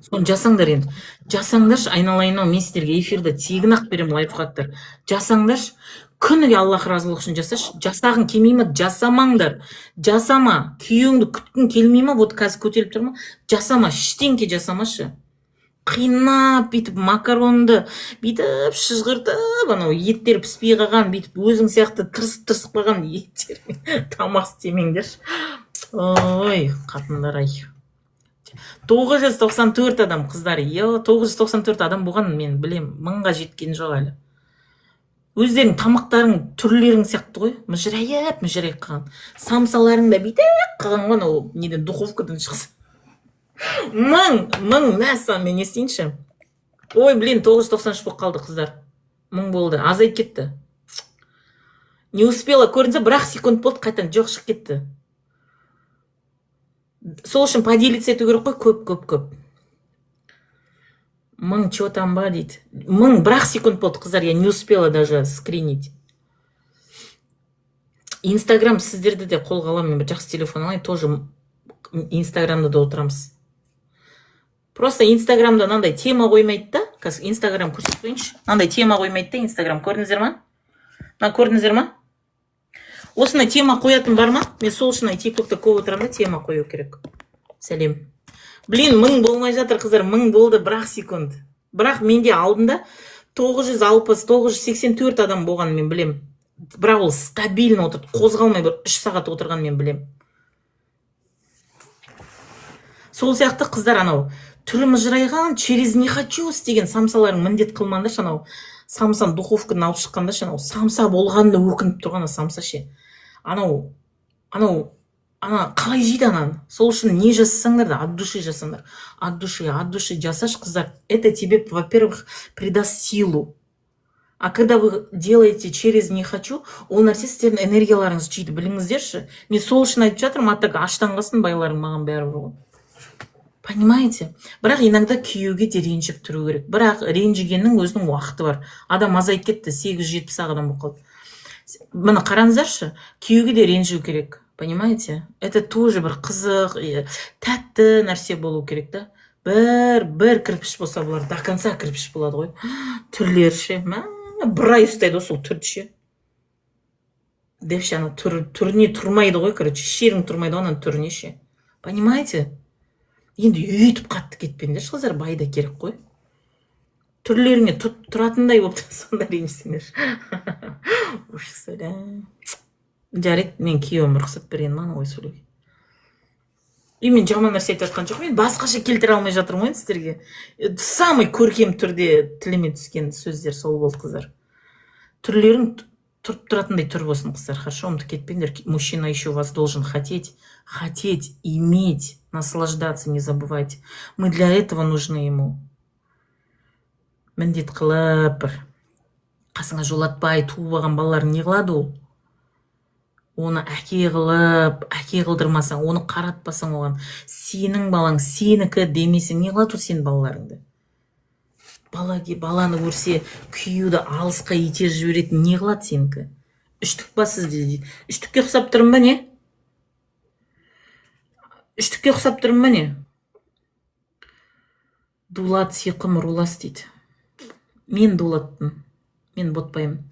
Соны жасаңдар енді. Жасаңдаршы, айналайын-ау, мен сіздерге эфирді тегін ақ беремін, лайфхактар. Жасаңдаршы, күніге Аллах разылығы үшін жасашы. Жасағың келмей ме? Жасамаңдар. Жасама. Күйеуіңді күткің келмей ме? Вот қазір көтеріліп тұр ма? Жасама, ештеңке жасамашы. Қинап, бүйтіп макаронды, бүйтіп шыжғыртып, анау еттер піспей қалған, бүйтіп өзің сияқты тырысып қалған еттер тамақ істемеңдерші. Ой, қатындар-ай. 994 адам, қыздар. 994 адам болған, мен білем, 1000-ға жеткен жоқ әлі. Өздерің тамақтарың түрлерің сияқты ғой, мүжірайып қалған. Самсаларың да бүйтіп қалған ғой, ол неден духовкадан шықса. 1000 мәссаған, мен не істейінші? Ой, блин, 993 болып қалды, қыздар. 1000 болды, азайып кетті. Не успела, көрінсе, бірақ секунд болды, қайтан жоқ шығып кетті. Сол үшін поделиться ету керек қой, көп. 1000 чего там ба дейді. 1000 бірақ секунд болды, қыздар, я не успела даже скринить. Инстаграм сіздерді де қолға аламын, мен бір жақсы телефон алайын, тоже Инстаграмда да отырамыз. Просто Инстаграмда мынандай тема қоймайды да, қазір Инстаграм көрсетпейінші. Мынандай тема қоймайды да, Инстаграм, көрдіңіздер ма? Көрдіңіздер ма? Осындай тема қоятын бар ма? Мен сол үшін тиктокта көп отырамын да, тема қою керек. Сәлем. Блин, 1000 болмай жатыр, қыздар, 1000 болды, бірақ секунд. Бірақ менде алдында 960-984 адам болған, мен білем. Бірақ ол стабильно отырды, қозғалмай бір 3 сағат отырған, мен білем. Сол сияқты қыздар, анау түрі мыжырайған, через не хочу істеген самсаларың міндет қылмаңдаршы, анау самсан духовкадан алып шыққандаршы, анау самса болғанды өкініп тұрған самса ше. Анау қалай жейді ананы? Сол үшін не жасасаңдар да, от души жасаңдар. От души жасаш, қыздар. Это тебе, во-первых, придаст силу. А когда вы делаете через не хочу, ол нәрсе сіздердің энергияларыңыз жейді, біліңіздерші. Мен сол үшін айтып жатырмын, аттағы аштан қалсын байларың маған бәрі ғой. Понимаете? Бірақ иногда күйеуге де ренжіп тұру керек. Бірақ ренжігеннің өзінің уақыты бар. Адам азайып кетті, 870 адам болып қалды. Мына қараңыздаршы, күйеуге де ренжу керек. Понимаете? Это тоже бір қызық, тәтті нәрсе болу керек да. Бір кірпіш болса бұлар, до конца кірпіш болады ғой. Түрлері ше. Бір ай ұстайды сол түрді ше. Депші, түріне тұрмайды ғой, короче, шерің тұрмайды оның түріне ше. Понимаете? Енді өйтіп қатты кетпеңдер, қыздар, байда керек қой. Түрлеріңе тұратындай болып сонда ренжісіңдер. Уш сәлем. Жарайды, мен күйеуім рұқсат берген мана ой сөйлеуге. И мен жаман нәрсе айтып жатқан жоқ, мен басқаша келтіре алмай жатырмын ғой сіздерге. Самый көркем түрде тіліме түскен сөздер сол болды, қыздар. Түрлерің тұрып тұратындай түр болсын, қыздар. Хорошо, ұмытып кетпеңдер. Мужчина еще вас должен хотеть, иметь, наслаждаться, не забывайте. Мы для этого нужны ему. Міндет қылып бір қасыңа жолатпай туып алған балаларың не қылады ол? Оны әке қылдырмасаң, оны қаратпасаң оған, сенің балаң сенікі демесең, не қылады сенің балаларыңды? Баланы көрсе, күйеуді алысқа итеріп жіберетін не қылады сенікі? Үштік па сізде дейді. Үштікке ұқсап тұрмын ба не? Үштікке ұқсап тұрмын ба не? Дулат сиқым рулас дейді. Мен дулаттым, мен ботпаймын.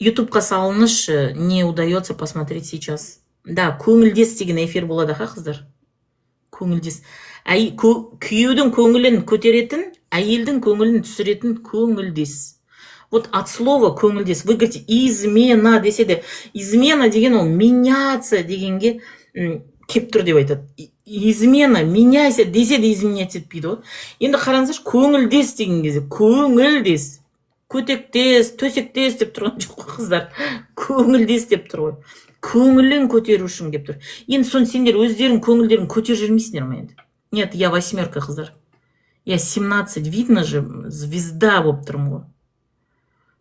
Ютубқа салыныш, не удается посмотреть сейчас. Да, көңілдес деген эфир болады, қыздар. Көңілдес. Күйеудің көңілін көтеретін, әйелдің көңілін түсіретін көңілдес. Вот от слова көңілдес. Вы говорите, измена десе де, измена деген ол меняться дегенге кеп тұр деп айтады. Измена, меняйся десе де изменять етпейді ғой. Енді қараңыздар, көңілдес деген кезде, көңілдес, көтектес, төсектес деп тұрған жоқ қыздар. Көңілдес деп тұр ғой. Көңілін көтеру үшін деп тұр. Енді соны сендер өздерің көңілдерін көтер жүрмейсіңдер ме енді? Нет, я 8, қыздар. Я 17, видно же, звезда болып тұрмын ғой.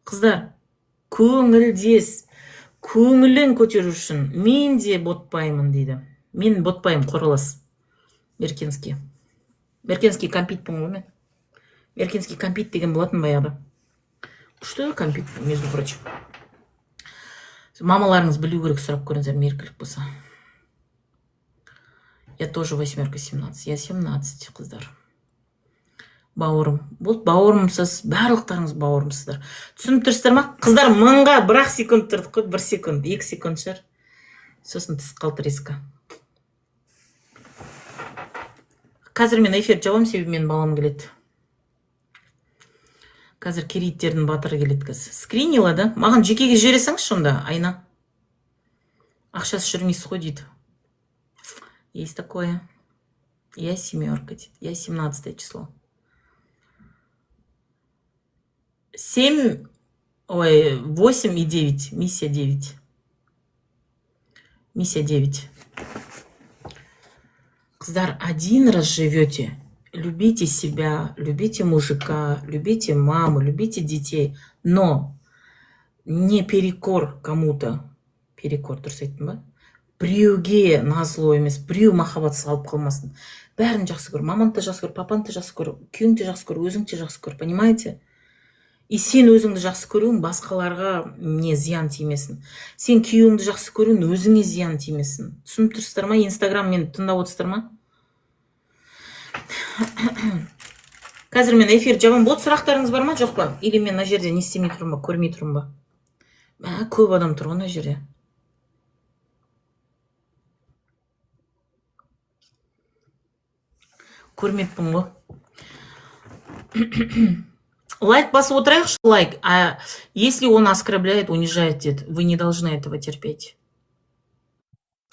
Қыздар, көңілдес, көңілін көтеру үшін мен де ботпаймын дейді. Мен ботпаймын, қоралас. Меркенский компитпін ғой мен. Меркинский компит деген болатын баяғыда. Күшті компит, между прочим. Мамаларыңыз білу керек, сұрап көріңіздер, меркілік болса. Я тоже 8-17. Я 17, қыздар. Бауырым. Бұл бауырымсыз, барлықтарыңыз бауырымсыздар. Түсініп тұрсыздар ма? Қыздар, мыңға 1 секунд тұрдық қой, 1 секунд, 2 секунд шығар. Сосын тіс қалды резко. Қазір мен эфир жабам, себебі мен балам келеді. Қазір керейттердің батыры келеді кіз. Скринила, да? Маған жекеге жібересіңіз сонда, Айна. Ақшасы жүрмейсіз ғой дейді. Есть такое. Я 7, дейді. Я 17 число. 8 и 9. Миссия 9. Миссия 9. Қыздар, один раз живете. Любите себя, любите мужика, любите маму, любите детей. Но не перекор кому-то. Перекор, дұрыс айттым ба? Біреуге назло емес, біреу махаббатсыз қалып қалмасын. Бәрін жақсы көр. Маманы да жақсы көр, папаны да жақсы көр, күйіңді де жақсы көр, өзіңді де жақсы көр. Понимаете? И сен өзіңді жақсы көруің басқаларға не зиян тимесін. Сен күйеуіңді жақсы көруің өзіңе зиян тимесін. Түсініп тұрсыздар ма? Инстаграм мені тыңдап отырсыздар ма? Қазір мен эфир жабам. Бот сұрақтарыңыз бар ма, жоқ па? Или мен мына жерде не істемей тұрмын ба, көрмей тұрмын ба? Көп адам тұр ғой мына жерде. Көрмеппін ғой. Лайк басып отырайықшы, лайк. А если он оскорбляет, унижает, дед, вы не должны этого терпеть.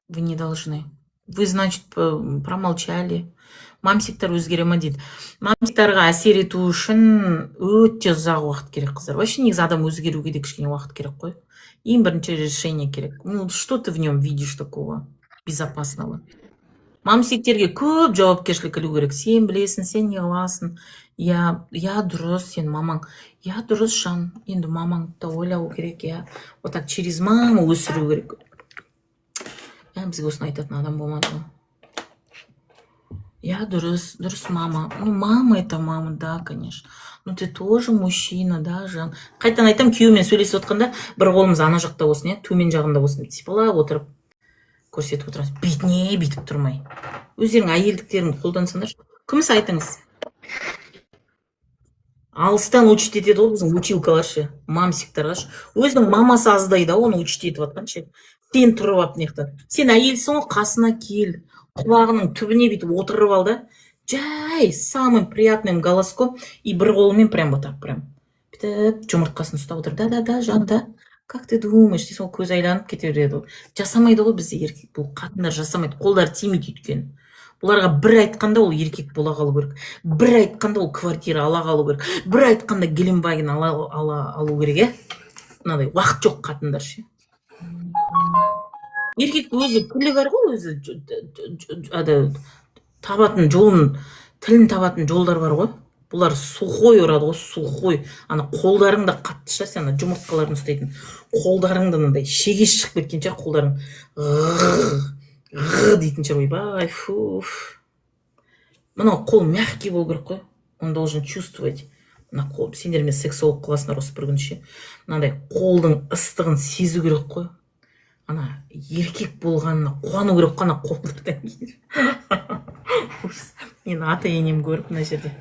Вы не должны. Вы, значит, промолчали. Мамсиктар өзгере ма дейді. Мамсиктарға әсер ету үшін өте ұзақ уақыт керек, қыздар. Вообще негізі адам өзгеруге де кішкене уақыт керек қой. Ең бірінші решение керек. Ну, что ты в нем видишь такого безопасного? Мамсиктерге көп жауапкершілік ілу керек. Сен білесің, сен не қыласың. Я дұрыс, сен мамаң. Я дұрыс, жан. Енді мамаң да ойлау керек, я. Вот так через маму өсіру керек. Бізге осыны айтатын адам болмады. Я дұрыс, мама. Ну, мама это мама, да, конечно. Ну, ты тоже мужчина, да, жан. Қайтан айтам, күйеумен сөйлесіп отқанда, бір қолымыз ана жақта болсын, төмен жағында болсын. Сипалап отырып, көрсетіп отырамыз. Бетіне бетіп тұрмай. Өздерің әйелдіктеріңді қолдансаңдар. Күміс айтыңыз. Алыстан учить етеді ол біздің училкаларшы, мамсиктарға. Өзінің мамасы аздайды, оны учить етіп атқаншы. Сен тұрып ап неқтан. Сен әйелсің ғой, қасына кел. Құлағының түбіне бетіп отырып ал да. Жай, самым приятным голоском и бір қолымен прям вот так, прям. Бітіп, жұмыртқасын ұстап отыр. Да, жан, да. Как ты думаешь, сол көз айланып кете береді. Жасамайды ғой бізде еркек. Бұл қатындар жасамайды. Қолдар тимейді өйткені. Бұларға бір айтқанда ол еркек бола қалу керек. Бір айтқанда ол квартира ала қалу керек. Бір айтқанда Геленваген алу керек, Мынадай уақыт жоқ қатындар ше. Еркек өзі тілі бар ғой, өзі табатын жолын, тілін табатын жолдар бар ғой. Бұлар сухой ұрады ғой, сухой. Ана қолдарыңда қатты ша, сен жұмыртқаларын ұстайтын. Қолдарыңда мындай шеге шығып кеткен шығар, қолдарың дейтін шығар, ойбай, фуф. Мынау қол мягкий болу керек қой. Он должен чувствовать. Мына қол, сендер мен сексолог қыласындар осы бір күн ше. Мынандай қолдың ыстығын сезу керек қой. Ана еркек болғанына қуану керек қой, ана қолдардан кейін. Мен ата енем көріп мына жерде.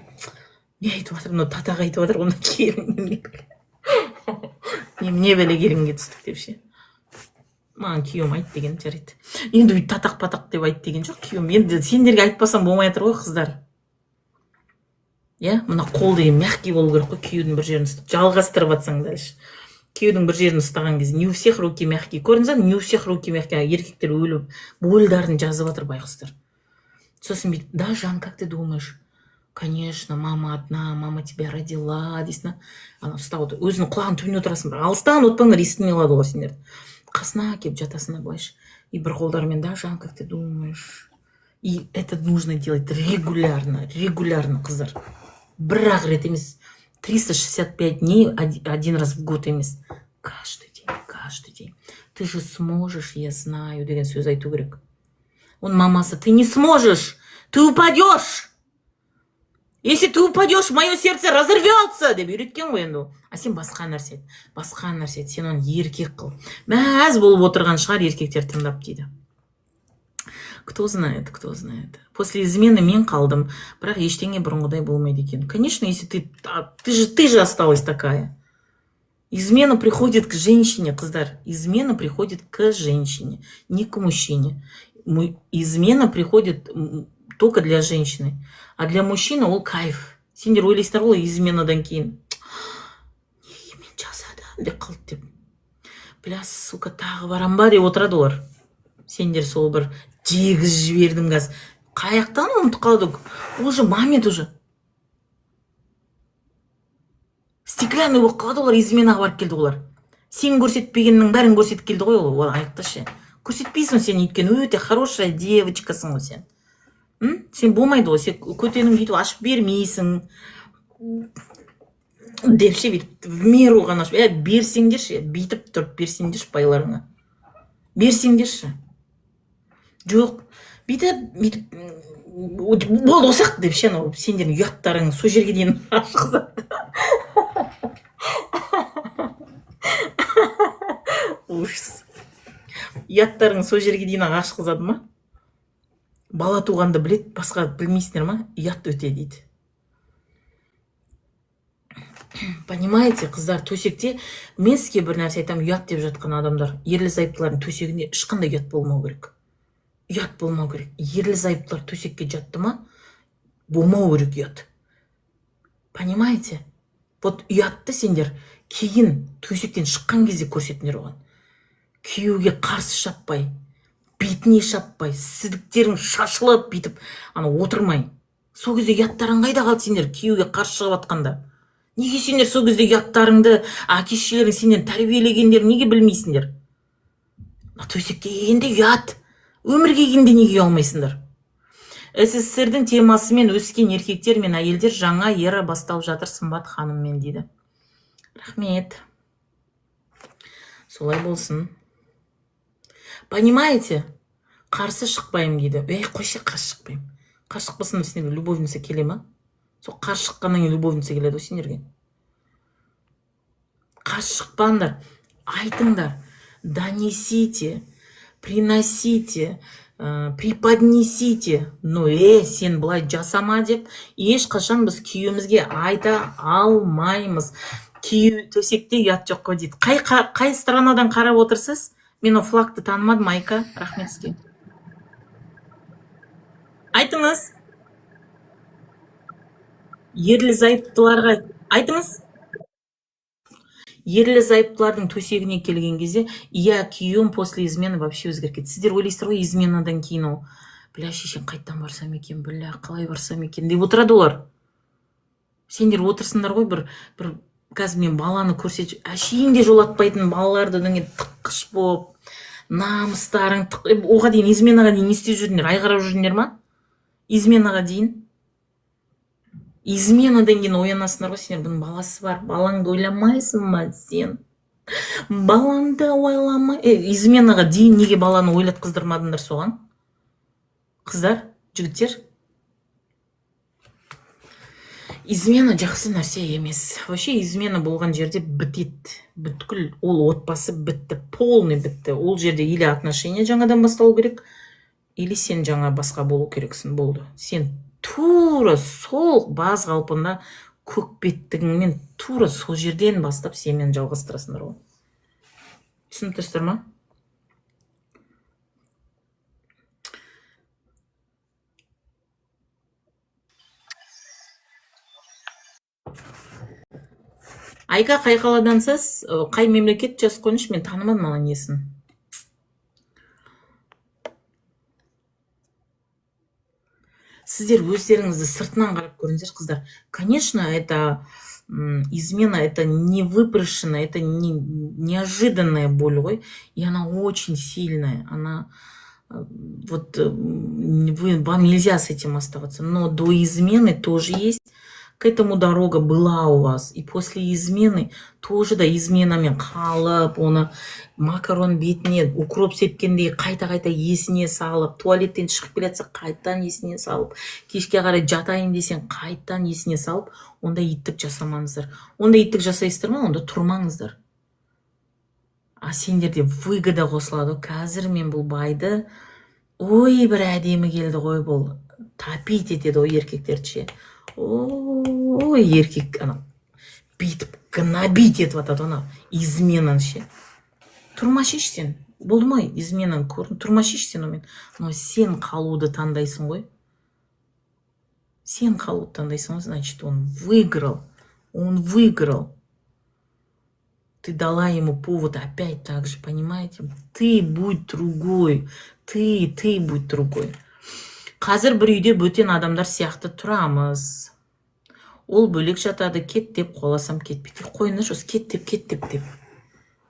Не айтып жатыр, мынау татақ айтып жатыр, онда келін. Не бәле келінге түстік деп ше. Маған күйеуім айт деген жарайды. Енді бүйтіп татақ-патақ деп айт деген жоқ күйеуім. Енді сендерге айтпасам болмай жатыр ғой, қыздар. Мына қол деген мягкий болу керек қой, күйеудің бір жерін ұстап. Жалғастырып атсаң дальше. Күйеудің бір жерін ұстаған кезде не у всех руки мягкие. Көрдіңіз, не у всех руки мягкие. Еркектер өліп, бойларын жазып жатыр байқұстар. Сосын бүйтіп, да, Жан, как ты думаешь? Конечно, мама одна, мама тебя родила, дейсің. Ана ұстап отыр. Өзінің құлағын түбіне отырасың. Алыстан отпаңдар, естімей қалады ғой сендерді. Қасына келіп жатасың былайша. И бір қолдармен, да, Жан, как ты думаешь? И это нужно делать регулярно, қыздар. Бір-ақ рет емес, 365 дней, один раз в год емес. Каждый день. Ты же сможешь, я знаю, деген сөз айту керек. Он мамасы, ты не сможешь, ты упадешь. Если ты упадешь, мое сердце разорвется деп үйреткен ғой енді. А сен басқа нәрсе сен оны еркек қыл. Мәз болып отырған шығар еркектер тыңдап дейді. Кто знает. После измены мен қалдым, бірақ ештеңе бұрынғыдай болмайды екен. Конечно, если ты же осталась такая. Измена приходит к женщине, қыздар. Измена приходит к женщине, не к мужчине. Измена приходит только для женщины. А для мужчины ол кайф. Сендер ойлайсыздар ғой изменадан кейін. Неге мен жасады деп қалды деп. Бля, сука, тағы барам ба деп отырады олар. Сендер сол бір жегіз жібердің қазір. Қаяқтан ұмытып қалдық. Уже момент уже. Стеклянный болып қалады олар, изменаға барып келді олар. Сен көрсетпегеннің бәрін көрсетіп келді ғой ол аяқташы. Көрсетпейсің сен өйткені өте хорошая девочкасың ғой сен. Сен болмайды ғой, сен көтенің бүйтіп ашып бермейсің. Депше бүйтіп в меру ғана ашып, берсеңдерші, бүйтіп тұрып берсеңдерші байларыңа. Берсеңдерші. Жоқ, бүйтіп бол осақ деп ше, сендердің ұяттарың сол жерге дейін ашқызады. Ужас. Ұяттарың сол жерге дейін ашқызады ма? Бала туғанды білет, басқа білмейсіңдер ма? Ұят өте дейді. Понимаете, қыздар, төсекте мен сізге бір нәрсе айтам, ұят деп жатқан адамдар, ерлі зайыптылардың төсегінде ешқандай ұят болмау керек. Ұят болмау керек. Ерлі зайыптылар төсекке жатты ма? Болмау керек ұят. Понимаете? Вот ұятты сендер кейін төсектен шыққан кезде көрсетіңдер оған. Күйеуге қарсы шаппай, бетіне шаппай, сідіктерің шашылып бейтіп, отырмай. Сол кезде ұяттарың қайда қалды сендер күйеуге қарсы шығып атқанда? Неге сендер сол кезде ұяттарыңды, әке-шешелерің сенден тәрбиелегендер неге білмейсіңдер? Төсекке келгенде ұят, өмірге келгенде неге алмайсыңдар? СССР-дің темасымен өскен еркектер мен әйелдер жаңа ера басталып жатыр Сымбат ханыммен дейді. Рахмет. Солай болсын. Понимаете? Қарсы шықпайым дейді. Қойшы, қарсы шықпайым. Қарсы шықпасында сендерге любовница келе ма? Сол қарсы шыққаннан кейін любовница келеді сендерге. Қарсы шықпаңдар. Айтыңдар. Донесите, приносите, преподнесите. Сен былай жасама деп, ешқашан біз күйеуімізге айта алмаймыз. Күйеу төсекте ұят жоқ қой дейді. Қай странадан қарап отырсыз? Мен о флагты танымадым, Айка. Рахмет сізге. Айтыңыз. Ерлі зайыптыларға айтыңыз. Ерлі зайыптылардың төсегіне келген кезде, күйеуім после измены вообще өзгеріп кетті. Сіздер ойлайсыздар ғой, изменадан кейін ол, бля, шешем қайттан барсам екен, бля, қалай барсам екен деп отырады олар. Сендер отырсыңдар ғой, бір қазір мен баланы көрсетіп, әшейінде жолатпайтын балаларды тыққыш болып, намыстарың, оға дейін, изменаға дейін не істеп жүрдіңдер, айғарап жүрдіңдер ма? Изменаға дейін. Изменадан кейін оянасыңдар ғой, сендер бұның баласы бар, балаңды ойламайсың ма сен? Балаңды ойламай... Изменаға дейін неге баланы ойлатқыздырмадыңдар соған? Қыздар, жігіттер? Измена жақсы нәрсе емес. Вообще измена болған жерде бітеді. Бүткіл ол отбасы бітті, полный бітті. Ол жерде или отношения жаңадан басталу керек, или сен жаңа басқа болу керексің, болды. Сен тура сол баз қалпында көк беттігіңмен тура сол жерден бастап сенмен жалғастырасыңдар ғой. Түсініп ма? Айка, қай қаладансыз, қай мемлекет жазып қойыңызшы, мен танымадым ана несін. Сіздер өздеріңізді сыртынан қарап көріңіздер, қыздар. Конечно, это измена, это не выпрошенная, это неожиданная боль, ғой, и она очень сильная. Она вот вам нельзя с этим оставаться. Но до измены тоже есть К этому дорога была у вас. И после измены тоже да изменамен қалып, оны макарон бетіне укроп сепкендей қайта-қайта есіне салып, туалеттен шығып келе жатса қайтадан есіне салып, кешке қарай жатайын десең қайтадан есіне салып, онда иттік жасамаңыздар. Онда иттік жасайсыздар ма, онда тұрмаңыздар. А сендерде выгода қосылады. Қазір мен бұл байды, ой, бір әдемі келді ғой бұл. Тапит етеді ой еркектерше. Ой, еркек ана бүйтіп гнобить етіп атады ана изменаны ше. Тұрмашиш сен. Болмай изменаны көрдің. Тұрмашиш сен омен. Но сен қалуды таңдайсың ғой. Сен қалуды таңдайсың, значит, он выиграл. Он выиграл. Ты дала ему повод опять так же, понимаете? Ты будь другой. Ты будь другой. Қазір бір үйде бөтен адамдар сияқты тұрамыз. Ол бөлек жатады, кет деп қоласам кетпейді. Қойыңыз осы кет деп.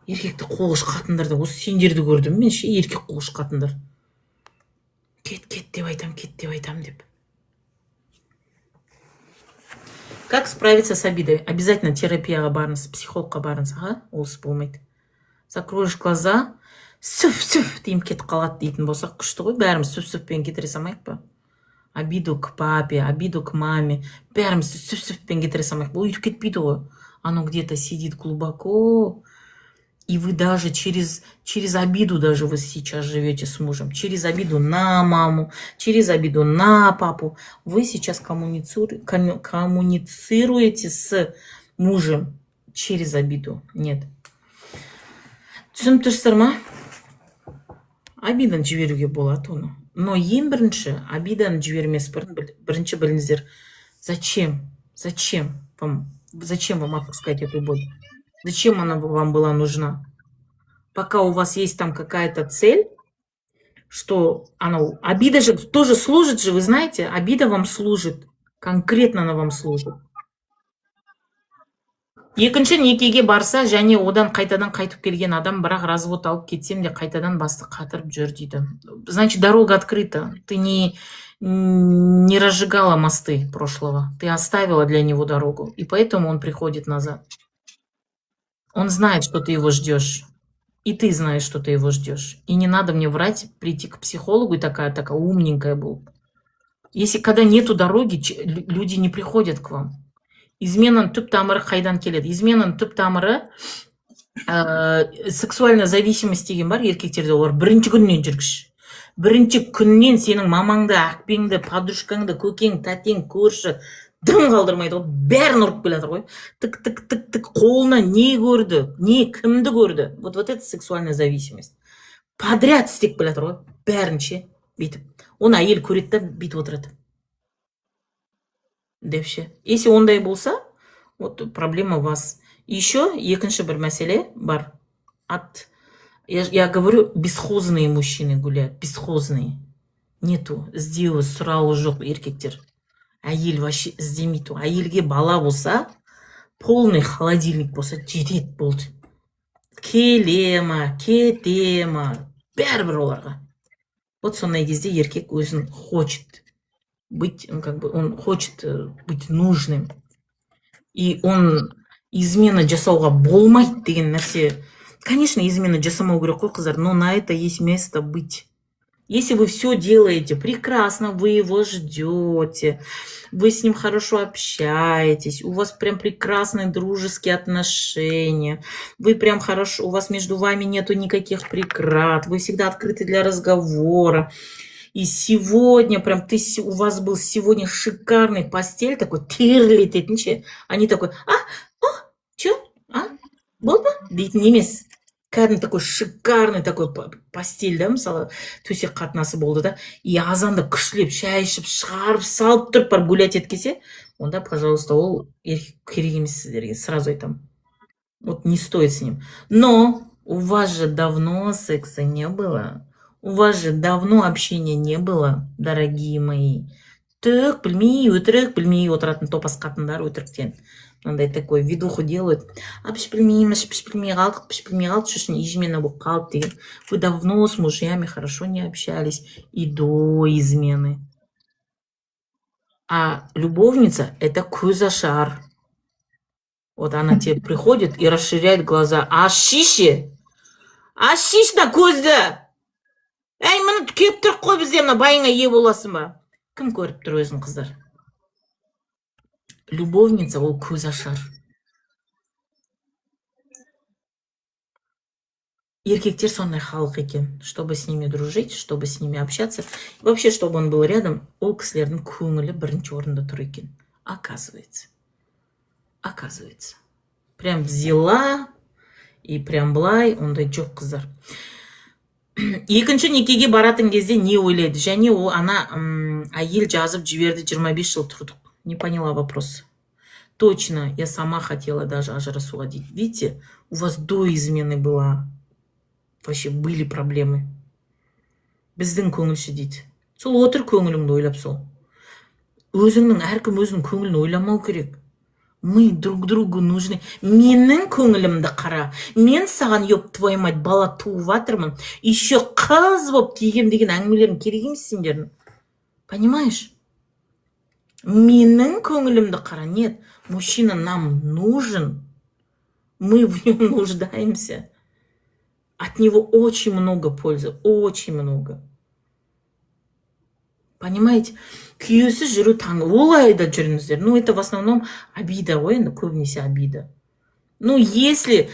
Еркекті қолғыш қатындар да, осы сендерді көрдім мен ше, еркек қолғыш қатындар. Кет деп айтам деп. Как справиться с обидой? Обязательно терапияға барыңыз, психологқа барыңыз, олсы болмайды. Закроешь глаза, сүф дейім кетіп қалады дейтін болсақ күшті ғой, бәріміз сүф-сүфпен кетіре салмайық па? Обиду к папе, обиду к маме, бәріміз сүф-сүфпен кетіре салмайық па? Өйтіп кетпейді ғой. Оно где-то сидит глубоко. И вы даже через обиду даже вы сейчас живете с мужем. Через обиду на маму, через обиду на папу. Вы сейчас коммуницируете с мужем через обиду. Нет. Түсініп тұрсыздар ма? Обиданы жіберуге болады оны. Но ең бірінші обиданы жібермес бірінші біліңіздер. Зачем вам отпускать эту боль? Зачем она вам была нужна? Пока у вас есть там какая-то цель, что обида же тоже служит же, вы знаете, обида вам служит, конкретно она вам служит. Екінші некеге барса, және одан қайтадан қайтып келген адам, бірақ развод алып кетсем де қайтадан басты қатырып жүр дейді. Значит, дорога открыта. Ты не разжигала мосты прошлого. Ты оставила для него дорогу. И поэтому он приходит назад. Он знает, что ты его ждешь. И ты знаешь, что ты его ждешь. И не надо мне врать, прийти к психологу и такая умненькая был. Если когда нету дороги, люди не приходят к вам. Изменаның түп тамыры қайдан келеді? Изменаның түп тамыры сексуальная зависимость деген бар еркектерде, олар бірінші күннен жүргіш. Бірінші күннен сенің мамаңды, ақпеңді, подружкаңды, көкең, тәтең, көрші дым қалдырмайды ғой, бәрін ұрып келатыр ғой. Тік қолына не көрді, не кімді көрді. Вот это сексуальная зависимость. Подряд істеп келатыр ғой, бәрінше бүйтіп. Оны әйел көреді да бүйтіп отырады. Депше. Если ондай болса, вот проблема у вас. Еще екінші бір мәселе бар. Я говорю, бесхозные мужчины гуляют, бесхозные. Нету, іздеуі, сұрауы жоқ еркектер. Әйел вообще іздемейді. Әйелге бала болса, полный холодильник болса, жетеді болды. Келе ма, кете ма, бәрібір оларға. Вот сондай кезде еркек өзін хочет быть, он хочет быть нужным. И он измена жасауға болмайды деген нәрсе. Конечно, измена жасамау керек қой, қыздар, но на это есть место быть. Если вы все делаете прекрасно, вы его ждете, вы с ним хорошо общаетесь, у вас прям прекрасные дружеские отношения, вы прям хорошо, у вас между вами нету никаких преград, вы всегда открыты для разговора. И сегодня, прям у вас был сегодня шикарный постель, такой терлетет, ничего. Они такой, болды ма? Дейтін емес. Кәдімгі такой шикарный такой постель, да, мысалы, төсек қатынасы болды да, и азанда күшлеп, шай ішіп, шығарып, салып тұрып барып гулять еткесе, онда, пожалуйста, ол керек емес сіздерге, сразу айтам. Вот не стоит с ним. Но у вас же давно секса не было. У вас же давно общения не было, дорогие мои. Түк білмей, өтірік білмей отыратын топас қатындар өтіріктен. Мынандай такой видуху делают. Піш білмей қалдық, шушын измена болып қалды деген. Вы давно с мужьями хорошо не общались и до измены. А любовница – это көзашар. Вот она тебе приходит и расширяет глаза. Ашиш да көзді! Әй, мұны кеп тұр қой бізде, мына байыңа ие боласың ба? Кім көріп тұр өзін, қыздар? Любовница – ол көзашар. Еркектер сондай халық екен. Чтобы с ними дружить, чтобы с ними общаться, вообще, чтобы он был рядом, ол кісілердің көңілі бірінші орында тұр екен. Оказывается. Прям взяла и прям былай, ондай жоқ, қыздар. Екінші некеге баратын кезде не ойлайды? Және ол ана әйел жазып жіберді, 25 жыл тұрдық. Не поняла вопрос. Точно, я сама хотела даже ажырасуға дейді. Видите, у вас до измены была. Вообще были проблемы. Біздің көңілші дейді. Сол отыр көңіліңді ойлап сол. Өзіңнің, әркім өзінің көңілін ойламау керек. Мы друг другу нужны. Менің көңілімді қара. Мен саған, ёп, твою мать, бала туып жатырмын. Еще қыз боп тиген деген әңгімелерің керек емес сендердің. Понимаешь? Менің көңілімді қара. Нет, мужчина нам нужен. Мы в нем нуждаемся. От него очень много пользы, очень много. Понимаете? Күйеусіз жүру таңы, олай да жүріңіздер. Ну, это в основном обида, ой, көбінесе обида. Ну, если,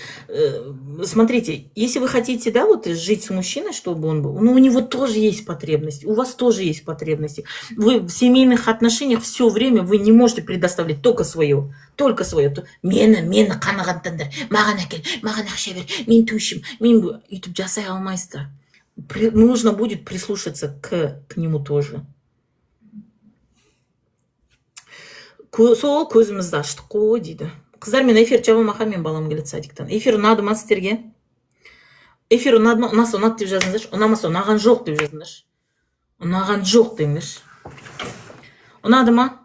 смотрите, если вы хотите, да, вот жить с мужчиной, чтобы он был, ну, у него тоже есть потребности, у вас тоже есть потребности. Вы в семейных отношениях все время вы не можете предоставлять только свое. Мені қанағаттандар, маған әкел, маған ақша бер, мен төшім, мен үйтіп жасай алмайсыздар. Нужно будет прислушаться к нему тоже. Сол көзімізді аштық қой дейді. Қыздар, мен эфир жабылмақа, мен балам келеді садиктан. Эфир ұнады ма сіздерге? Эфир ұнады ма? Ұнаса ұнады деп жазыңыздаршы. Ұнамаса ұнаған жоқ деп жазыңдаршы. Ұнаған жоқ деңдерші. Ұнады ма?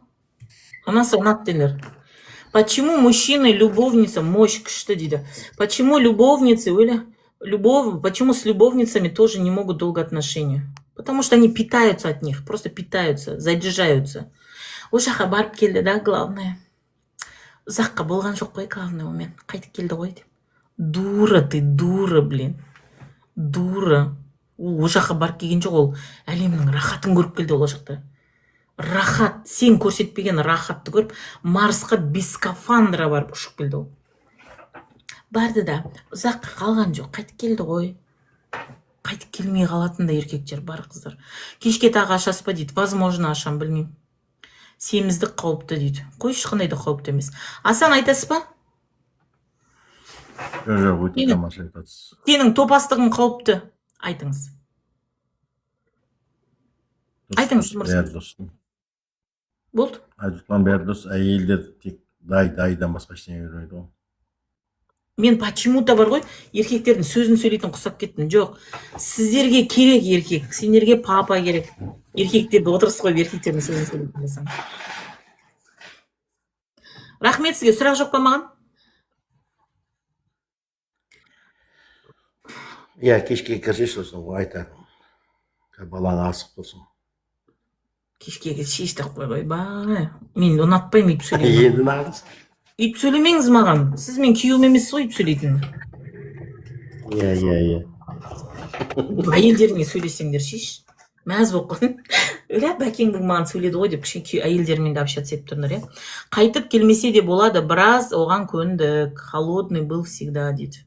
Ұнаса ұнады деңдер. Почему мужчины любовница мощь күшті дейді? Почему любовницы, почему с любовницами тоже не могут долго отношения? Потому что они питаются от них, просто питаются, заряжаются. О жаққа барып келді, да, главное. Ұзаққа болған жоқ қой, главное, омен. Қайтып келді ғой деп. Дура ты, дура, блин. Дура. О жаққа барып келген жоқ, ол әлемнің рахатын көріп келді ол жақта. Рахат, сен көрсетпеген рахатты көріп, Марсқа без скафандра барып ұшып келді ол. Барды да, ұзаққа қалған жоқ, қайтып келді ғой. Қайтып келмей қалатын да еркектер бар, қыздар. Кешке тағы ашасы па дейді, возможно ашам, білмеймін. Семіздік қауіпті дейді. Қой, ешқандай да қауіпті емес. Асан, айтасыз ба? Жоқ, өте тамаша айтасыз. Сенің топастығың қауіпті. Айтыңыз. Айтыңыз, Мұрсин. Болды? Айтылған бәрі дұрыс, әйелдер тек дайдан басқа ештеңе көрмейді ғой. Мен почему-то бар ғой, еркектердің сөзін сөйлейтін құсап кеттім. Жоқ, сіздерге керек еркек, сендерге папа керек. Еркектерді отырсыз ғой, еркектердің сөзін сөйлейтін болсаң. Рахмет сізге, сұрақ жоқ па маған? Иә, кешке кірсеш сосын айтар. Баланы асық болсын. Кешке шештік қойбай. Мен ұнатпаймын үйтіп сөйлейтін. Енді нағыз. Үйтіп сөйлемеңіз маған. Сіз мен күйеуім емес қой үйтіп сөйлейтін. Иә. Әйелдеріңе сөйлесеңдер шеш. Мәз болып қалдың. Өлә, бәкең бүгін маған сөйледі ғой деп кішкене әйелдермен де общаться етіп тұрдыңдар, иә. Қайтып келмесе де болады, біраз оған көндік. Холодный был всегда, дейді.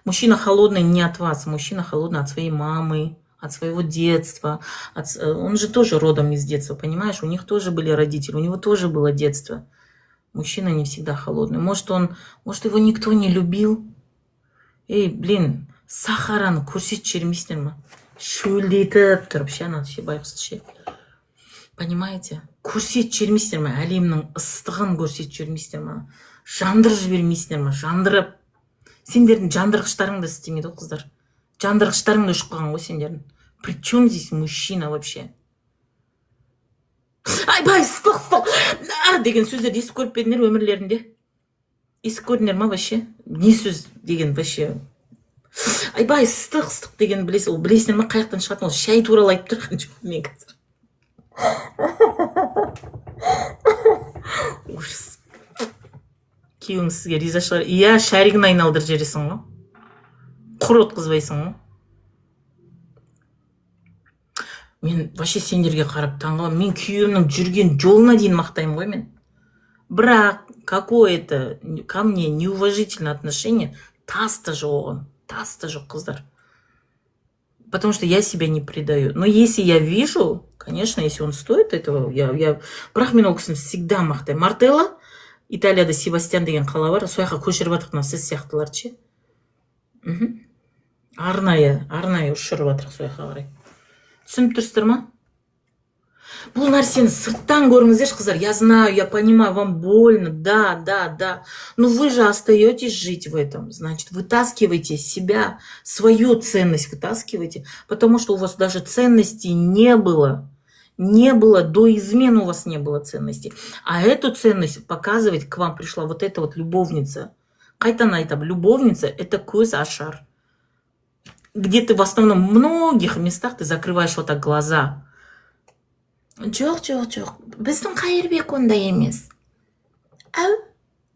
Мужчина холодный не от вас, мужчина холодный от своей мамы, от своего детства. Он же тоже родом из детства, понимаешь? У них тоже были родители, у него тоже было детство. Мужчина не всегда холодный. Может, его никто не любил? Эй, блин, сахараны көрсетіп жібермейсіңдер ма? Шөлдетіп тұрып, ше, ана ше, байқұсты ше. Понимаете? Көрсетіп жібермейсіңдер ма? Әлемнің ыстығын көрсетіп жібермейсіңдер ма? Жандырып жібермейсіңдер ма? Жандырып. Сендердің жандырғыштарың да істемейді ғой, қыздар. Жандырғыштарың да ұшып қалған ғой сендердің. При чем здесь мужчина вообще? Айбай, ыстық деген сөздерді естіп көріп педіңдер өмірлерінде? Естіп көрдіңдер ма вообще? Не сөз деген вообще? Айбай, ыстық деген білесіңдер ма? Қаяқтан шығатын ол шай туралы айтып тұрған жоқ мен қазір. ужас. Күйеуіңіз сізге риза шығар. Иә, шаригін айналдырып жібересің ғой. Құр отқызбайсың ғой. Мен вообще сендерге қарап таңғаламын. Мен күйеуімнің жүрген жолына дейін мақтаймын ғой мен. Бірақ какое-то ко мне неуважительное отношение тас-то жоқ оған. Тас-то жоқ, қыздар. Потому что я себя не предаю. Но если я вижу, конечно, если он стоит этого, бірақ мен ол кісіні всегда мақтаймын. Мартелла, Италияда Себастьян деген қала бар, сол жаққа көшіріп жатырық, мына сіз сияқтыларды ше. Арнайы ұшырып жатырық сол жаққа қарай. Түсініп тұрсыздар ма? Бұл нәрсені сырттан көріңіздерші, қыздар. Я знаю, я понимаю, вам больно, да. Но вы же остаетесь жить в этом. Значит, вытаскивайте себя, свою ценность вытаскивайте, потому что у вас даже ценностей не было. Не было, до измены у вас не было ценностей. А эту ценность показывать к вам пришла вот эта вот любовница. Қайтан айтам, любовница – это көз ашар. Где ты в основном в многих местах ты закрываешь вот так глаза. Жоқ. Біздің Қайырбек ондай емес.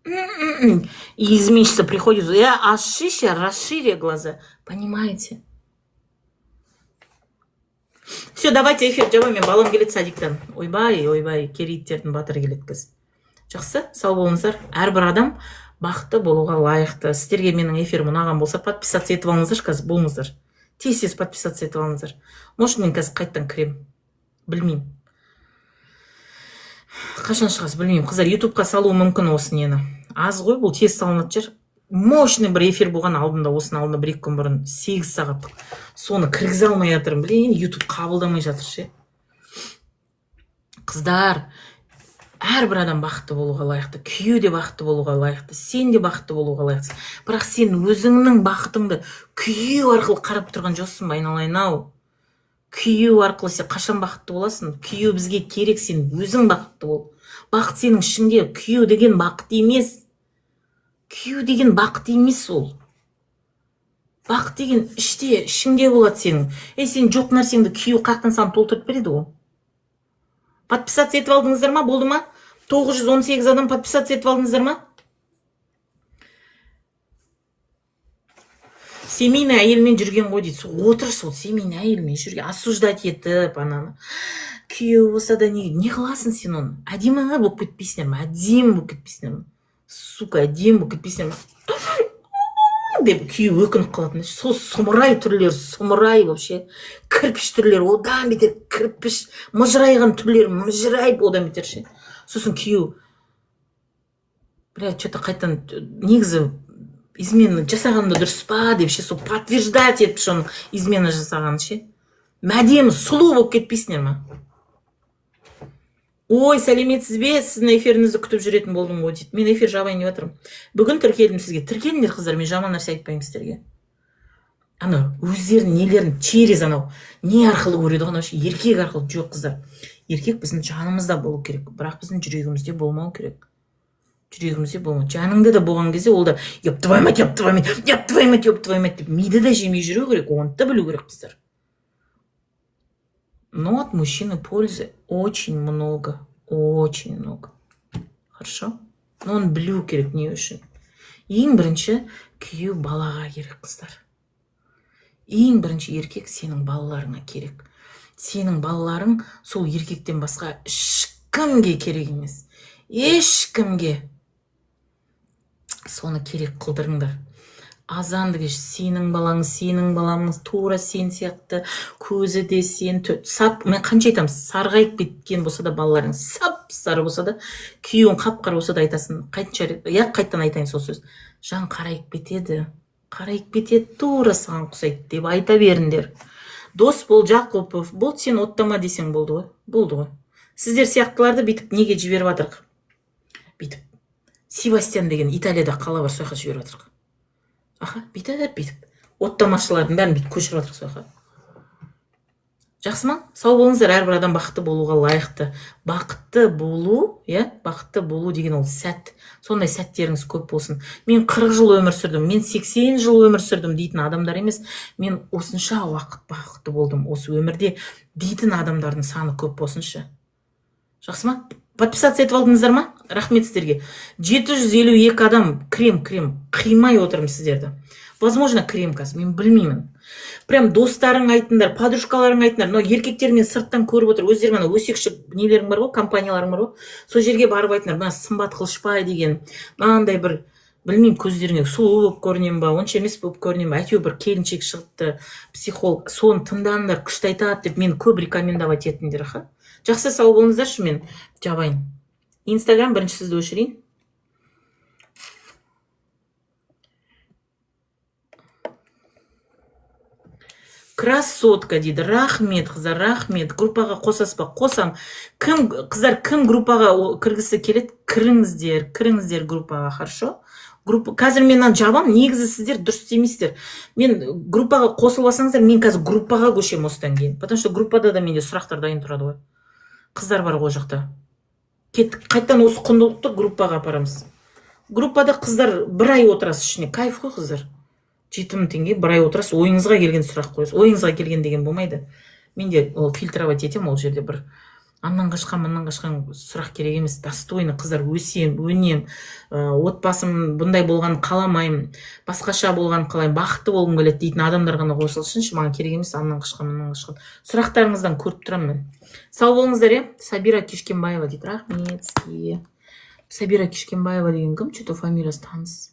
И изменщица приходит, расшири глаза. Понимаете? Все, давайте эфир жаба, мен балам келеді садиктан. Ойбай, керейттердің батыры келеді кіз. Жақсы, сау болыңыздар. Әрбір адам бақытты болуға лайықты. Сіздерге менің эфирім ұнаған болса, подписаться етіп алыңыздар, қазір болыңыздар. Тез подписаться етіп алыңыздар. Может, мен қазір қайттан кірем. Білмеймін. Қашан шығасыз, білмеймін. Қыздар, ютубқа салу мүмкін осы нені. Аз ғой, бұл тез салынады жер. Мощный бір эфир болған алдында, осының алдында 1-2 күн бұрын 8 сағаттық. Соны кіргізе алмай жатырмын. Блин, ютуб қабылдамай жатыр ше. Қыздар, әрбір адам бақытты болуға лайықты. Күйеу де бақытты болуға лайықты. Сен де бақытты болуға лайықсың. Бірақ сен өзіңнің бақытыңды күйеу арқылы қарап тұрған жоқсың ба, айналайын ау. Күйеу арқылы сен қашан бақытты боласың? Күйеу бізге керек, сен өзің бақытты бол. Бақыт сенің ішінде. Күйеу деген бақыт емес. Күйеу деген бақыт емес ол. Бақыт деген ішінде болады сенің. Сен жоқ нәрсеңді күйеу қақтан саған толтырып береді ол. Подписаться етіп алдыңыздар ма? Болды ма? 918 адам подписаться етіп алдыңыздар ма? Семейный әйелмен жүрген ғой дейді. Отыр сол семейный әйелмен жүрген. Осуждать етіп, ананы. Күйеу болса да не қыласың сен оны? Әдемі болып кетпейсіңдер ме? Әдемі болып кетпейсіңдер ме? Сука, әдемі болып кетпейсіңдер ме? Деп күйеу өкініп қалатын. Сол сұмырай түрлер, сұмырай вообще. Кірпіш түрлер, одан бетер кірпіш. Мыжырайған түрлер, мыжырай одан бетер ше. Сосын күйеу. Бля, что-то қайтан негізі измена жасағанды дұрыс па деп ше, сол подтверждать етіп шоны измена жасаған ше. Мәдемі сұлу болып кетпейсіңдер ма? Ой, сәлеметсіз бе? Сіздің эфиріңізді күтіп жүретін болдым ғой дейді. Мен эфир жабайын деп жатырмын. Бүгін тіркелдім сізге. Тіркеліңдер, қыздар, мен жаман нәрсе айтпаймын сіздерге. Анау өздерінің нелерін через анау не арқылы көреді ғой, еркек арқылы. Жоқ, қыздар. Еркек біздің жанымызда болу керек, бірақ біздің жүрегімізде болмау керек. Жүрегімізде болмау. Жаныңда да болған кезде ол да ёп твою мать деп миды да жемей жүру керек, оны да білу керек, қыздар. Но от мужчины пользы очень много. Хорошо? Но он білу керек не үшін. Ең бірінші күйеу балаға керек, қыздар. Ең бірінші еркек сенің балаларыңа керек. Сенің балаларың сол еркектен басқа ешкімге керек емес. Ешкімге. Соны керек қылдырыңдар. Азанды кеш, сенің балаңыз тура сен сияқты, көзі де сен, мен қанша айтамын, сарғайып кеткен болса да балаларың сап-сары болса да, күйеуің қап-қара болса да айтасың, қайттан айтайын сол сөз. Жан қарайып кетеді, тура саған құсайды деп айта беріңдер. Дос бол, Жақопов, болды сен оттама десең болды ғой. Сіздер сияқтыларды бүйтіп неге жіберіп жатырық? Бүйтіп. Себастьян деген Италияда қала бар, сояққа жіберіп жатырық. Бүйтіп. Оттамашылардың бәрін бүйтіп көшіріп жатырық сояққа. Жақсы ма? Сау болыңыздар, әрбір адам бақытты болуға лайықты. Бақытты болу, бақытты болу деген ол сәт. Сондай сәттеріңіз көп болсын. Мен 40 жыл өмір сүрдім, мен 80 жыл өмір сүрдім дейтін адамдар емес, мен осынша уақыт бақытты болдым осы өмірде дейтін адамдардың саны көп болсыншы. Жақсы ма? Подписаться етіп алдыңыздар ма? Рахмет сіздерге. 752 адам крем қимай отырмын сіздерді. Возможно, крем қазір, мен білмеймін. Прям достарың айтыңдар, подружкаларың айтыңдар. Но еркектер мен сырттан көріп отыр. Өздерің ана өсекші нелерің бар ғой, компанияларың бар ғой. Сол жерге барып айтыңдар, мына Сымбат Қылышбай деген, мынандай бір, білмеймін, көздеріңе сұлу болып көрінем ба, онша емес болып көрінем ба, әйтеуір бір келіншек шығыпты, психолог, соны тыңдаңдар, күшті айтады деп мен көп рекомендовать еттіңдер, ха? Жақсы, сау болыңыздаршы, мен жабайын. Инстаграм бірінші сізді өшірейін. Красотка дейді. Рахмет, қыздар, рахмет. Группаға қосасыз ба? Қосам. Қыздар, кім группаға кіргісі келеді? Кіріңіздер группаға, хорошо? Қазір мен жабам, негізі сіздер дұрыс істемейсіздер. Мен группаға қосылып алсаңыздар, мен қазір группаға көшем осыдан кейін. Потому что группада да менде сұрақтар дайын тұрады ғой. Қыздар бар ғой жақта. Қайттан осы құндылықты группаға апарамыз. Группада қыздар бір ай отырасыз ішіне. Кайф қой қыздар. 7000 теңге бір ай отырасыз, ойыңызға келген сұрақ қойыңыз. Ойыңызға келген деген болмайды. Менде ол фильтровать етем, ол жерде бір аннан қашқан сұрақ керек емес. Достойны қыздар, өсем, өнем, отбасым бұндай болған қаламаймын, басқаша болған қалаймын, бақытты болғым келеді дейтін адамдар ғана қосылсыншы, маған керек емес аннан қашқан. Сұрақтарыңыздан көріп тұрамын мен. Сау болыңыздар, Сабира Кешкенбаева дейді. Рахмет сізге. Сабира Кешкенбаева деген кім? Что-то фамилиясы таныс.